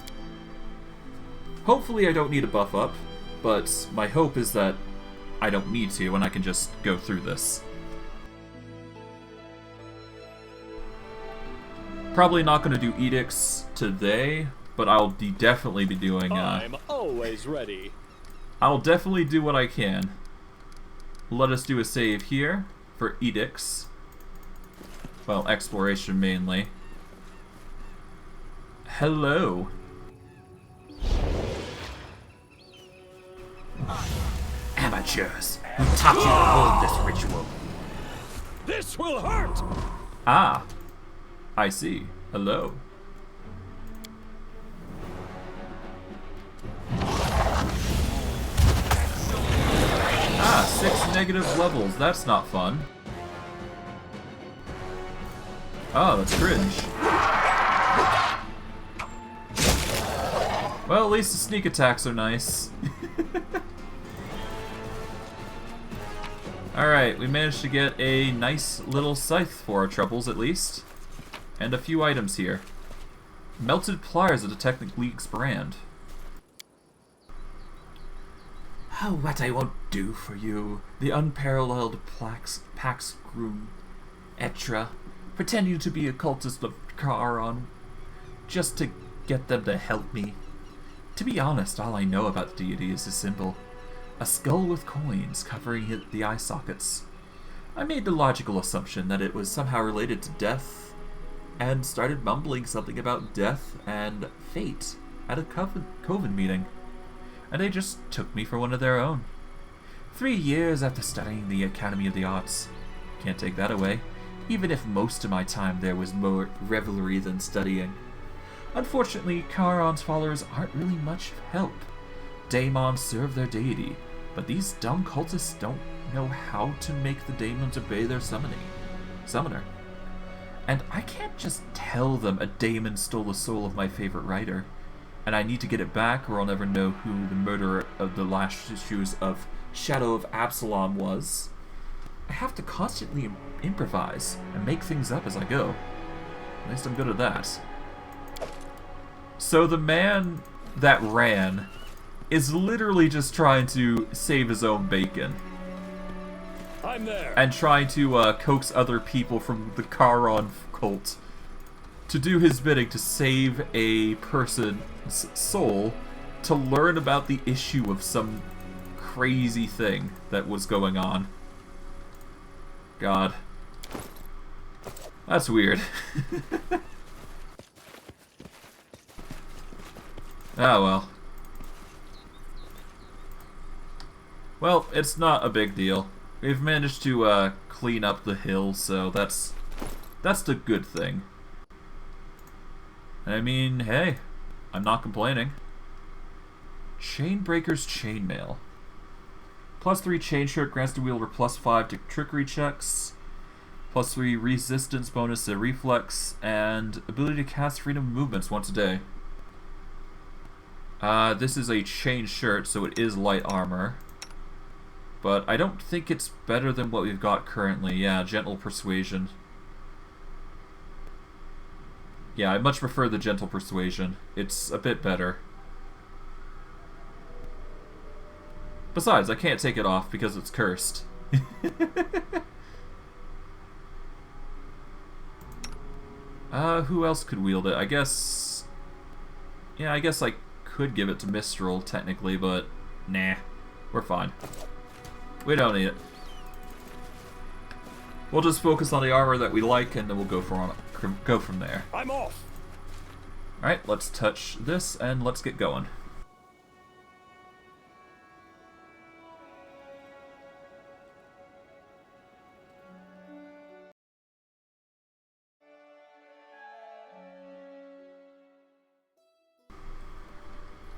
Hopefully I don't need a buff up, but my hope is that I don't need to and I can just go through this. Probably not going to do edicts today, but I'll definitely be doing... I'm always ready. I'll definitely do what I can. Let us do a save here for edicts. Well, exploration mainly. Hello. Amateurs, who taught you to hold this ritual? This will hurt! Ah, I see. Hello. Ah, 6 negative levels. That's not fun. Oh, that's cringe. Well, at least the sneak attacks are nice. Alright, we managed to get a nice little scythe for our troubles, at least. And a few items here. Melted pliers of the Technic League's brand. Oh, what I won't do for you. The unparalleled Pax Groom Etra, pretending to be a cultist of Charon, just to get them to help me. To be honest, all I know about the deity is a symbol. A skull with coins covering the eye sockets. I made the logical assumption that it was somehow related to death, and started mumbling something about death and fate at a coven meeting. And they just took me for one of their own. 3 years after studying the Academy of the Arts. Can't take that away, even if most of my time there was more revelry than studying. Unfortunately, Charon's followers aren't really much help. Daemons serve their deity, but these dumb cultists don't know how to make the daemons obey their summoner. And I can't just tell them a daemon stole the soul of my favorite writer, and I need to get it back or I'll never know who the murderer of the last issues of Shadow of Absalom was. I have to constantly improvise and make things up as I go. At least I'm good at that. So the man that ran is literally just trying to save his own bacon. I'm there. And trying to coax other people from the Charon cult to do his bidding to save a person's soul to learn about the issue of some crazy thing that was going on. God. That's weird. Oh well. Well, it's not a big deal. We've managed to clean up the hill, so that's the good thing. I mean, hey, I'm not complaining. Chainbreaker's Chainmail. +3 chain shirt grants the wielder +5 to trickery checks. +3 resistance bonus to reflex, and ability to cast freedom movements once a day. This is a chain shirt, so it is light armor. But I don't think it's better than what we've got currently. Yeah, gentle persuasion. Yeah, I much prefer the gentle persuasion. It's a bit better. Besides, I can't take it off because it's cursed. Who else could wield it? I guess... Yeah, I guess I could give it to Mistral, technically, but... Nah. We're fine. We don't need it. We'll just focus on the armor that we like, and then we'll go from there. I'm off. Alright, let's touch this, and let's get going.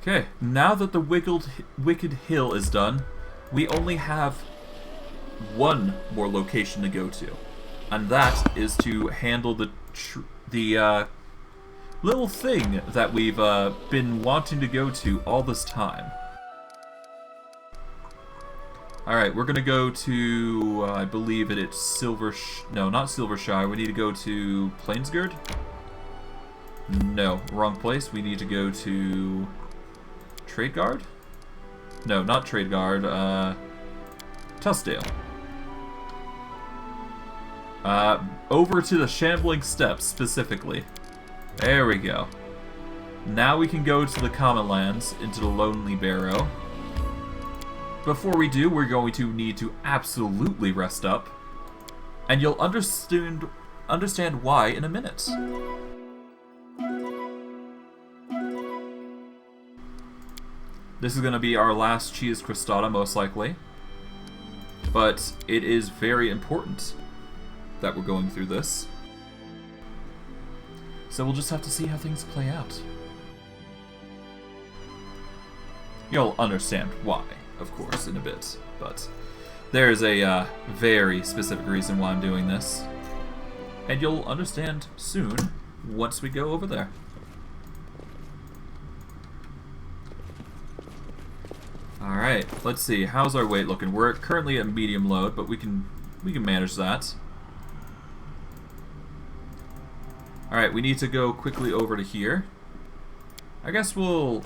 Okay, now that the Wicked Hill is done, we only have one more location to go to, and that is to handle the little thing that we've been wanting to go to all this time. Alright, we're gonna go to, I believe it's no, not Silvershire, we need to go to Plainsgird? No, wrong place, we need to go to Tradeguard? No, not Tradeguard, Tussdale. Over to the Shambling Steps, specifically. There we go. Now we can go to the Common Lands, into the Lonely Barrow. Before we do, we're going to need to absolutely rest up. And you'll understand why in a minute. This is going to be our last Chia's Crostata, most likely. But it is very important that we're going through this. So we'll just have to see how things play out. You'll understand why, of course, in a bit. But there is a very specific reason why I'm doing this. And you'll understand soon once we go over there. Alright, let's see. How's our weight looking? We're currently at medium load, but we can manage that. Alright, we need to go quickly over to here. I guess we'll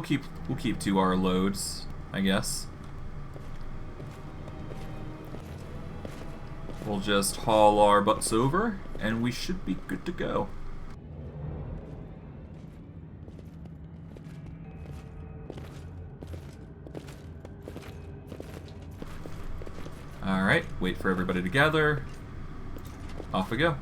keep to our loads, I guess. We'll just haul our butts over, and we should be good to go. Alright, wait for everybody to gather. Off we go.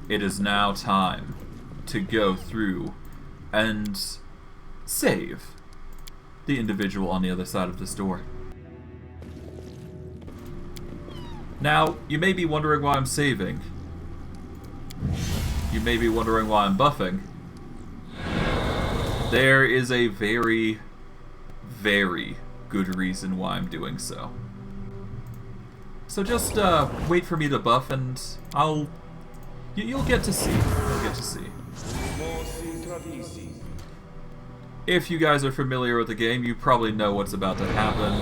It is now time to go through and save the individual on the other side of this door. Now, you may be wondering why I'm saving. You may be wondering why I'm buffing. There is a very, very good reason why I'm doing so. So just wait for me to buff and you'll get to see. You'll get to see. If you guys are familiar with the game, you probably know what's about to happen.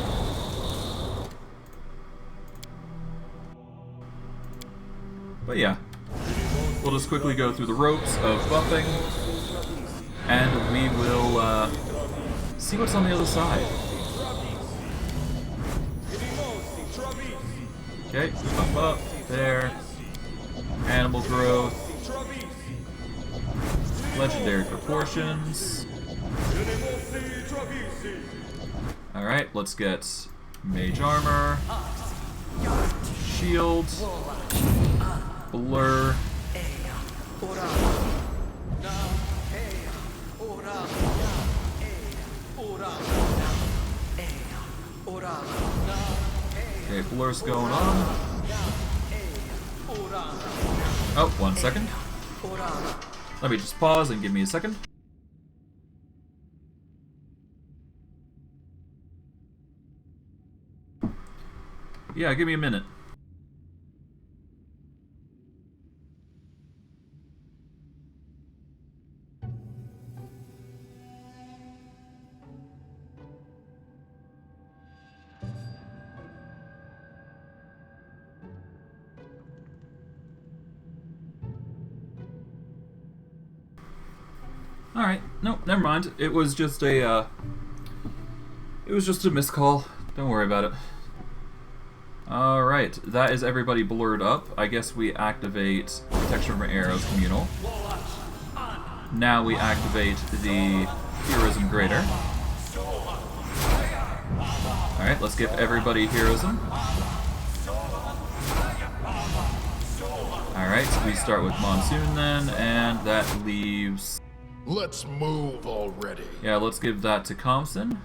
But yeah, we'll just quickly go through the ropes of buffing, and we will see what's on the other side. Okay, buff up, there. Animal growth. Legendary proportions. Alright, let's get mage armor. Shield. Blur. Okay, blur's going on. Oh, 1 second. Let me just pause and give me a second. Yeah, give me a minute. Alright, no, never mind. It was just a missed call. Don't worry about it. Alright, that is everybody blurred up. I guess we activate Protection from Arrows Communal. Now we activate the Heroism Greater. Alright, let's give everybody Heroism. Alright, so we start with Monsoon then, and that leaves... Let's move already. Yeah, let's give that to Compson.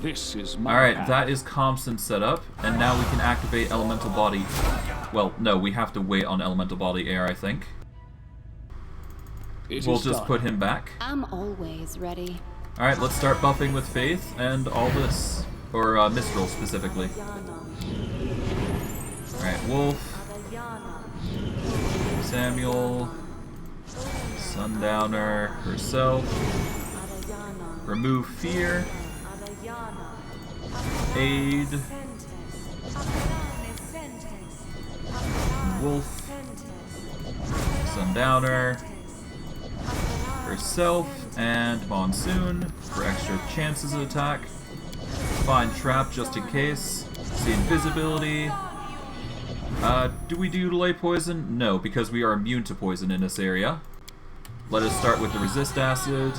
This is my Alright, path. that is Compson set up, and now we can activate Elemental Body. Well, no, we have to wait on Elemental Body Air, I think. We'll just put him back. I'm always ready. Alright, let's start buffing with Faith and all this. Or Mistral specifically. Alright, Wolf. Samuel. Sundowner herself. Remove Fear. Aid. Wolf. Sundowner. Herself. And Monsoon for extra chances of attack. Find Trap just in case. See Invisibility. Do we do Delay Poison? No, because we are immune to poison in this area. Let us start with the Resist Acid.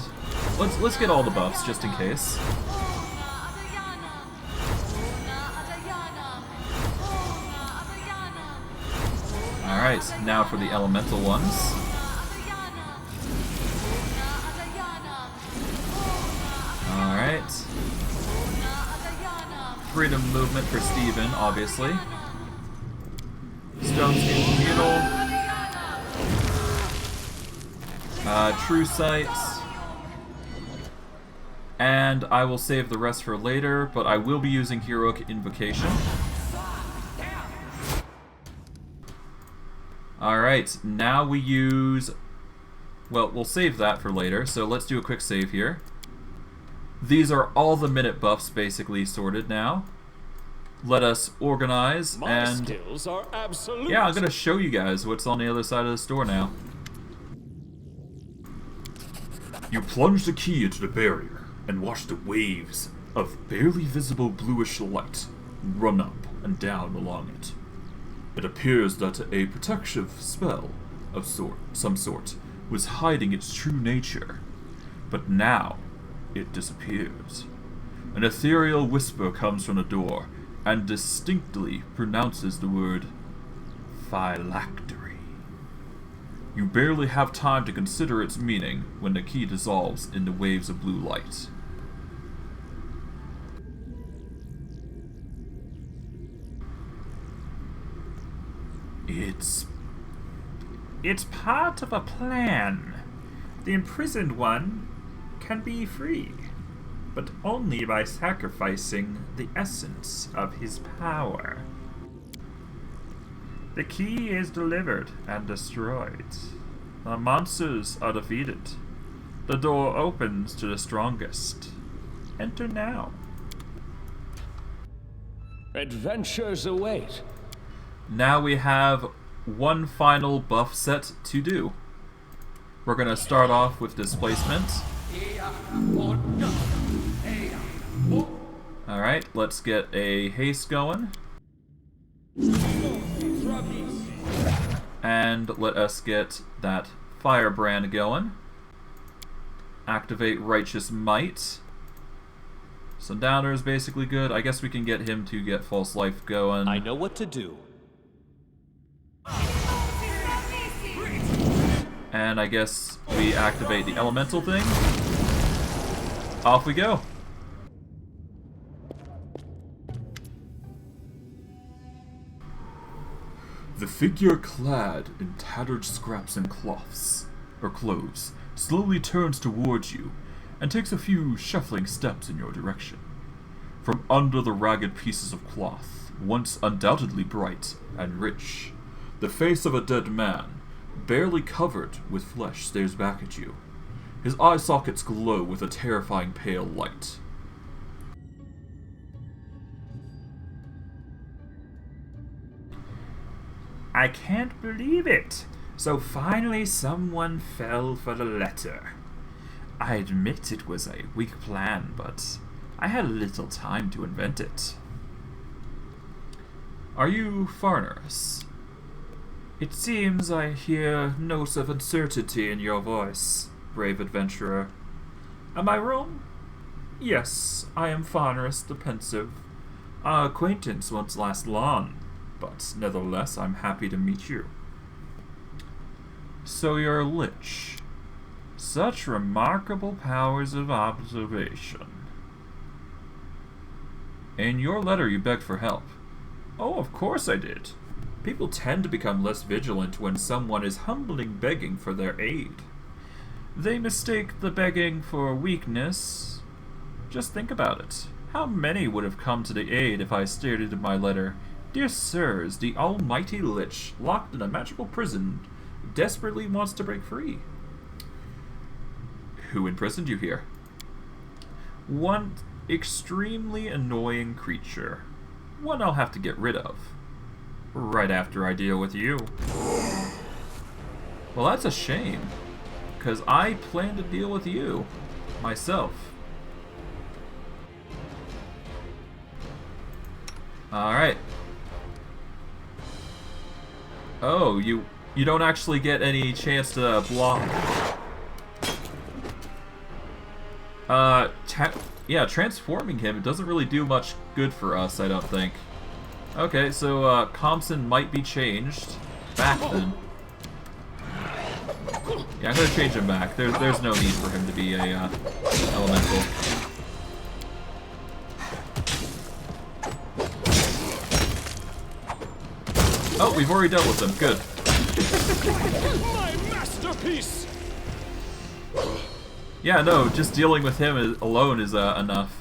Let's get all the buffs just in case. Alright, now for the elemental ones. Alright. Freedom movement for Steven, obviously. Stone Skin Communal. True Sight. And I will save the rest for later, but I will be using Heroic Invocation. Alright, now we use... Well, we'll save that for later, so let's do a quick save here. These are all the minute buffs basically sorted now. let us organize My and... skills are absolute. Yeah, I'm gonna show you guys what's on the other side of the store now. You plunge the key into the barrier and watch the waves of barely visible bluish light run up and down along it. It appears that a protective spell of some sort was hiding its true nature, but now it disappears. An ethereal whisper comes from the door and distinctly pronounces the word phylactery. You barely have time to consider its meaning when the key dissolves in the waves of blue light. It's part of a plan. The imprisoned one can be free, but only by sacrificing the essence of his power. The key is delivered and destroyed. The monsters are defeated. The door opens to the strongest. Enter now. Adventures await. Now we have one final buff set to do. We're gonna start off with displacement. Alright, let's get a haste going. And let us get that firebrand going. Activate Righteous Might. Sundowner is basically good. I guess we can get him to get False Life going. I know what to do. And I guess we activate the elemental thing. Off we go. The figure clad in tattered scraps and cloths, or clothes, slowly turns towards you and takes a few shuffling steps in your direction. From under the ragged pieces of cloth, once undoubtedly bright and rich, the face of a dead man, barely covered with flesh, stares back at you. His eye sockets glow with a terrifying pale light. I can't believe it. So finally someone fell for the letter. I admit it was a weak plan, but I had little time to invent it. Are you Farnniras? It seems I hear notes of uncertainty in your voice, brave adventurer. Am I wrong? Yes, I am Farnniras the Pensive. Our acquaintance won't last long, but nevertheless I'm happy to meet you. So you're a Lich. Such remarkable powers of observation. In your letter you begged for help. Oh, of course I did. People tend to become less vigilant when someone is humbly begging for their aid. They mistake the begging for weakness. Just think about it. How many would have come to the aid if I stated in my letter, "Dear sirs, the almighty Lich, locked in a magical prison, desperately wants to break free." Who imprisoned you here? One extremely annoying creature. One I'll have to get rid of. Right after I deal with you. Well, that's a shame, because I plan to deal with you, myself. Alright. Oh, you don't actually get any chance to block. Yeah, transforming him, it doesn't really do much good for us, I don't think. Okay, so, Compson might be changed back then. Yeah, I'm gonna change him back. There's no need for him to be a, elemental. Oh, we've already dealt with them. Good. My masterpiece. Yeah, no, just dealing with him alone is enough.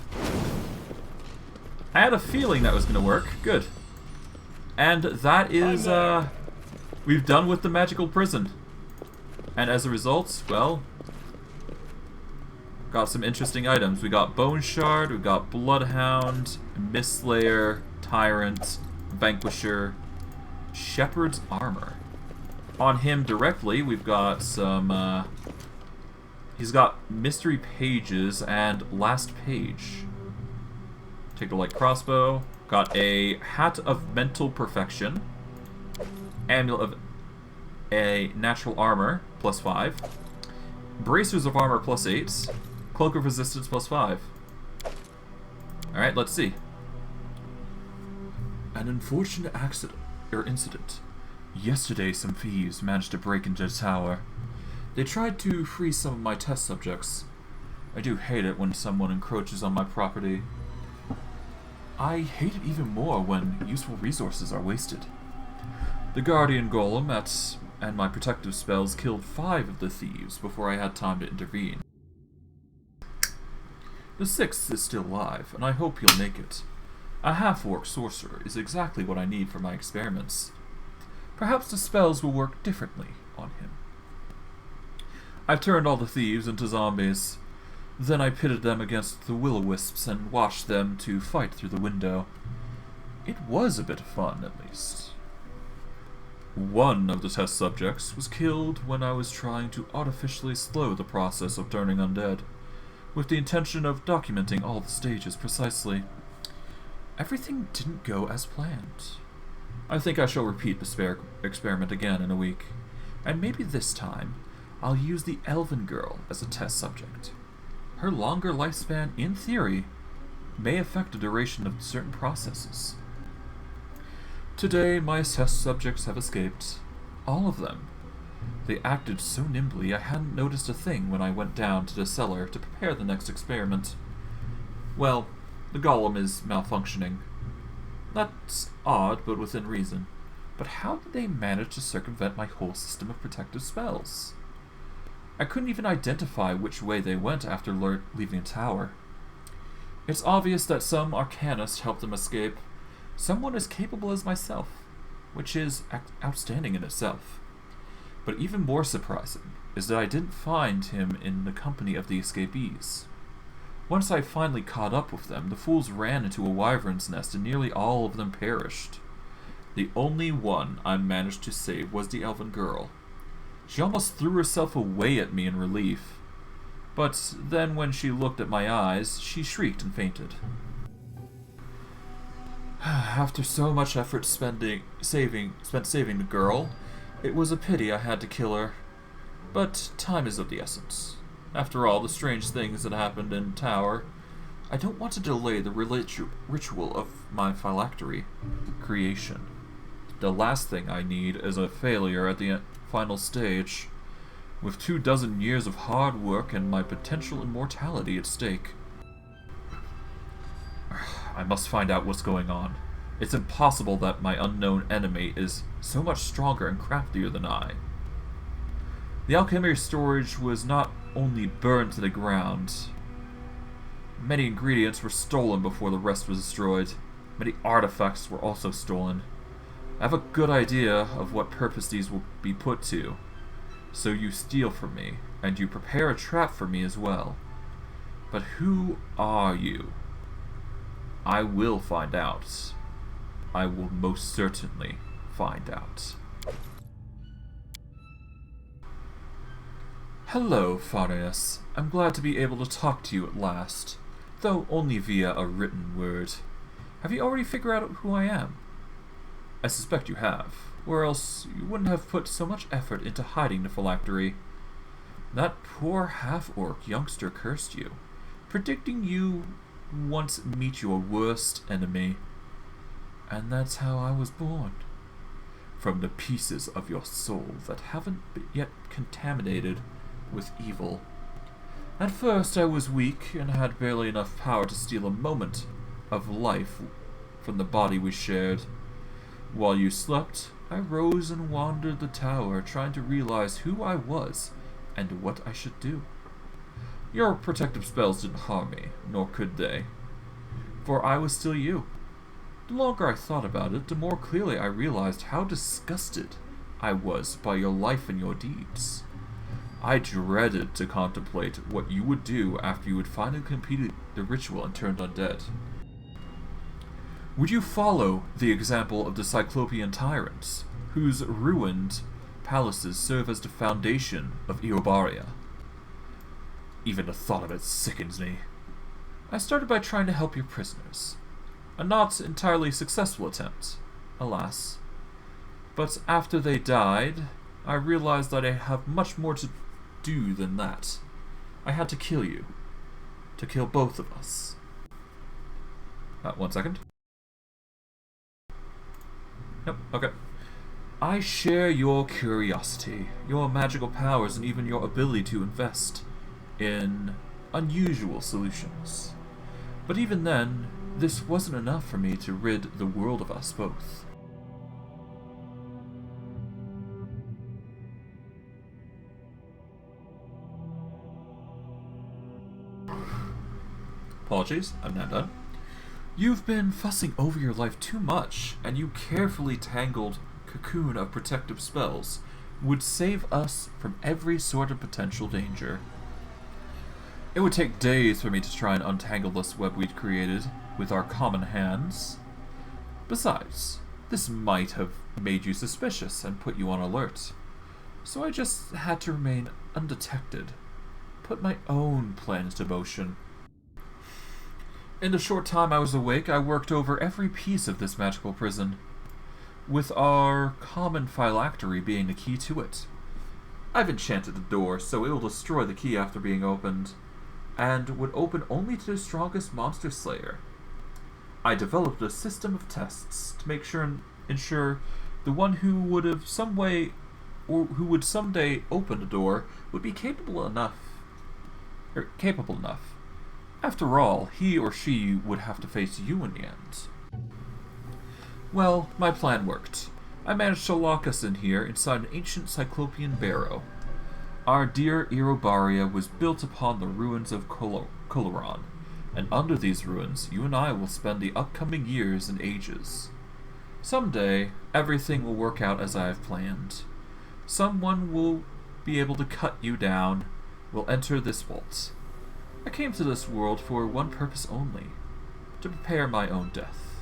I had a feeling that was gonna work. Good. And that is, we've done with the magical prison. And as a result, well, got some interesting items. We got Bone Shard, we got Bloodhound, Mistslayer, Tyrant, Vanquisher, Shepherd's Armor. On him directly, we've got some, he's got Mystery Pages and Last Page. Take the light crossbow. Got a Hat of Mental Perfection. Amulet of a Natural Armor, +5. Bracers of Armor, +8. Cloak of Resistance, +5. Alright, let's see. An unfortunate incident. Yesterday, some thieves managed to break into the tower. They tried to free some of my test subjects. I do hate it when someone encroaches on my property. I hate it even more when useful resources are wasted. The Guardian Golem and my protective spells killed 5 of the thieves before I had time to intervene. The 6th is still alive, and I hope he'll make it. A half-orc sorcerer is exactly what I need for my experiments. Perhaps the spells will work differently on him. I've turned all the thieves into zombies. Then I pitted them against the will-o-wisps and watched them to fight through the window. It was a bit of fun, at least. One of the test subjects was killed when I was trying to artificially slow the process of turning undead, with the intention of documenting all the stages precisely. Everything didn't go as planned. I think I shall repeat the experiment again in a week, and maybe this time I'll use the Elven Girl as a test subject. Her longer lifespan, in theory, may affect the duration of certain processes. Today, my test subjects have escaped. All of them. They acted so nimbly I hadn't noticed a thing when I went down to the cellar to prepare the next experiment. Well, the golem is malfunctioning. That's odd, but within reason. But how did they manage to circumvent my whole system of protective spells? I couldn't even identify which way they went after leaving the tower. It's obvious that some arcanist helped them escape. Someone as capable as myself, which is outstanding in itself. But even more surprising is that I didn't find him in the company of the escapees. Once I finally caught up with them, the fools ran into a wyvern's nest and nearly all of them perished. The only one I managed to save was the Elven Girl. She almost threw herself away at me in relief. But then when she looked at my eyes, she shrieked and fainted. After so much effort spent saving the girl, it was a pity I had to kill her. But time is of the essence. After all the strange things that happened in Tower, I don't want to delay the ritual of my phylactery creation. The last thing I need is a failure at the final stage, with 24 years of hard work and my potential immortality at stake. I must find out what's going on. It's impossible that my unknown enemy is so much stronger and craftier than I. The alchemy storage was not only burned to the ground. Many ingredients were stolen before the rest was destroyed. Many artifacts were also stolen. I have a good idea of what purpose these will be put to. So you steal from me, and you prepare a trap for me as well. But who are you? I will find out. I will most certainly find out. Hello, Farnniras. I'm glad to be able to talk to you at last, though only via a written word. Have you already figured out who I am? I suspect you have, or else you wouldn't have put so much effort into hiding the phylactery. That poor half-orc youngster cursed you, predicting you once meet your worst enemy. And that's how I was born. From the pieces of your soul that haven't yet contaminated with evil. At first I was weak and had barely enough power to steal a moment of life from the body we shared. While you slept, I rose and wandered the tower, trying to realize who I was and what I should do. Your protective spells didn't harm me, nor could they, for I was still you. The longer I thought about it, the more clearly I realized how disgusted I was by your life and your deeds. I dreaded to contemplate what you would do after you had finally completed the ritual and turned undead. Would you follow the example of the Cyclopean tyrants, whose ruined palaces serve as the foundation of Eobaria? Even the thought of it sickens me. I started by trying to help your prisoners. A not entirely successful attempt, alas. But after they died, I realized that I have much more to do than that. I had to kill you. To kill both of us. 1 second. Yep, okay. I share your curiosity, your magical powers, and even your ability to invest in unusual solutions. But even then, this wasn't enough for me to rid the world of us both. Apologies, I'm now done. You've been fussing over your life too much, and you carefully tangled cocoon of protective spells would save us from every sort of potential danger. It would take days for me to try and untangle this web we'd created with our common hands. Besides, this might have made you suspicious and put you on alert. So I just had to remain undetected, put my own plans to motion. In the short time I was awake, I worked over every piece of this magical prison, with our common phylactery being the key to it. I've enchanted the door, so it will destroy the key after being opened, and would open only to the strongest monster slayer. I developed a system of tests to make ensure the one who would have some way, or who would someday open the door, would be capable enough. After all, he or she would have to face you in the end. Well, my plan worked. I managed to lock us in here inside an ancient Cyclopean barrow. Our dear Eobaria was built upon the ruins of Coloron, and under these ruins, you and I will spend the upcoming years and ages. Someday, everything will work out as I have planned. Someone will be able to cut you down, will enter this vault. I came to this world for one purpose only, to prepare my own death.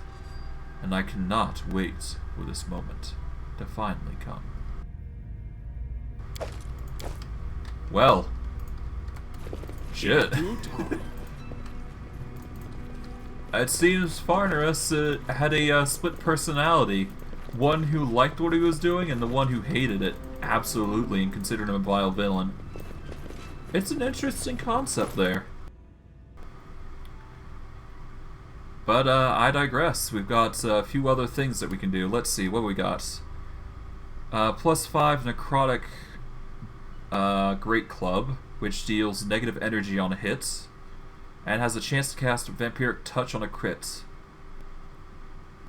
And I cannot wait for this moment to finally come. Well. Shit. It seems Farnniras had a split personality. One who liked what he was doing and the one who hated it absolutely and considered him a vile villain. It's an interesting concept there. But I digress. We've got a few other things that we can do. Let's see, what do we got? +5 necrotic Great Club, which deals negative energy on a hit, and has a chance to cast Vampiric Touch on a crit.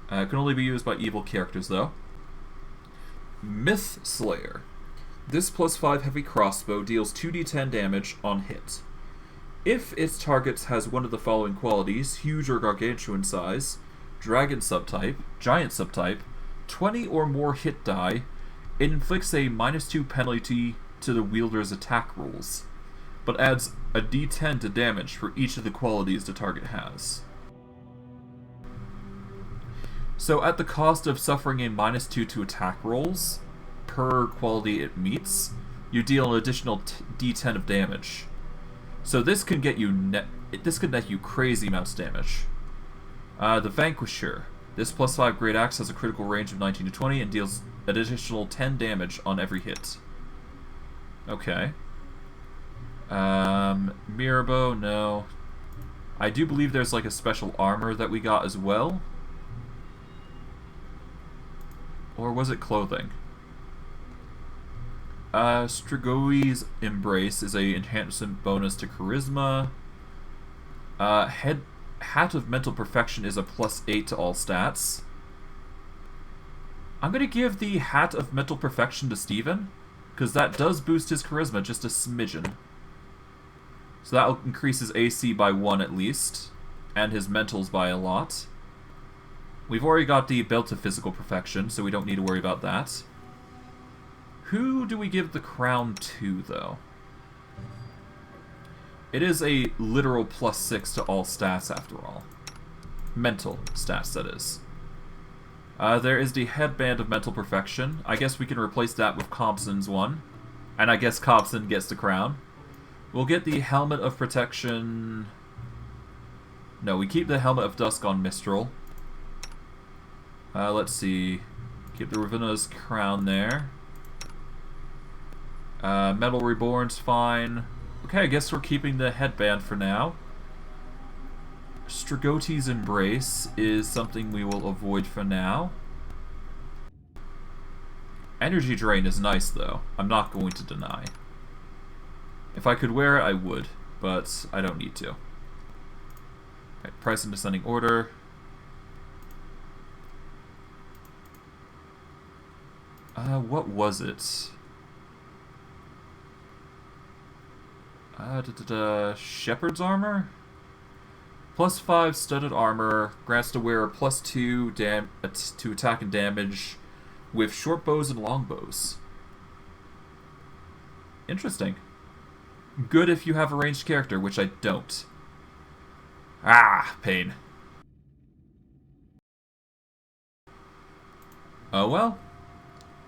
Can only be used by evil characters, though. Myth Slayer. This +5 heavy crossbow deals 2d10 damage on hit. If its target has one of the following qualities, huge or gargantuan size, dragon subtype, giant subtype, 20 or more hit die, it inflicts a -2 penalty to the wielder's attack rolls, but adds a d10 to damage for each of the qualities the target has. So at the cost of suffering a -2 to attack rolls, per quality it meets, you deal an additional d10 of damage. So this can get you this could net you crazy amounts of damage. The Vanquisher. This +5 Great Axe has a critical range of 19 to 20 and deals an additional 10 damage on every hit. Okay. Mirabo, no. I do believe there's like a special armor that we got as well. Or was it clothing? Strigoi's Embrace is a enhancement bonus to Charisma. Hat of Mental Perfection is a +8 to all stats. I'm gonna give the Hat of Mental Perfection to Steven, because that does boost his Charisma just a smidgen. So that'll increase his AC by 1 at least, and his mentals by a lot. We've already got the Belt of Physical Perfection, so we don't need to worry about that. Who do we give the crown to, though? It is a literal +6 to all stats, after all. Mental stats, that is. There is the Headband of Mental Perfection. I guess we can replace that with Compson's one. And I guess Compson gets the crown. We'll get the Helmet of Protection... No, we keep the Helmet of Dusk on Mistral. Let's see. Keep the Ravina's crown there. Metal Reborn's fine. Okay, I guess we're keeping the headband for now. Stragoti's Embrace is something we will avoid for now. Energy Drain is nice, though. I'm not going to deny. If I could wear it, I would, but I don't need to. Okay, price in descending order. What was it? Shepherd's Armor? +5 studded armor, grants the wearer +2 to attack and damage with short bows and long bows. Interesting. Good if you have a ranged character, which I don't. Ah, pain. Oh well.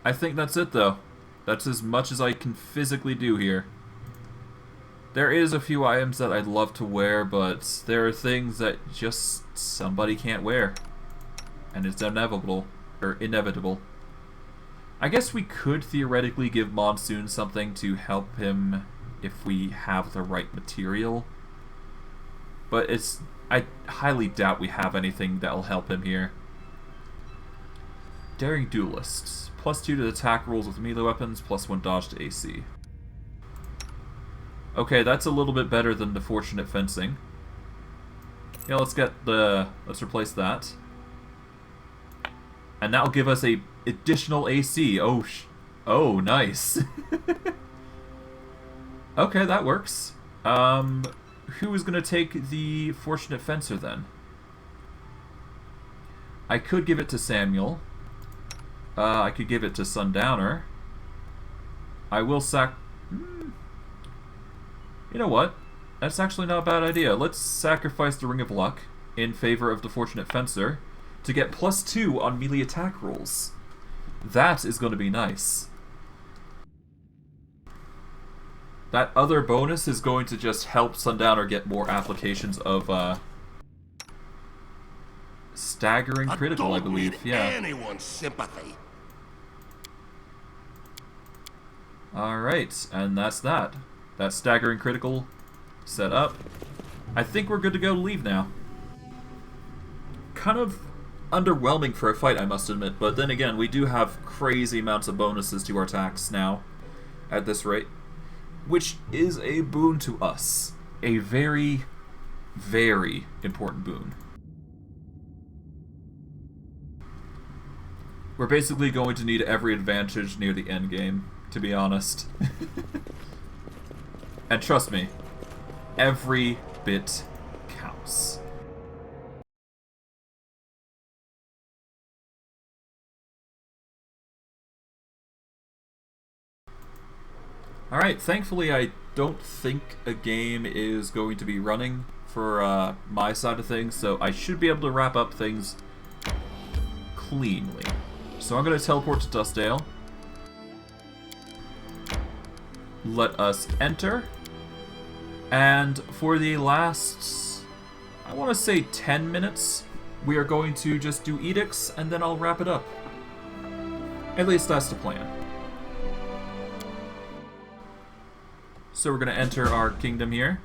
I think that's it, though. That's as much as I can physically do here. There is a few items that I'd love to wear, but there are things that just somebody can't wear. And it's inevitable. I guess we could theoretically give Monsoon something to help him if we have the right material. But I highly doubt we have anything that'll help him here. Daring Duelists. +2 to attack rolls with melee weapons, +1 dodge to AC. Okay, that's a little bit better than the Fortunate Fencing. Yeah, let's replace that. And that'll give us a additional AC. Oh, nice. Okay, that works. Who is going to take the Fortunate Fencer then? I could give it to Samuel. I could give it to Sundowner. I will You know what? That's actually not a bad idea. Let's sacrifice the Ring of Luck in favor of the Fortunate Fencer to get +2 on melee attack rolls. That is going to be nice. That other bonus is going to just help Sundowner get more applications of staggering critical, I believe. Yeah. Anyone's sympathy. Alright, and that's that. That staggering critical set up. I think we're good to go to leave now. Kind of underwhelming for a fight, I must admit, but then again, we do have crazy amounts of bonuses to our attacks now, at this rate, which is a boon to us. A very, very important boon. We're basically going to need every advantage near the end game, to be honest. And trust me, every bit counts. Alright, thankfully I don't think a game is going to be running for my side of things, so I should be able to wrap up things cleanly. So I'm going to teleport to Dustdale. Let us enter. And for the last, I want to say 10 minutes, we are going to just do edicts, and then I'll wrap it up. At least that's the plan. So we're going to enter our kingdom here.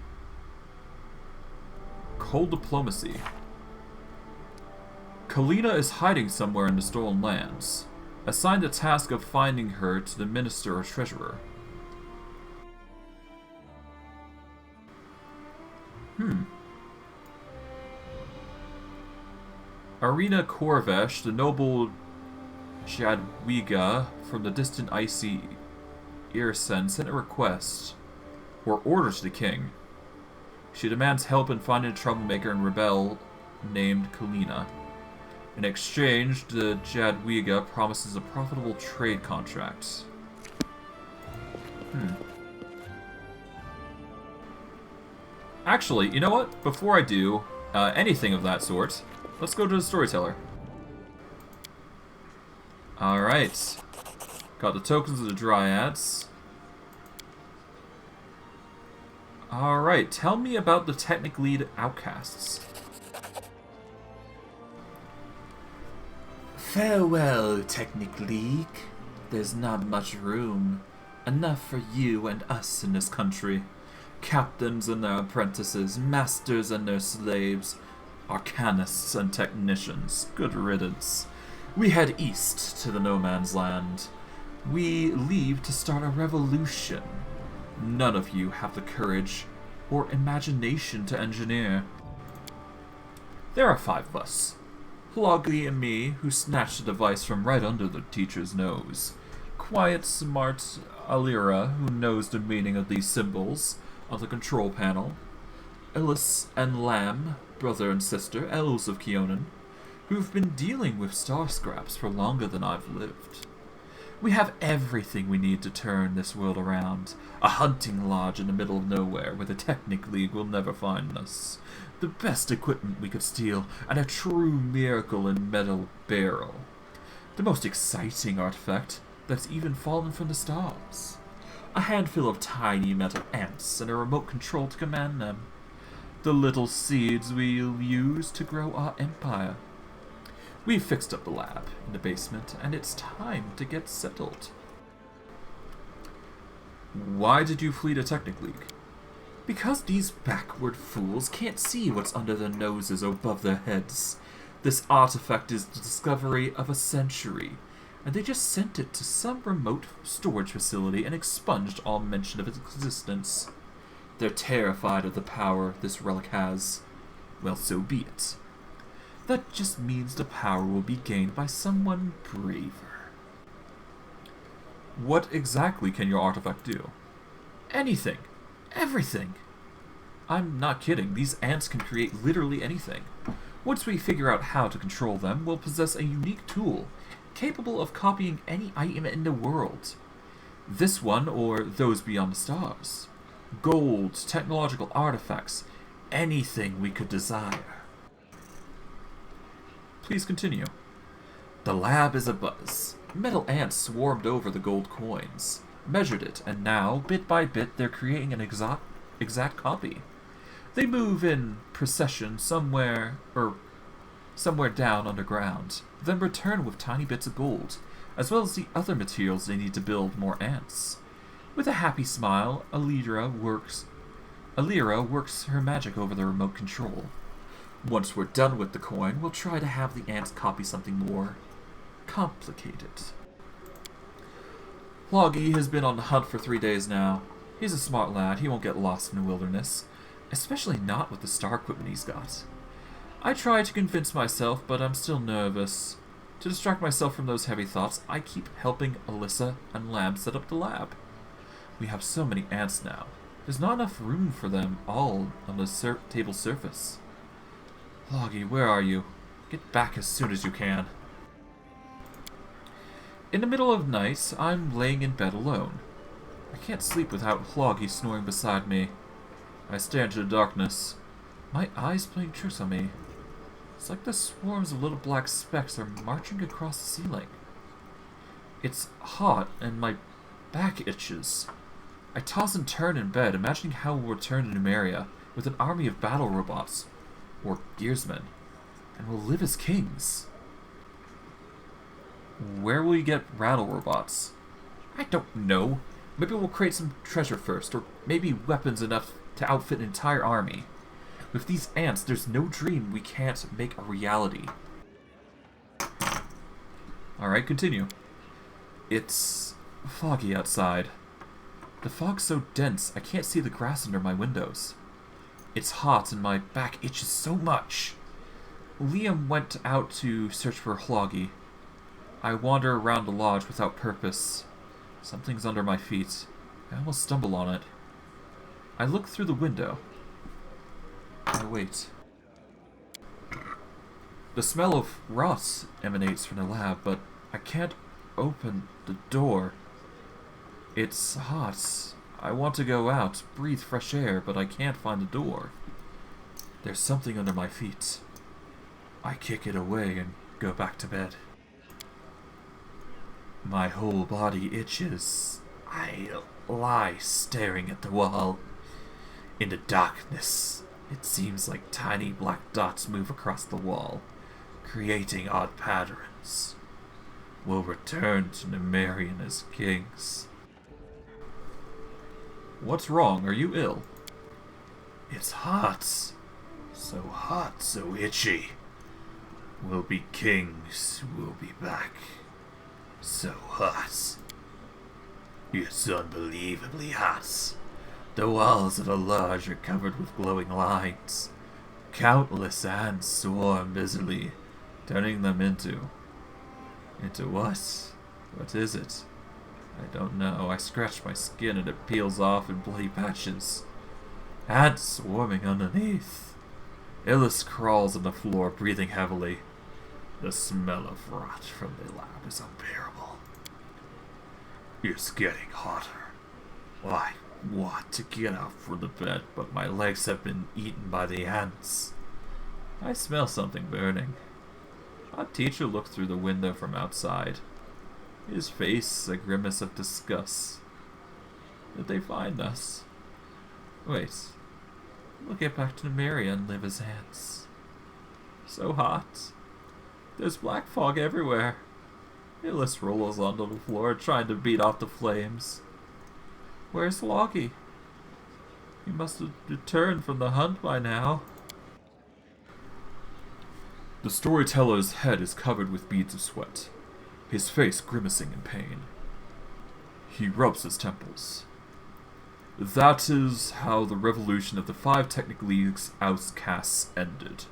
Cold Diplomacy. Kalina is hiding somewhere in the Stolen Lands. Assign the task of finding her to the Minister or Treasurer. Arena Corvesh, the noble Jadwiga from the distant icy Irsen, sent a request or order to the king. She demands help in finding a troublemaker and rebel named Kalina. In exchange, the Jadwiga promises a profitable trade contract. Actually, you know what? Before I do anything of that sort, let's go to the Storyteller. Alright. Got the tokens of the Dryads. Alright, tell me about the Technic-Lead Outcasts. Farewell, Technic-League. There's not much room. Enough for you and us in this country. Captains and their apprentices, masters and their slaves, arcanists and technicians. Good riddance. We head east to the no man's land. We leave to start a revolution. None of you have the courage or imagination to engineer. There are 5 of us. Hloggy and me, who snatched the device from right under the teacher's nose. Quiet, smart Alira, who knows the meaning of these symbols on the control panel. Illis and Lamb, brother and sister, elves of Keonan, who've been dealing with star scraps for longer than I've lived. We have everything we need to turn this world around. A hunting lodge in the middle of nowhere where the Technic League will never find us. The best equipment we could steal, and a true miracle in metal barrel. The most exciting artifact that's even fallen from the stars. A handful of tiny metal ants and a remote control to command them. The little seeds we'll use to grow our empire. We've fixed up the lab in the basement, and it's time to get settled. Why did you flee the Technic League? Because these backward fools can't see what's under their noses or above their heads. This artifact is the discovery of a century, and they just sent it to some remote storage facility and expunged all mention of its existence. They're terrified of the power this relic has. Well, so be it. That just means the power will be gained by someone braver. What exactly can your artifact do? Anything. Everything. I'm not kidding. These ants can create literally anything. Once we figure out how to control them, we'll possess a unique tool capable of copying any item in the world. This one or those beyond the stars. Gold, technological artifacts, anything we could desire. Please continue. The lab is abuzz. Metal ants swarmed over the gold coins, measured it, and now, bit by bit, they're creating an exact copy. They move in procession somewhere down underground, then return with tiny bits of gold, as well as the other materials they need to build more ants. With a happy smile, Alira works her magic over the remote control. Once we're done with the coin, we'll try to have the ants copy something more complicated. Hloggy has been on the hunt for 3 days now. He's a smart lad, he won't get lost in the wilderness, especially not with the star equipment he's got. I try to convince myself, but I'm still nervous. To distract myself from those heavy thoughts, I keep helping Alyssa and Lamb set up the lab. We have so many ants now. There's not enough room for them all on the table surface. Hloggy, where are you? Get back as soon as you can. In the middle of night, I'm laying in bed alone. I can't sleep without Hloggy snoring beside me. I stare into the darkness, my eyes playing tricks on me. It's like the swarms of little black specks are marching across the ceiling. It's hot and my back itches. I toss and turn in bed, imagining how we'll return to Numeria with an army of battle robots, or gearsmen, and we'll live as kings. Where will you get rattle robots? I don't know. Maybe we'll create some treasure first, or maybe weapons enough to outfit an entire army. With these ants, there's no dream we can't make a reality. Alright, continue. It's foggy outside. The fog's so dense, I can't see the grass under my windows. It's hot and my back itches so much. Liam went out to search for Hloggy. I wander around the lodge without purpose. Something's under my feet. I almost stumble on it. I look through the window. I wait. The smell of rot emanates from the lab, but I can't open the door. It's hot. I want to go out, breathe fresh air, but I can't find the door. There's something under my feet. I kick it away and go back to bed. My whole body itches. I lie staring at the wall. In the darkness, it seems like tiny black dots move across the wall, creating odd patterns. We'll return to Nemerian as kings. What's wrong? Are you ill? It's hot. So itchy. We'll be kings. We'll be back. So hot. It's unbelievably hot. The walls of the lodge are covered with glowing lights. Countless ants swarm busily, turning them into what? What is it? I don't know. I scratch my skin and it peels off in bloody patches. Ants swarming underneath. Illis crawls on the floor, breathing heavily. The smell of rot from the lab is unbearable. It's getting hotter. I want to get up from the bed, but my legs have been eaten by the ants. I smell something burning. Our teacher looked through the window from outside. His face a grimace of disgust. Did they find us? Wait. We'll get back to Nemeria and live as ants. So hot. There's black fog everywhere. Illis rolls onto the floor, trying to beat off the flames. Where's Loggy? He must have returned from the hunt by now. The storyteller's head is covered with beads of sweat, his face grimacing in pain. He rubs his temples. That is how the revolution of the 5 Technic League's outcasts ended.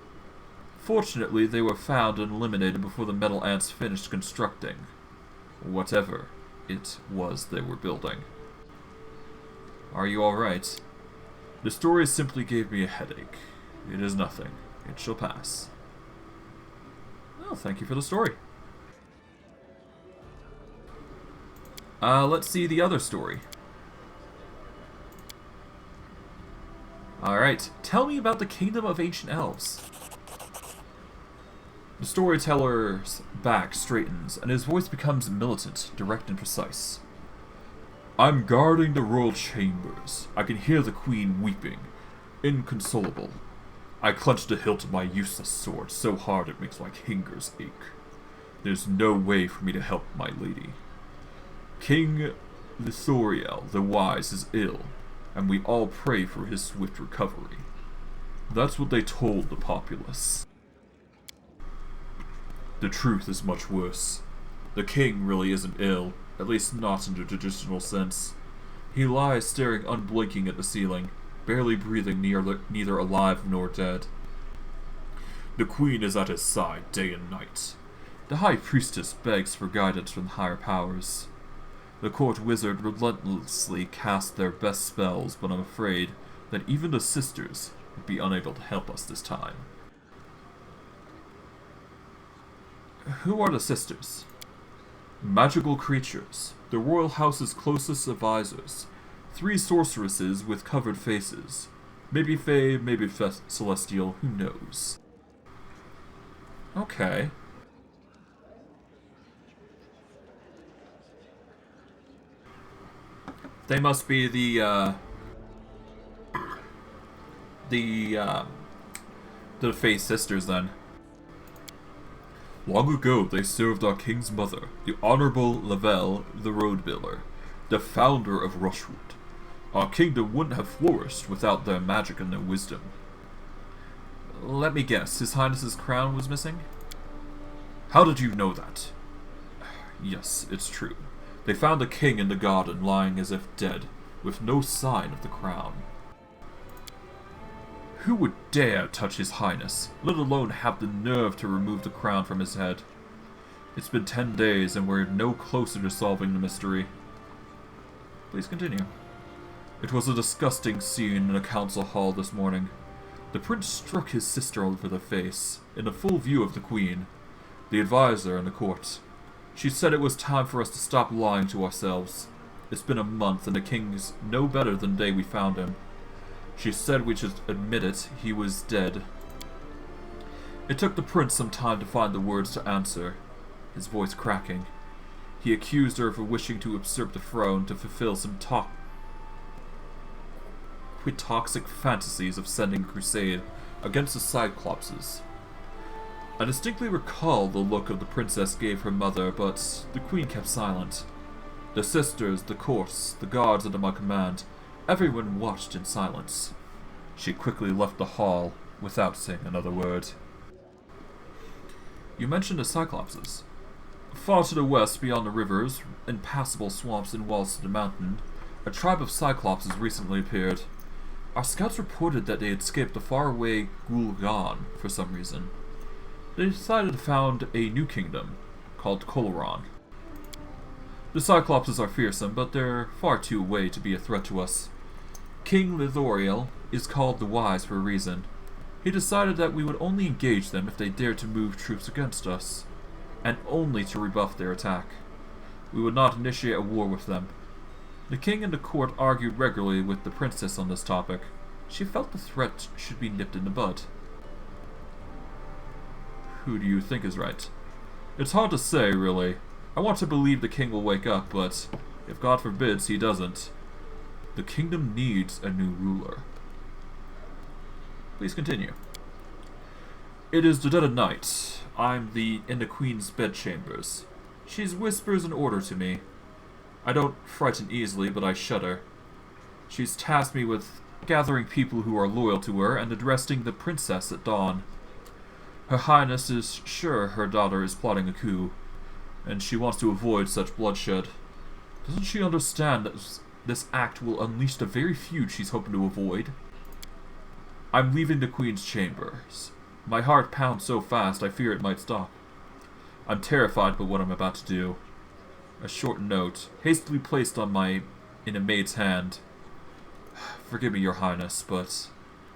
Fortunately, they were found and eliminated before the metal ants finished constructing whatever it was they were building. Are you alright? The story simply gave me a headache. It is nothing. It shall pass. Well, thank you for the story. Let's see the other story. Alright, tell me about the Kingdom of Ancient Elves. The storyteller's back straightens, and his voice becomes militant, direct, and precise. I'm guarding the royal chambers. I can hear the queen weeping, inconsolable. I clench the hilt of my useless sword so hard it makes my fingers ache. There's no way for me to help my lady. King Lithoriel the Wise is ill, and we all pray for his swift recovery. That's what they told the populace. The truth is much worse. The king really isn't ill, at least not in the traditional sense. He lies staring unblinking at the ceiling, barely breathing, neither alive nor dead. The queen is at his side day and night. The high priestess begs for guidance from higher powers. The court wizard relentlessly casts their best spells, but I'm afraid that even the sisters would be unable to help us this time. Who are the sisters? Magical creatures, the royal house's closest advisors. 3 sorceresses with covered faces. Maybe Fae, maybe Celestial, who knows? Okay. They must be the Fae sisters then. Long ago, they served our king's mother, the Honorable Lavelle the Roadbuilder, the founder of Rushwood. Our kingdom wouldn't have flourished without their magic and their wisdom. Let me guess, His Highness's crown was missing? How did you know that? Yes, it's true. They found the king in the garden lying as if dead, with no sign of the crown. Who would dare touch His Highness, let alone have the nerve to remove the crown from his head? It's been 10 days and we're no closer to solving the mystery. Please continue. It was a disgusting scene in a council hall this morning. The prince struck his sister over the face, in the full view of the queen, the advisor, and the court. She said it was time for us to stop lying to ourselves. It's been a month and the king's no better than the day we found him. She said we should admit it, he was dead. It took the prince some time to find the words to answer, his voice cracking. He accused her of wishing to usurp the throne to fulfill some toxic fantasies of sending a crusade against the Cyclopses. I distinctly recall the look of the princess gave her mother, but the queen kept silent. The sisters, the courts, the guards under my command, everyone watched in silence. She quickly left the hall without saying another word. You mentioned the Cyclopses. Far to the west, beyond the rivers, impassable swamps and walls to the mountain, a tribe of Cyclopses recently appeared. Our scouts reported that they had escaped the faraway Gul'dan for some reason. They decided to found a new kingdom, called Coloron. The Cyclopses are fearsome, but they're far too away to be a threat to us. King Lithoriel is called the Wise for a reason. He decided that we would only engage them if they dared to move troops against us, and only to rebuff their attack. We would not initiate a war with them. The king and the court argued regularly with the princess on this topic. She felt the threat should be nipped in the bud. Who do you think is right? It's hard to say, really. I want to believe the king will wake up, but if God forbids he doesn't, the kingdom needs a new ruler. Please continue. It is the dead of night. I'm in the queen's bedchambers. She whispers an order to me. I don't frighten easily, but I shudder. She's tasked me with gathering people who are loyal to her and addressing the princess at dawn. Her Highness is sure her daughter is plotting a coup, and she wants to avoid such bloodshed. Doesn't she understand that this act will unleash the very feud she's hoping to avoid? I'm leaving the queen's chambers. My heart pounds so fast I fear it might stop. I'm terrified by what I'm about to do. A short note, hastily placed in a maid's hand. Forgive me, Your Highness, but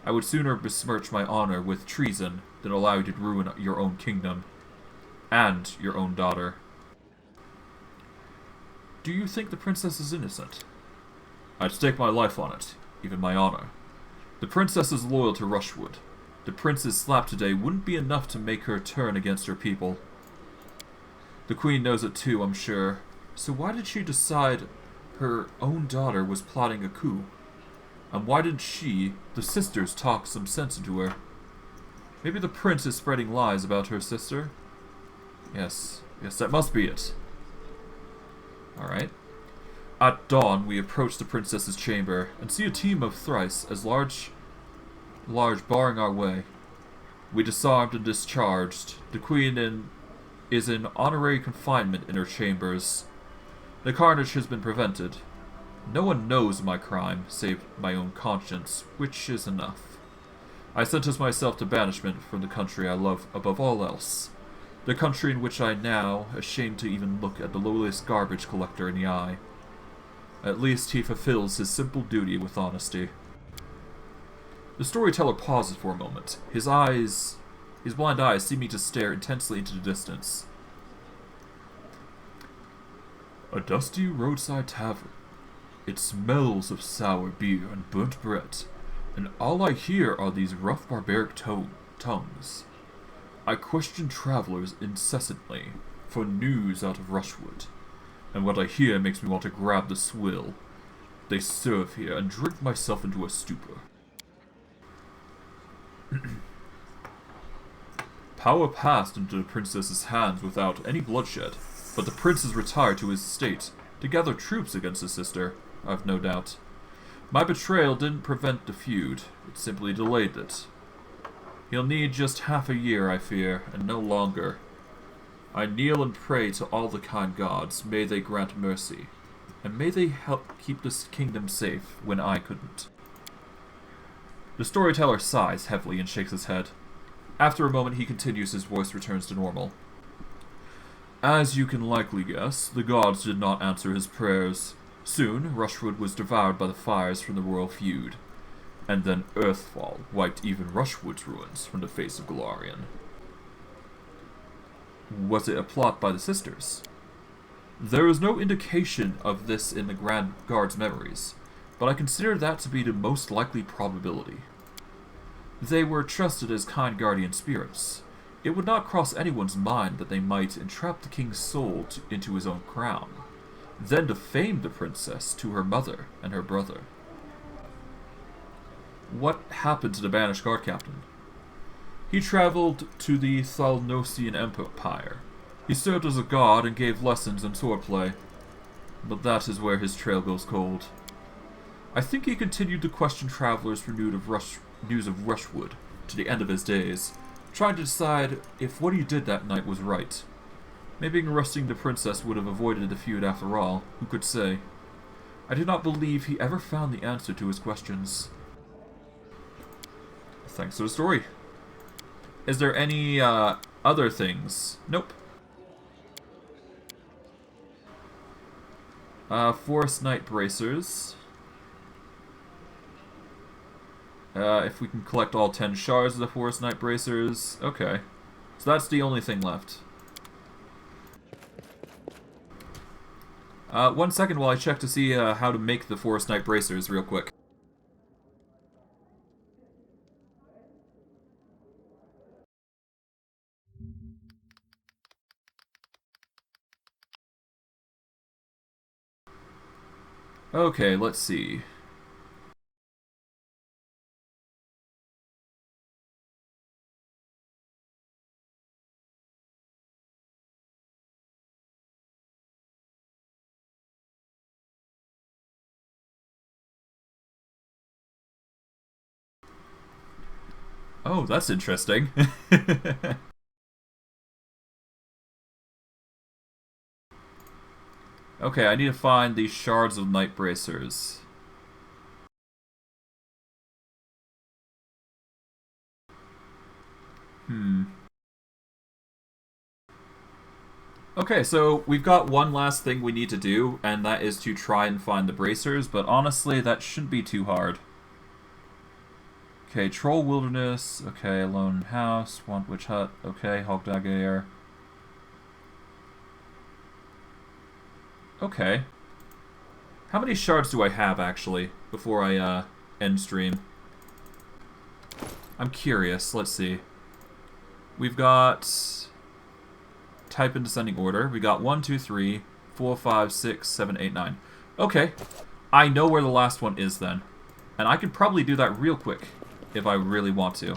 I would sooner besmirch my honor with treason than allow you to ruin your own kingdom and your own daughter. Do you think the princess is innocent? I'd stake my life on it, even my honor. The princess is loyal to Rushwood. The prince's slap today wouldn't be enough to make her turn against her people. The queen knows it too, I'm sure. So why did she decide her own daughter was plotting a coup? And why didn't she, the sisters, talk some sense into her? Maybe the prince is spreading lies about her sister? Yes, that must be it. Alright. At dawn, we approach the princess's chamber and see a team of thrice as large barring our way. We disarmed and discharged. The queen is in honorary confinement in her chambers. The carnage has been prevented. No one knows my crime, save my own conscience, which is enough. I sentence myself to banishment from the country I love above all else. The country in which I now, ashamed to even look at the lowliest garbage collector in the eye. At least he fulfills his simple duty with honesty. The storyteller pauses for a moment. His blind eyes seem to stare intensely into the distance. A dusty roadside tavern. It smells of sour beer and burnt bread, and all I hear are these rough barbaric tongues. I question travelers incessantly for news out of Rushwood, and what I hear makes me want to grab the swill. They serve here and drink myself into a stupor. Power passed into the princess's hands without any bloodshed, but the prince has retired to his estate to gather troops against his sister, I've no doubt. My betrayal didn't prevent the feud, it simply delayed it. He'll need just half a year, I fear, and no longer. I kneel and pray to all the kind gods, may they grant mercy, and may they help keep this kingdom safe when I couldn't. The storyteller sighs heavily and shakes his head. After a moment he continues, his voice returns to normal. As you can likely guess, the gods did not answer his prayers. Soon, Rushwood was devoured by the fires from the royal feud, and then Earthfall wiped even Rushwood's ruins from the face of Golarion. Was it a plot by the sisters? There is no indication of this in the Grand Guard's memories, but I consider that to be the most likely probability. They were trusted as kind guardian spirits. It would not cross anyone's mind that they might entrap the king's soul into his own crown, then defame the princess to her mother and her brother. What happened to the banished guard captain? He traveled to the Thalnosian Empire. He served as a guard and gave lessons in swordplay, but that is where his trail goes cold. I think he continued to question travelers for news of Rushwood to the end of his days, trying to decide if what he did that night was right. Maybe arresting the princess would have avoided the feud after all, who could say? I do not believe he ever found the answer to his questions. Thanks to the story. Is there any other things? Nope. Forest Knight Bracers. If we can collect all 10 shards of the Forest Knight Bracers. Okay. So that's the only thing left. 1 second while I check to see how to make the Forest Knight Bracers real quick. Okay, let's see. Oh, that's interesting. Okay, I need to find these shards of Night Bracers. Okay, so we've got one last thing we need to do, and that is to try and find the bracers, but honestly, that shouldn't be too hard. Okay, Troll Wilderness, okay, Lone House, Swamp Witch Hut, okay, Hogdog Air. Okay. How many shards do I have, actually, before I end stream? I'm curious, let's see. We've got... Type in descending order. We got 1, 2, 3, 4, 5, 6, 7, 8, 9. Okay. I know where the last one is then. And I could probably do that real quick if I really want to.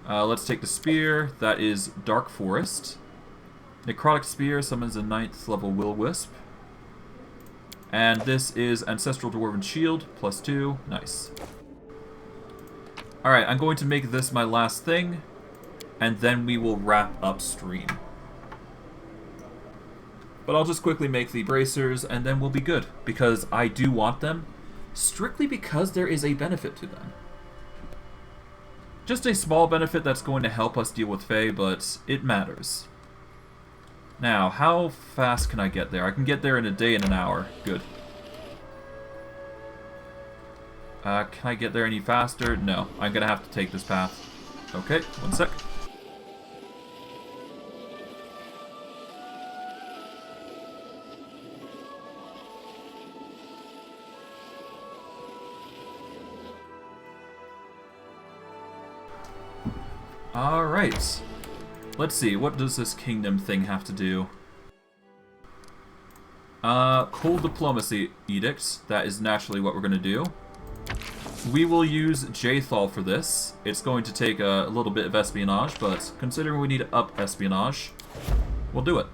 Let's take the spear. That is Dark Forest. Necrotic Spear summons a 9th level Will-Wisp. And this is Ancestral Dwarven Shield, +2. Nice. Alright, I'm going to make this my last thing, and then we will wrap up stream. But I'll just quickly make the bracers, and then we'll be good, because I do want them, strictly because there is a benefit to them. Just a small benefit that's going to help us deal with Fae, but it matters. Now, how fast can I get there? I can get there in a day and an hour. Good. Can I get there any faster? No. I'm gonna have to take this path. Okay, 1 sec. Alright. Let's see, what does this kingdom thing have to do? Cold Diplomacy Edicts. That is naturally what we're going to do. We will use Jthal for this. It's going to take a little bit of espionage, but considering we need to up espionage, we'll do it.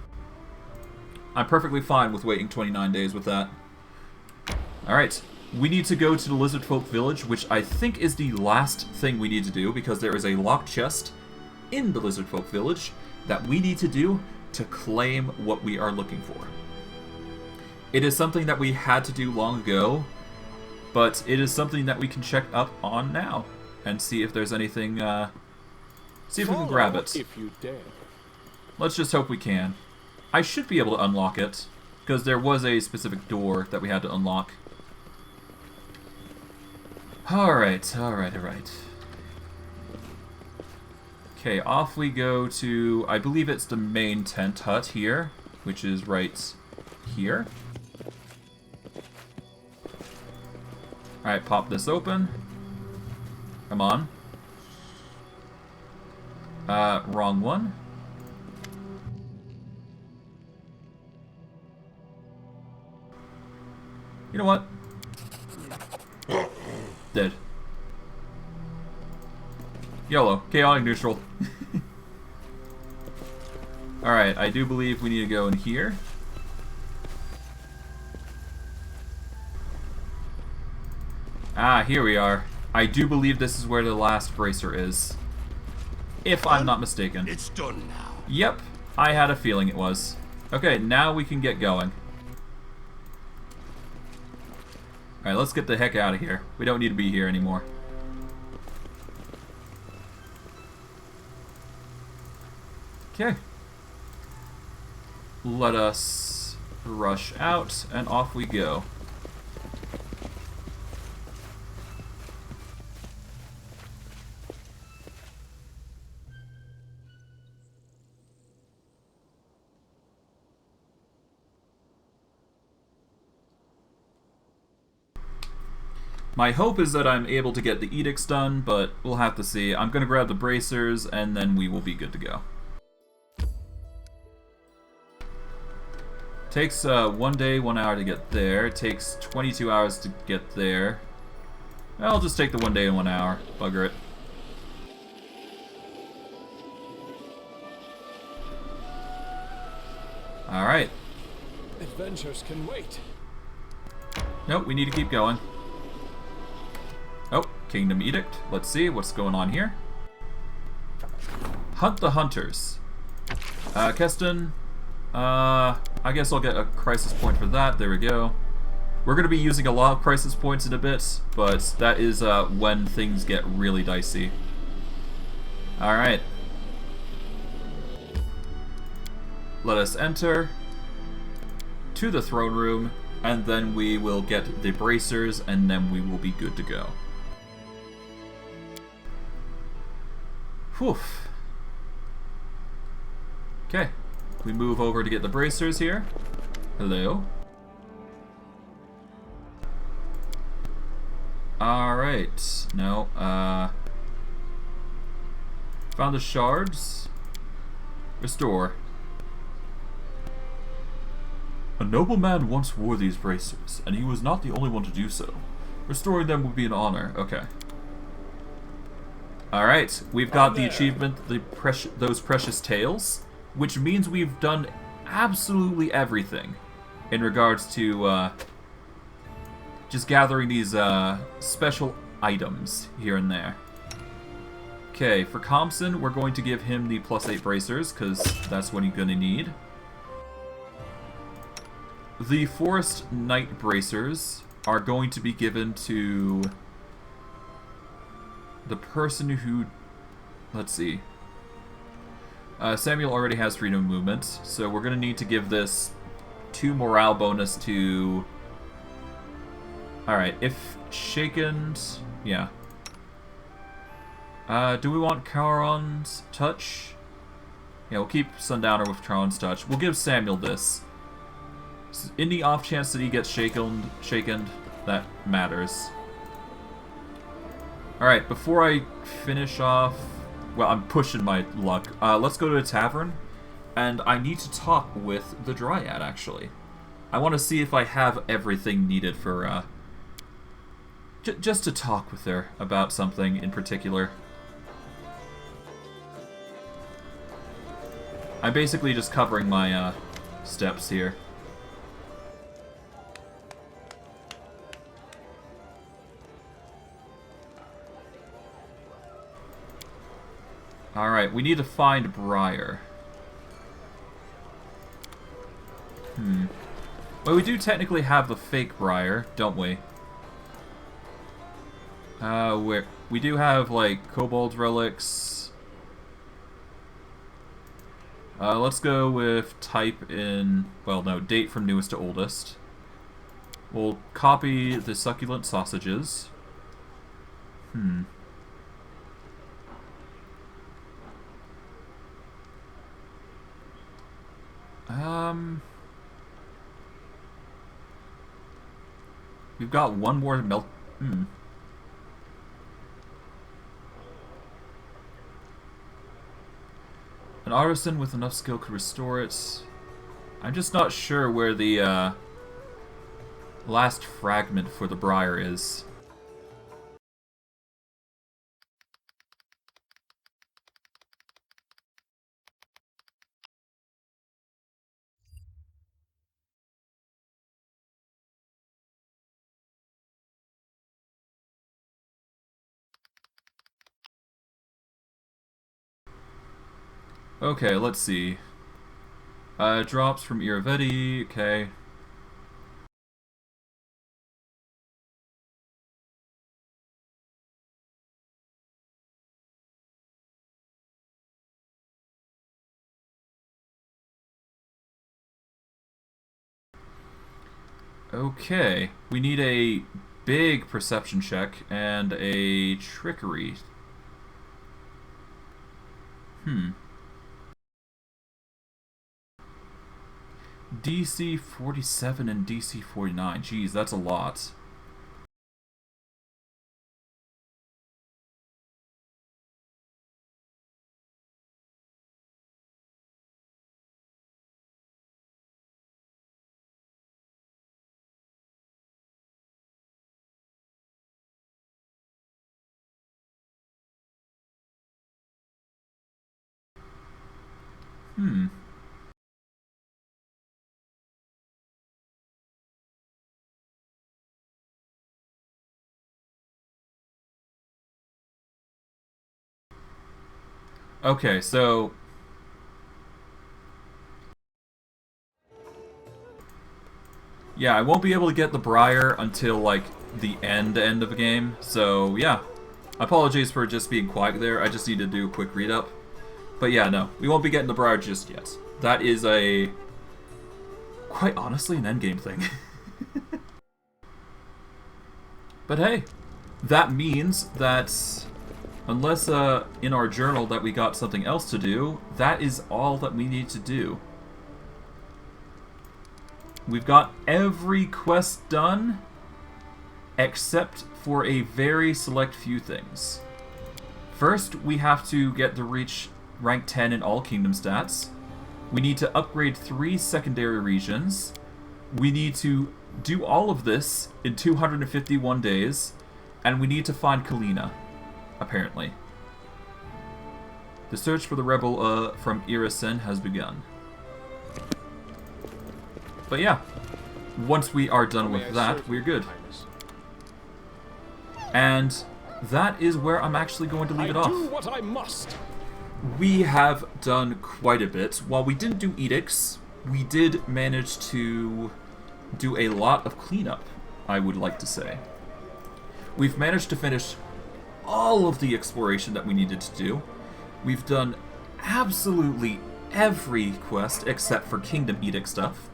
I'm perfectly fine with waiting 29 days with that. Alright, we need to go to the Lizard Folk Village, which I think is the last thing we need to do, because there is a locked chest in the Lizard Folk Village that we need to do to claim what we are looking for. It is something that we had to do long ago, but it is something that we can check up on now and see if there's anything, see if we can grab it. If you dare. Let's just hope we can. I should be able to unlock it, because there was a specific door that we had to unlock. Alright, alright, alright. Okay, off we go to, I believe it's the main tent hut here, which is right here. Alright, pop this open. Come on. Wrong one. You know what? Dead. YOLO. Chaotic neutral. Alright, I do believe we need to go in here. Ah, here we are. I do believe this is where the last bracer is. If I'm not mistaken. It's done now. Yep, I had a feeling it was. Okay, now we can get going. Alright, let's get the heck out of here. We don't need to be here anymore. Okay. Let us rush out, and off we go. My hope is that I'm able to get the edicts done, but we'll have to see. I'm going to grab the bracers, and then we will be good to go. Takes 1 day, 1 hour to get there. It takes 22 hours to get there. I'll just take the 1 day and 1 hour. Bugger it. Alright. Adventures can wait. Nope, we need to keep going. Oh, Kingdom Edict. Let's see what's going on here. Hunt the Hunters. Keston. I guess I'll get a crisis point for that. There we go. We're going to be using a lot of crisis points in a bit, but that is when things get really dicey. Alright. Let us enter to the throne room, and then we will get the bracers, and then we will be good to go. Whew. Okay. We move over to get the bracers here. Hello. Alright. No, found the shards. Restore. A nobleman once wore these bracers, and he was not the only one to do so. Restoring them would be an honor. Okay. Alright, we've got the achievement, those precious tales, which means we've done absolutely everything in regards to just gathering these special items here and there. Okay, for Compson, we're going to give him the +8 bracers, because that's what he's going to need. The Forest Knight bracers are going to be given to the person who... Let's see. Samuel already has freedom of movement, so we're going to need to give this 2 morale bonus to... Alright, if shaken... Yeah. Do we want Charon's Touch? Yeah, we'll keep Sundowner with Charon's Touch. We'll give Samuel this. In the off chance that he gets shaken, that matters. Alright, before I finish off... Well, I'm pushing my luck. Let's go to a tavern, and I need to talk with the Dryad, actually. I want to see if I have everything needed for, just to talk with her about something in particular. I'm basically just covering my, steps here. Alright, we need to find Briar. Well, we do technically have the fake Briar, don't we? We do have, like, Kobold Relics. Let's go with type in... Well, no, date from newest to oldest. We'll copy the succulent sausages. We've got one more melt... Hmm. An artisan with enough skill could restore it. I'm just not sure where the last fragment for the Briar is. Okay, let's see. Drops from Iravetti, okay. Okay, we need a big perception check and a trickery. DC 47 and DC 49. Jeez, that's a lot. Okay, so yeah, I won't be able to get the Briar until like the end of the game. So yeah, apologies for just being quiet there. I just need to do a quick read up. But yeah, no, we won't be getting the Briar just yet. That is quite honestly an endgame thing. But hey, that means that unless in our journal that we got something else to do, that is all that we need to do. We've got every quest done except for a very select few things. First, we have to get to reach rank 10 in all kingdom stats. We need to upgrade 3 secondary regions. We need to do all of this in 251 days, and we need to find Kalina, apparently. The search for the rebel from Irisen has begun. But yeah, once we are done with that, we're good. And that is where I'm actually going to leave it off. Do what I must. We have done quite a bit. While we didn't do edicts, we did manage to do a lot of cleanup, I would like to say. We've managed to finish all of the exploration that we needed to do. We've done absolutely every quest except for Kingdom Edict stuff.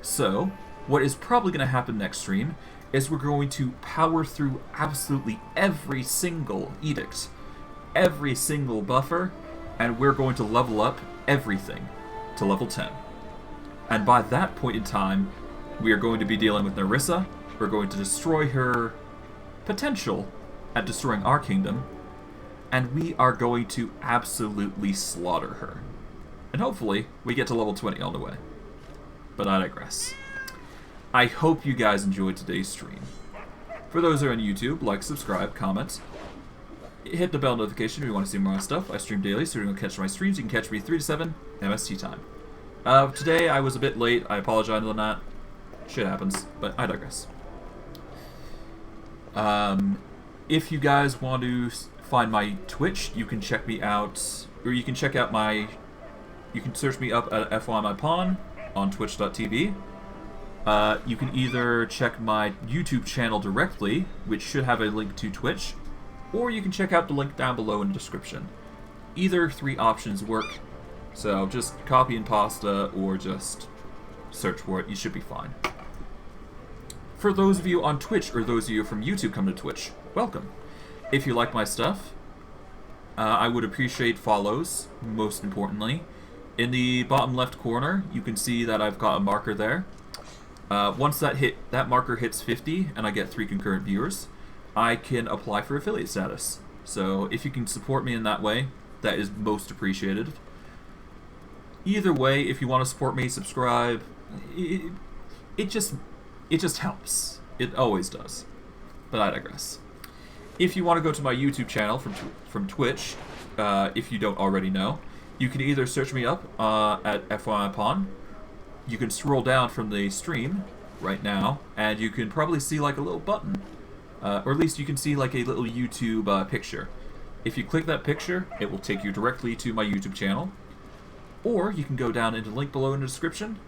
So, what is probably going to happen next stream is we're going to power through absolutely every single edict, every single buffer, and we're going to level up everything to level 10. And by that point in time, we are going to be dealing with Nerissa. We're going to destroy her potential at destroying our kingdom, and we are going to absolutely slaughter her. And hopefully, we get to level 20 all the way. But I digress. I hope you guys enjoyed today's stream. For those who are on YouTube, like, subscribe, comment, hit the bell notification if you want to see more stuff. I stream daily, so you're going to catch my streams. You can catch me 3 to 7 MST time. Today I was a bit late. I apologize on that. Shit happens, but I digress. If you guys want to find my Twitch, you can check me out, or you can check out my, you can search me up at FYMyPawn on twitch.tv. You can either check my YouTube channel directly, which should have a link to Twitch, or you can check out the link down below in the description. Either 3 options work, so just copy and pasta, or just search for it, you should be fine. For those of you on Twitch, or those of you from YouTube come to Twitch, welcome. If you like my stuff, I would appreciate follows, most importantly. In the bottom left corner, you can see that I've got a marker there. Once that marker hits 50, and I get 3 concurrent viewers, I can apply for affiliate status. So if you can support me in that way, that is most appreciated. Either way, if you want to support me, subscribe. It just helps. It always does. But I digress. If you want to go to my YouTube channel from Twitch, if you don't already know, you can either search me up at FYI Pawn. You can scroll down from the stream right now, and you can probably see like a little button. Or at least you can see like a little YouTube picture. If you click that picture, it will take you directly to my YouTube channel. Or you can go down into the link below in the description,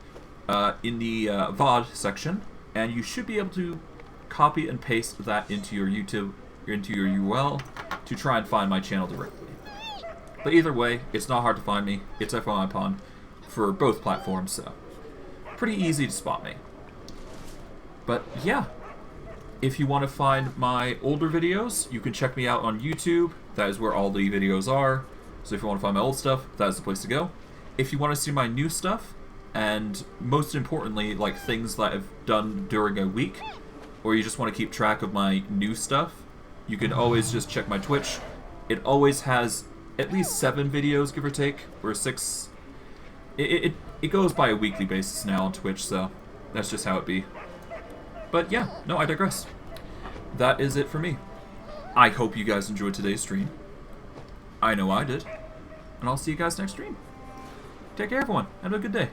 in the VOD section, and you should be able to copy and paste that into your URL to try and find my channel directly. But either way, it's not hard to find me. It's FYI Pawn for both platforms, so pretty easy to spot me. But yeah, if you want to find my older videos, you can check me out on YouTube. That is where all the videos are. So if you want to find my old stuff, that is the place to go. If you want to see my new stuff, and most importantly, like things that I've done during a week, or you just want to keep track of my new stuff, you can always just check my Twitch. It always has at least 7 videos, give or take, or 6. It goes by a weekly basis now on Twitch, so that's just how it be. But yeah, no, I digress. That is it for me. I hope you guys enjoyed today's stream. I know I did. And I'll see you guys next stream. Take care, everyone. Have a good day.